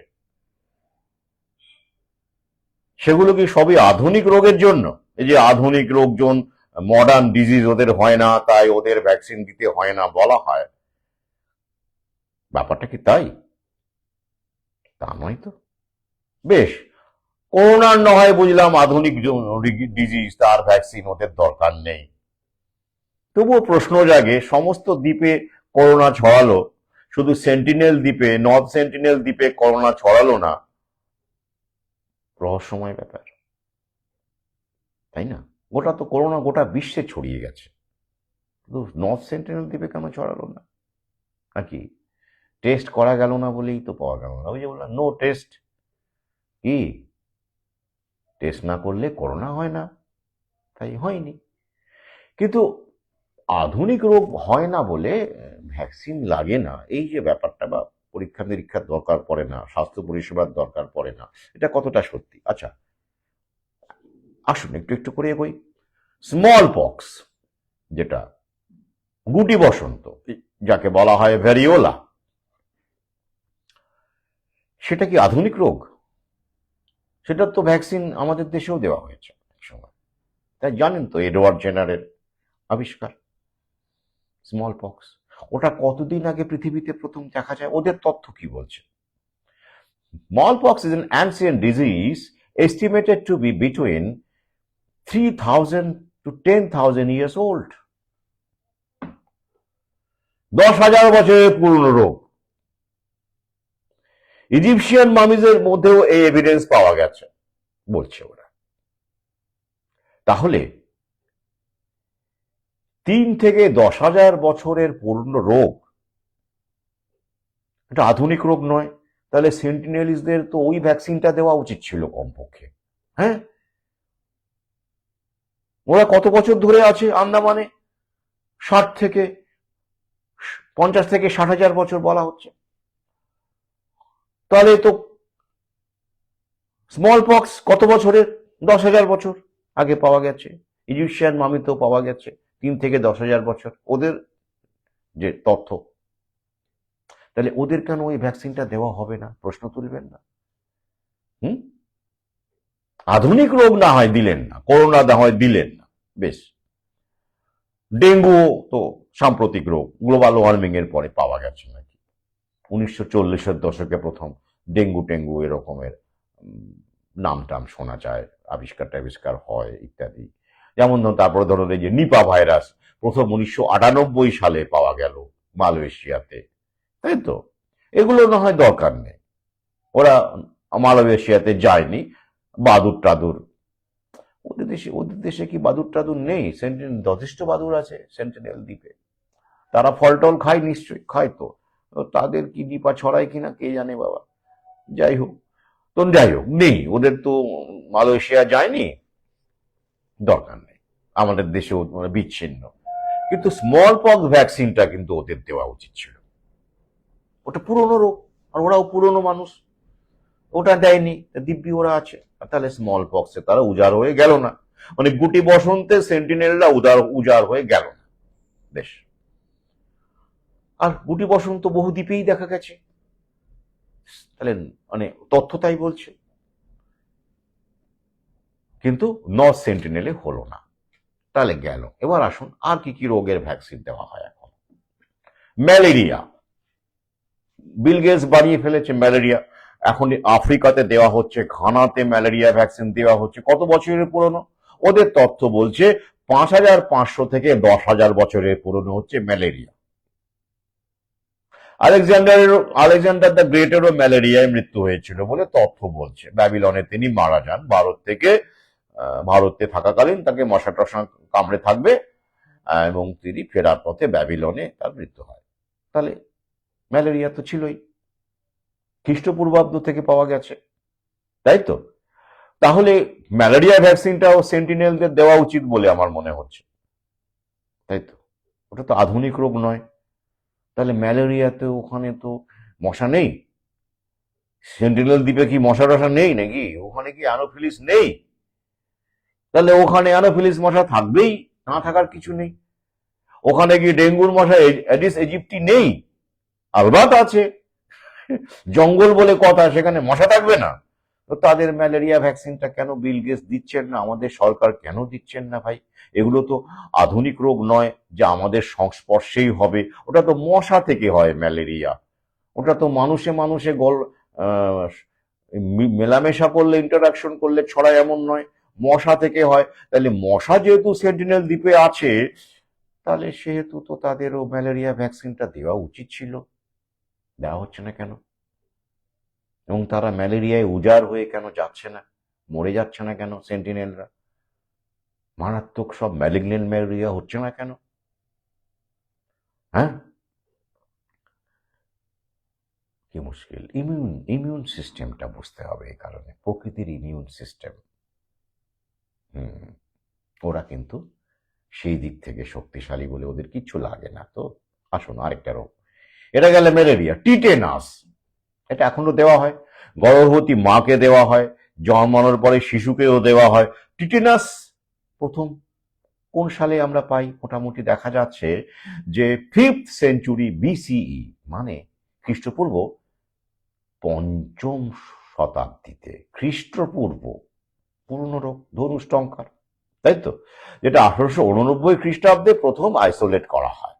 সেগুলো কি সবই আধুনিক রোগের জন্য? এই যে আধুনিক রোগজন, মডার্ন ডিজিজ ওদের হয় না, তাই ওদের ভ্যাকসিন দিতে হয় না বলা হয়, ব্যাপারটা কি তাই? তা নয় তো। বেশ, করোনার নয় বুঝলাম আধুনিক ডিজিজ, তার ভ্যাকসিন ওদের দরকার নেই। তবুও প্রশ্ন জাগে, সমস্ত দ্বীপে করোনা ছড়ালো, শুধু সেন্টিনেল দ্বীপে, নর্থ সেন্টিনেল দ্বীপে করোনা ছড়ালো না, রহস্যময় ব্যাপার, তাই না? গোটা তো করোনা গোটা বিশ্বে ছড়িয়ে গেছে, শুধু নর্থ সেন্টিনেল দ্বীপে কেন ছড়ালো না? নাকি টেস্ট করা গেল না বলেই তো পাওয়া গেল না? ওই যে বললাম, নো টেস্ট, কি টেস্ট না করলে করোনা হয় না, তাই হয়নি। কিন্তু আধুনিক রোগ হয় না বলে ভ্যাকসিন লাগে না, এই যে ব্যাপারটা, বা পরীক্ষা নিরীক্ষার দরকার পড়ে না, স্বাস্থ্য পরিষেবার দরকার পড়ে না, এটা কতটা সত্যি? আচ্ছা, আসুন একটু একটু করে এগোই। স্মল পক্স, যেটা গুটি বসন্ত, যাকে বলা হয় ভ্যারিওলা, সেটা কি আধুনিক রোগ? সেটার তো ভ্যাকসিন আমাদের দেশেও দেওয়া হয়েছে এক সময়, তাই জানেন তো, এডওয়ার্ড জেনারের আবিষ্কার স্মল পক্স। ওটা কতদিন আগে পৃথিবীতে প্রথম দেখা যায়, ওদের তথ্য কি বলছে? Smallpox is an ancient disease estimated to be between 3,000 to 10,000 years old. 10,000 বছরের পুরনো রোগ। ইজিপশিয়ান মামিজের মধ্যেও এই এভিডেন্স পাওয়া গেছে বলছে ওরা। তাহলে 3 থেকে 10,000 বছরের পুরনো রোগ, এটা আধুনিক রোগ নয়, তাহলে সেন্টিনেলিসদের তো ওই ভ্যাকসিনটা দেওয়া উচিত ছিল কমপক্ষে। হ্যাঁ, ওরা কত বছর ধরে আছে আন্দামানে? 50 থেকে 60,000 বছর বলা হচ্ছে। তাহলে তো স্মল পক্স কত বছরের? 10,000 বছর আগে পাওয়া গেছে। ইজিপশিয়ান মামিতেও পাওয়া গেছে 3 থেকে 10,000 বছর, ওদের যে তথ্য। তাহলে ওদের কেন ওই ভ্যাকসিনটা দেওয়া হবে না? প্রশ্ন তুলবেন না? হুম, আধুনিক রোগ না হয় দিলেন না, করোনা না হয় দিলেন না, বেশ। ডেঙ্গু তো সাম্প্রতিক রোগ, গ্লোবাল ওয়ার্মিং এর পরে পাওয়া গেছে নাকি? 1940-এর দশকে প্রথম ডেঙ্গু টেঙ্গু এরকমের নাম টাম শোনা যায়, আবিষ্কার টাবিষ্কার হয় ইত্যাদি। যেমন তারপরে ধরুন এই যে নিপা ভাইরাস, প্রথম 1998 সালে পাওয়া গেল মালয়েশিয়াতে, তাই তো? এগুলো না হয় দরকার নেই, ওরা মালয়েশিয়াতে যায়নি, বাদুর টাদুর, ওদের দেশে কি বাদুর টাদুর নেই? সেন্টিনেল যথেষ্ট বাদুর আছে সেন্টিনেল দ্বীপে, তারা ফল টল খায়, নিশ্চয়ই খায় তো, তাদের কি নিপা ছড়ায় কিনা কে জানে বাবা। যাই হোক, নেই, ওদের তো মালয়েশিয়া যায়নি, দরকার নেই, আমাদের দেশেও বিচ্ছিন্ন। কিন্তু স্মল পক্স ভ্যাকসিনটা কিন্তু ওদের দেওয়া উচিত ছিল, ওটা পুরনো রোগ, আর ওরাও পুরনো মানুষ, ওটা দেয়নি, দিব্যি ওরা আছে, তাহলে স্মল পক্সে তারা উজাড় হয়ে গেল না, মানে গুটি বসন্তে সেন্টিনেলরা উজাড় হয়ে গেল না। বেশ, আর গুটি বসন্ত বহু দ্বীপেই দেখা গেছে, তাহলে মানে তথ্য তাই বলছে, কিন্তু নর্থ সেন্টিনেলে হলো না, তাহলে গেল। এবার আসুন আর কি কি রোগের ভ্যাকসিন দেওয়া হয় এখন। ম্যালেরিয়া, বিল গেটস বানিয়ে ফেলেছে ম্যালেরিয়া, এখন আফ্রিকাতে দেওয়া হচ্ছে, ঘানাতে ম্যালেরিয়া ভ্যাকসিন দেওয়া হচ্ছে। কত বছরের পুরনো? ওদের তথ্য বলছে 5,500 থেকে 10,000 বছরের পুরনো হচ্ছে ম্যালেরিয়া। আলেকজান্ডার দ্য গ্রেটেরও ম্যালেরিয়ায় মৃত্যু হয়েছিল বলে তথ্য বলছে। ব্যাবিলনে তিনি মারা যান 12 থেকে ভারতে থাকাকালীন তাকে মশা টশা কামড়ে থাকবে, এবং তিনি ফেরার পথে ব্যাবিলনে তার মৃত্যু হয়। তাহলে ম্যালেরিয়া তো ছিলই, খ্রিস্টপূর্বাব্দ থেকে পাওয়া গেছে, তাই তো? তাহলে ম্যালেরিয়া ভ্যাকসিনটাও সেন্টিনেলদের দেওয়া উচিত বলে আমার মনে হচ্ছে, তাই তো? ওটা তো আধুনিক রোগ নয়, তাহলে ম্যালেরিয়াতে ওখানে তো মশা নেই? সেন্টিনেল দ্বীপে কি মশা টশা নেই নাকি? ওখানে কি অ্যানোফিলিস নেই? তাহলে ওখানে অ্যানোফিলিস মশা থাকবেই, না থাকার কিছু নেই। ওখানে কি ডেঙ্গুর মশা এডিস ইজিপ্টি নেই? আলবাত আছে, জঙ্গল বলে কথা, সেখানে মশা থাকবে না? তো তাদের ম্যালেরিয়া ভ্যাকসিনটা কেন বিল গেটস দিচ্ছেন না, আমাদের সরকার কেন দিচ্ছেন না ভাই? এগুলো তো আধুনিক রোগ নয় যে আমাদের সংস্পর্শেই হবে, ওটা তো মশা থেকে হয় ম্যালেরিয়া, ওটা তো মানুষে মানুষে আহ, মেলামেশা করলে, ইন্টারাকশন করলে ছড়ায় এমন নয়, মশা থেকে হয়। তাহলে মশা যেহেতু সেন্টিনেল দ্বীপে আছে, তাহলে সেহেতু তো তাদেরও ম্যালেরিয়া ভ্যাকসিনটা দেওয়া উচিত ছিল, দেওয়া হচ্ছে না কেন? এবং তারা ম্যালেরিয়ায় উজাড় হয়ে কেন যাচ্ছে না, মরে যাচ্ছে না কেন সেন্টিনেলরা? মারাত্মক সব ম্যালিগনেন্ট ম্যালেরিয়া হচ্ছে না কেন? হ্যাঁ, কি মুশকিল। ইমিউন সিস্টেমটা বুঝতে হবে, এই কারণে প্রকৃতির ইমিউন সিস্টেম, ওরা কিন্তু সেই দিক থেকে শক্তিশালী বলে ওদের কিচ্ছু লাগে না। তো আসুন আরেকটা রোগ, এটা গেলে ম্যালেরিয়া। টিটেনাস, এটা এখনো দেওয়া হয়, গর্ভবতী মাকে দেওয়া হয়, জন্মানোর পরে শিশুকেও দেওয়া হয়। টিটেনাস প্রথম কোন সালে আমরা পাই? মোটামুটি দেখা যাচ্ছে যে 5th সেঞ্চুরি বিসিই, মানে খ্রিস্টপূর্ব 5ম শতাব্দীতে, খ্রিস্টপূর্ব, পুরনো রোগ, ধনুষ্টঙ্কার, তাই তো? যেটা 1889 খ্রিস্টাব্দে প্রথম আইসোলেট করা হয়।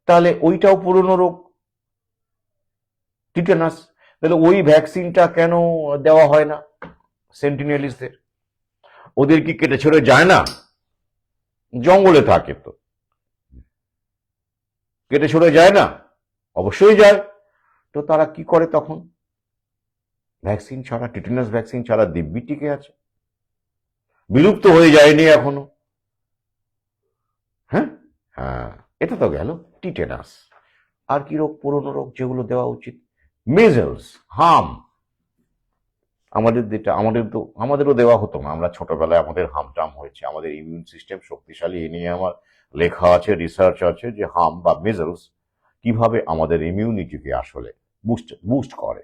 তাহলে ওইটাও পুরনো রোগ, টিটেনাস। তাহলে ওই ভ্যাকসিনটা কেন দেওয়া হয় না সেন্টিনেলিসদের? ওদের কি কেটে ছেড়ে যায় না? জঙ্গলে থাকে তো, কেটে ছড়ে যায় না? অবশ্যই যায়। তো তারা কি করে তখন? ভ্যাকসিন ছাড়া, টিটেনাস ভ্যাকসিন ছাড়া দিব্যি টিকে আছে, বিলুপ্ত হয়ে যায়নি এখনো। হ্যাঁ, হ্যাঁ, এটা তো গেল টিটেনাস। আর কি রোগ পুরনো রোগ যেগুলো দেওয়া উচিত? মিজলস, হাম। আমাদেরও দেওয়া হতো না, আমরা ছোটবেলায় আমাদের হামটাম হয়েছে, আমাদের ইমিউন সিস্টেম শক্তিশালী। এ নিয়ে আমার লেখা আছে, রিসার্চ আছে, যে হাম বা মিজলস কিভাবে আমাদের ইমিউনিটিকে আসলে বুস্ট করে।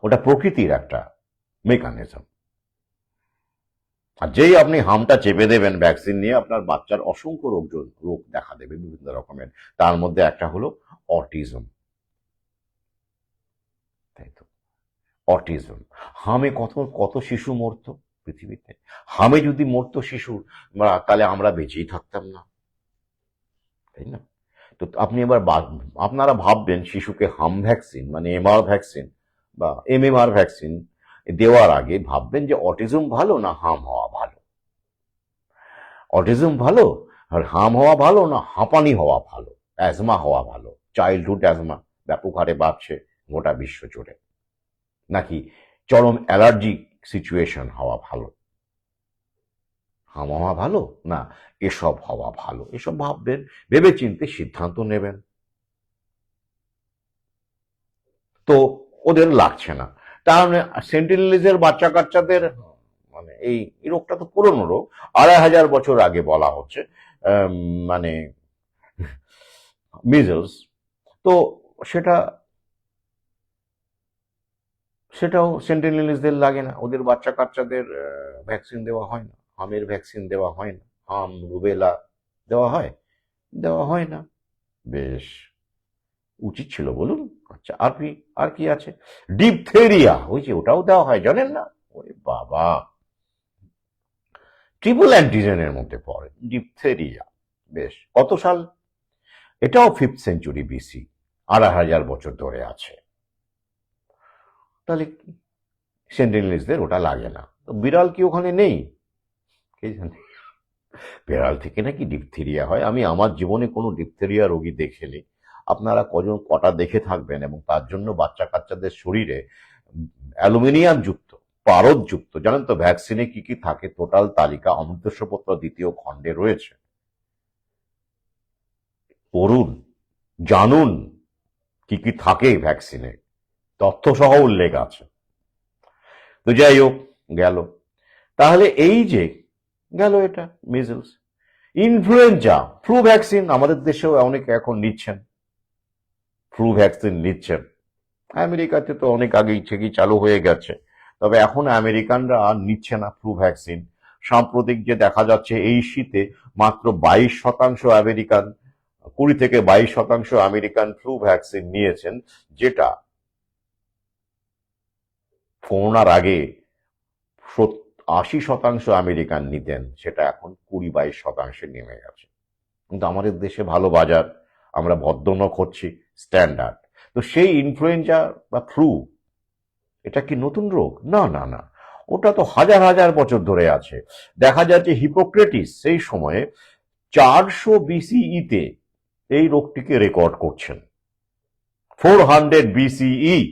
ওটা প্রকৃতির একটা মেকানিজম। আর যেই আপনি হামটা চেপে দেবেন ভ্যাকসিন নিয়ে, আপনার বাচ্চার অসংখ্য রোগ দেখা দেবে বিভিন্ন রকমের। তার মধ্যে একটা হলো অটিজম, তাই তো? অটিজম, হামে কত কত শিশু মরতো পৃথিবীতে। হামে যদি মরতো শিশু, তাহলে আমরা বেঁচেই থাকতাম না, তাই না? তো আপনি এবার আপনারা ভাববেন শিশুকে হাম ভ্যাকসিন মানে এমআর ভ্যাকসিন বা এমএমআর ভ্যাকসিন দেওয়ার আগে ভাববেন যে অটিজম ভালো না হাম হওয়া ভালো? অটিজম ভালো আর হাম হওয়া ভালো, না হাঁপানি হওয়া ভালো, অ্যাজমা হওয়া ভালো? চাইল্ডহুড অ্যাজমা ব্যাপক হারে বাড়ছে গোটা বিশ্ব জুড়ে, নাকি চরম অ্যালার্জিক সিচুয়েশন হওয়া ভালো? হাম হওয়া ভালো না এসব হওয়া ভালো? এসব ভাববেন, ভেবে চিন্তে সিদ্ধান্ত নেবেন। তো ওদের লাগছে না, তার মানে সেন্টিনেলিজের বাচ্চা কাচ্চাদের, মানে এই রোগটা তো পুরনো রোগ, 2500 বছর আগে বলা হচ্ছে, মানে মিজলস। তো সেটা সেটাও সেন্টিনেলিজদের লাগে না, ওদের বাচ্চা কাচ্চাদের ভ্যাকসিন দেওয়া হয় না, হামের ভ্যাকসিন দেওয়া হয় না, হাম রুবেলা দেওয়া হয়? দেওয়া হয় না। বেশ, উচিত ছিল বলুন। আচ্ছা, আর কি আছে? ডিপথেরিয়া, ওই যে ওটাও দেওয়া হয়, জানেন না? ওরে বাবা, ট্রিপল অ্যান্টিজেনের মধ্যে পড়ে ডিপথেরিয়া। বেশ, কত সাল? এটাও 5th সেঞ্চুরি বিসি, 2500 বছর ধরে আছে। তাহলে সেন্টিনেলিজদের ওটা লাগে না। তো বিড়াল কি ওখানে নেই? কে জানে, বিড়াল থেকে নাকি ডিপথেরিয়া হয়। আমি আমার জীবনে কোনো ডিপথেরিয়া রোগী দেখিনি। আপনারা কটা দেখে থাকবেন, এবং তার জন্য বাচ্চা কাচ্চাদের শরীরে অ্যালুমিনিয়াম যুক্ত, পারদ যুক্ত, জানেন তো ভ্যাকসিনে কি কি থাকে টোটাল তালিকা অমৃতস্বপত্র দ্বিতীয় খণ্ডে রয়েছে, পড়ুন, জানুন কি কি থাকে ভ্যাকসিনে, তথ্য সহ উল্লেখ আছে। তো যাই হোক, গেল। তাহলে এই যে গেল এটা মিজলস। ইনফ্লুয়েঞ্জা, ফ্লু ভ্যাকসিন আমাদের দেশেও অনেকে এখন নিচ্ছেন, ফ্লু ভ্যাকসিন নিচ্ছেন। আমেরিকাতে তো অনেক আগেই থেকেই চালু হয়ে গেছে, তবে এখন আমেরিকানরা আর নিচ্ছে না ফ্লু ভ্যাকসিন। সাম্প্রতিক যে দেখা যাচ্ছে এই শীতে মাত্র 22% আমেরিকান, 20 থেকে 22% আমেরিকান ফ্লু ভ্যাকসিন নিয়েছেন, যেটা করোনার আগে 80% আমেরিকান নিতেন, সেটা এখন 20-22% নেমে গেছে। কিন্তু আমাদের দেশে ভালো বাজার, আমরা ভদ্রনক হচ্ছি, স্ট্যান্ডার্ড। তো সেই ইনফ্লুয়েঞ্জা বা ফ্লু, এটা কি নতুন রোগ? না না না, ওটা তো হাজার হাজার বছর ধরে আছে। দেখা যাচ্ছে হিপোক্রেটিস সেই সময়ে 400 বিসিইতে এই রোগটিকে রেকর্ড করছেন, 400 বিসিই।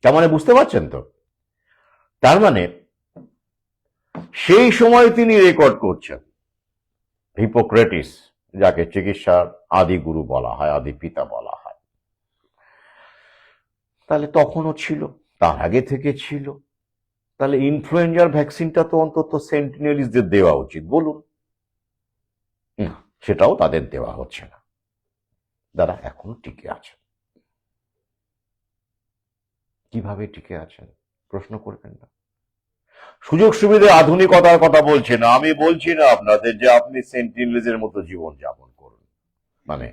তার মানে বুঝতে পারছেন তো, তার মানে সেই সময় তিনি রেকর্ড করছেন। হিপোক্রেটিস, যাকে চিকিৎসার আদি গুরু বলা হয়, আদি পিতা বলা হয়, তাহলে তখনও ছিল, তার আগে থেকে ছিল। তাহলে ইনফ্লুয়েঞ্জার ভ্যাকসিনটা তো অন্তত সেন্টিনেলিসদের দেওয়া উচিত, বলুন। না, সেটাও তাদের দেওয়া হচ্ছে না, যারা এখনো টিকে আছে। কিভাবে টিকে আছেন প্রশ্ন করবেন না। সুযোগ সুবিধা আধুনিকতার কথা বলছি না, আমি বলছি না আপনাদের যে আপনি সেন্টিনেলিজের মতো জীবন যাপন করুন, মানে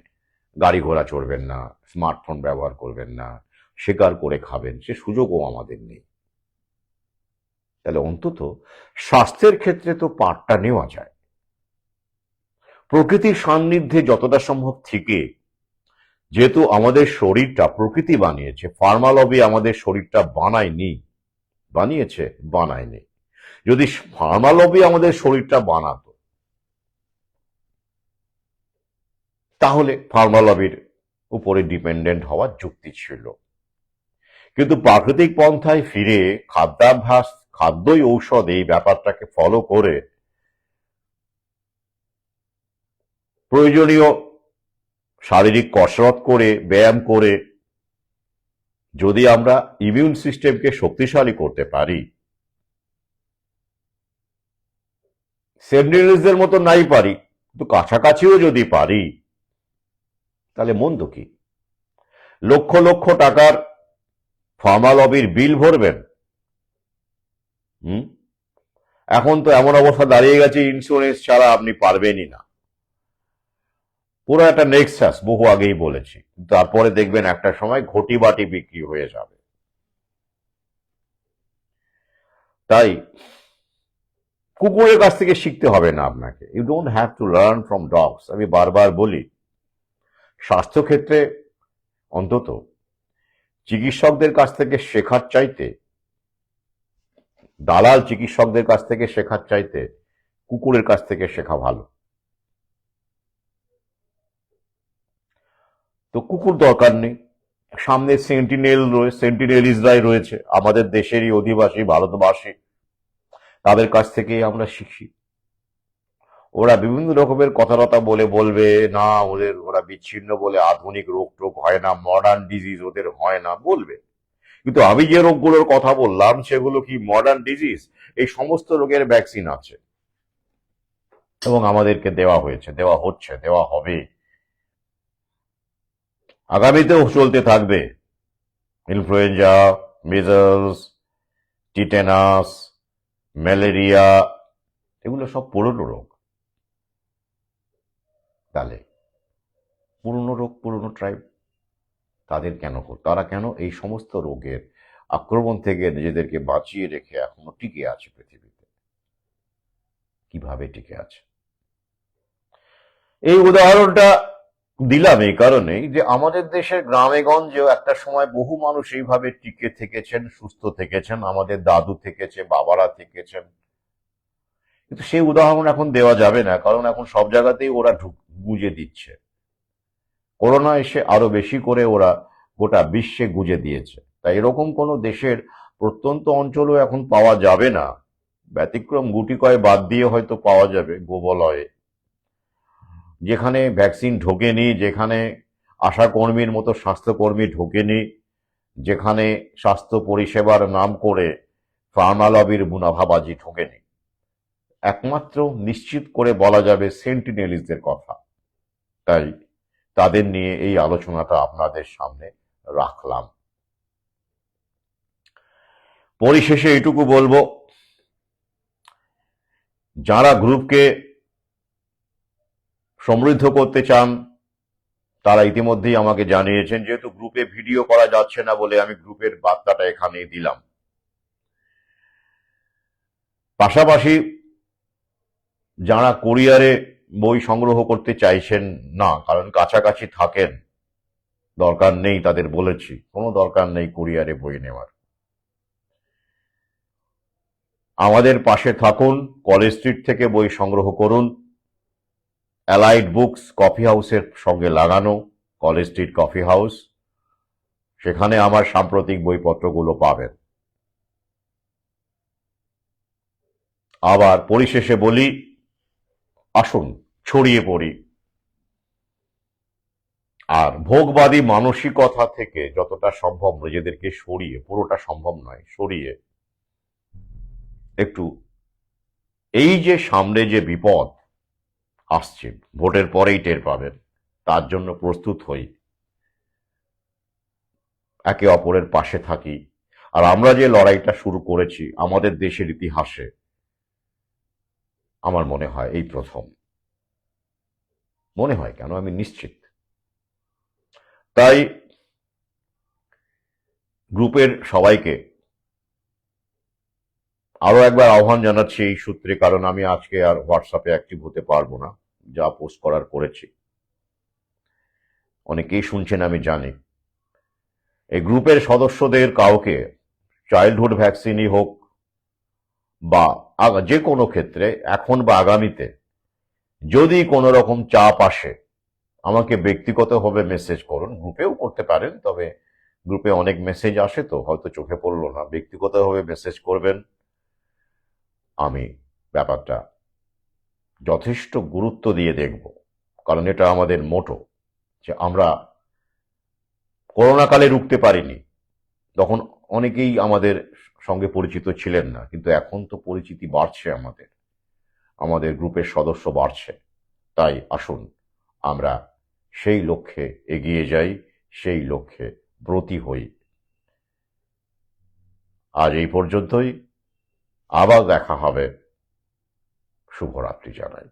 গাড়ি ঘোড়া চড়বেন না, স্মার্টফোন ব্যবহার করবেন না, শিকার করে খাবেন, সে সুযোগও আমাদের নেই। তাহলে অন্তত স্বাস্থ্যের ক্ষেত্রে তো পার্টটা নেওয়া যায়। প্রকৃতির সান্নিধ্যে যতটা সম্ভব থেকে, যেহেতু আমাদের শরীরটা প্রকৃতি বানিয়েছে, ফার্মা লবি আমাদের শরীরটা বানায়নি, বানিয়েছে, বানায়নি। যদি ফার্মা লবি আমাদের শরীরটা বানাতো, তাহলে ফার্মা লবির উপরে ডিপেন্ডেন্ট হওয়ার যুক্তি ছিল। কিন্তু প্রাকৃতিক পন্থায় ফিরে খাদ্যাভ্যাস, খাদ্যই ঔষধ, এই ব্যাপারটাকে ফলো করে প্রয়োজনীয় শারীরিক কসরত করে, ব্যায়াম করে যদি আমরা ইমিউন সিস্টেমকে শক্তিশালী করতে পারি, সেন্টিনেলিজদের মতো নাই পারি, কিন্তু কাছাকাছিও যদি পারি, তাহলে মন্দ কি? লক্ষ লক্ষ টাকার ফার্মা লবির বিল ভরবেন। হুম, এখন তো এমন অবস্থা দাঁড়িয়ে গেছে, ইন্স্যুরেন্স ছাড়া আপনি পারবেনই না। পুরো একটা নেক্সাস, বহু আগেই বলেছি। তারপরে দেখবেন একটা সময় ঘটি বাটি বিক্রি হয়ে যাবে। তাই কুকুরের কাছ থেকে শিখতে হবে না আপনাকে, you don't have to learn from dogs. আমি বারবার বলি, স্বাস্থ্যক্ষেত্রে অন্তত চিকিৎসকদের কাছ থেকে শেখার চাইতে, দালাল চিকিৎসকদের কাছ থেকে শেখার চাইতে কুকুরের কাছ থেকে শেখা ভালো। তো কুকুর দরকার নেই, সামনে সেন্টিনেলিজরাই রয়েছে, আমাদের দেশেরই অধিবাসী, ভারতবাসী, তাদের কাছ থেকেই আমরা শিখি। ওরা বিভিন্ন রকমের কথাবার্তা বলবে না, ওরা বিচ্ছিন্ন বলে আধুনিক রোগ টোগ হয় না, মডার্ন ডিজিজ ওদের হয় না বলবে। কিন্তু আমি যে রোগগুলোর কথা বললাম সেগুলো কি মডার্ন ডিজিজ? এই সমস্ত রোগের ভ্যাকসিন আছে এবং আমাদেরকে দেওয়া হয়েছে, দেওয়া হচ্ছে, দেওয়া হবে, আগামীতেও চলতে থাকবে। ইনফ্লুয়েঞ্জা, মিজলস, টিটেনাস, ম্যালেরিয়া, এগুলো সব পুরনো রোগ। তাহলে পুরনো রোগ, পুরনো ট্রাইব, তারা কেন এই সমস্ত রোগের আক্রমণ থেকে নিজেদেরকে বাঁচিয়ে রেখে এখনো টিকে আছে পৃথিবীতে? কিভাবে টিকে আছে? এই উদাহরণটা দিলাম এই কারণেই যে আমাদের দেশের গ্রামে গঞ্জেও একটা সময় বহু মানুষ এইভাবে টিকে থেকেছেন, সুস্থ থেকেছেন, আমাদের দাদু থেকেছে, বাবারা থেকেছেন। কিন্তু সেই উদাহরণ এখন দেওয়া যাবে না, কারণ এখন সব জায়গাতেই ওরা গুজে দিচ্ছে। করোনা এসে আরো বেশি করে ওরা গোটা বিশ্বে গুজে দিয়েছে। তাই এরকম কোনো দেশের প্রত্যন্ত অঞ্চলও এখন পাওয়া যাবে না, ব্যতিক্রম গুটি কয় বাদ দিয়ে হয়তো পাওয়া যাবে গোবলয়ে, যেখানে ভ্যাকসিন ঢোকেনি, যেখানে আশাকর্মীর মতো স্বাস্থ্যকর্মী ঢোকেনি, যেখানে স্বাস্থ্য পরিষেবার নাম করে ফার্মা লবির মুনাফাবাজি ঢোকেনি। একমাত্র নিশ্চিত করে বলা যাবে সেন্টিনেলিজদের কথা। তাই তাদের নিয়ে এই আলোচনাটা আপনাদের সামনে রাখলাম। পরিশেষে এইটুকু বলবো, যারা গ্রুপকে সমৃদ্ধ করতে চান তারা ইতিমধ্যেই আমাকে জানিয়েছেন। যেহেতু গ্রুপে ভিডিও করা যাচ্ছে না বলে আমি গ্রুপের বার্তাটা এখানেই দিলাম। পাশাপাশি যারা কুরিয়ারে বই সংগ্রহ করতে চাইছেন না, কারণ কাছাকাছি থাকেন, দরকার নেই, তাদের বলেছি কোনো দরকার নেই কুরিয়ারে বই নেওয়ার। আমাদের পাশে থাকুন, কলেজ স্ট্রিট থেকে বই সংগ্রহ করুন। অ্যালাইড বুকস কফি হাউসের সঙ্গে লাগানো কলেজ স্ট্রিট কফি হাউস, সেখানে আমার সাম্প্রতিক বইপত্রগুলো পাবেন। আবার পরিশেষে বলি, আসুন ছড়িয়ে পড়ি, আর ভোগবাদী মানসিকতা থেকে যতটা সম্ভব নিজেদেরকে সরিয়ে, পুরোটা সম্ভব নয়, সরিয়ে একটু এই যে সামনে যে বিপদ আসছে, ভোটের পরেই টের পাবেন, তার জন্য প্রস্তুত হই, একে অপরের পাশে থাকি। আর আমরা যে লড়াইটা শুরু করেছি আমাদের দেশের ইতিহাসে, আমার মনে হয় এই প্রথম, মনে হয় কেন, আমি নিশ্চিত। তাই গ্রুপের সবাইকে আরো একবার আহ্বান জানাচ্ছি এই সূত্রে, কারণ আমি আজকে আর হোয়াটসঅ্যাপে অ্যাক্টিভ হতে পারবো না, যা পোস্ট করার করেছি। অনেকেই শুনছেন আমি জানি। এই গ্রুপের সদস্যদের কাউকে চাইল্ডহুড ভ্যাকসিনই হোক বা যে কোনো ক্ষেত্রে এখন বা আগামীতে যদি কোনো রকম চাপ আসে, আমাকে ব্যক্তিগতভাবে মেসেজ করুন। গ্রুপেও করতে পারেন, তবে গ্রুপে অনেক মেসেজ আসে তো হয়তো চোখে পড়লো না। ব্যক্তিগতভাবে মেসেজ করবেন, আমি ব্যাপারটা যথেষ্ট গুরুত্ব দিয়ে দেখব। কারণ এটা আমাদের মোটো, যে আমরা করোনাকালে রুখতে পারিনি, তখন অনেকেই আমাদের সঙ্গে পরিচিত ছিলেন না, কিন্তু এখন তো পরিচিতি বাড়ছে, আমাদের গ্রুপের সদস্য বাড়ছে। তাই আসুন আমরা সেই লক্ষ্যে এগিয়ে যাই, সেই লক্ষ্যে ব্রতী হই। আজ এই পর্যন্তই, আবার দেখা হবে। শুভরাত্রি জানাই।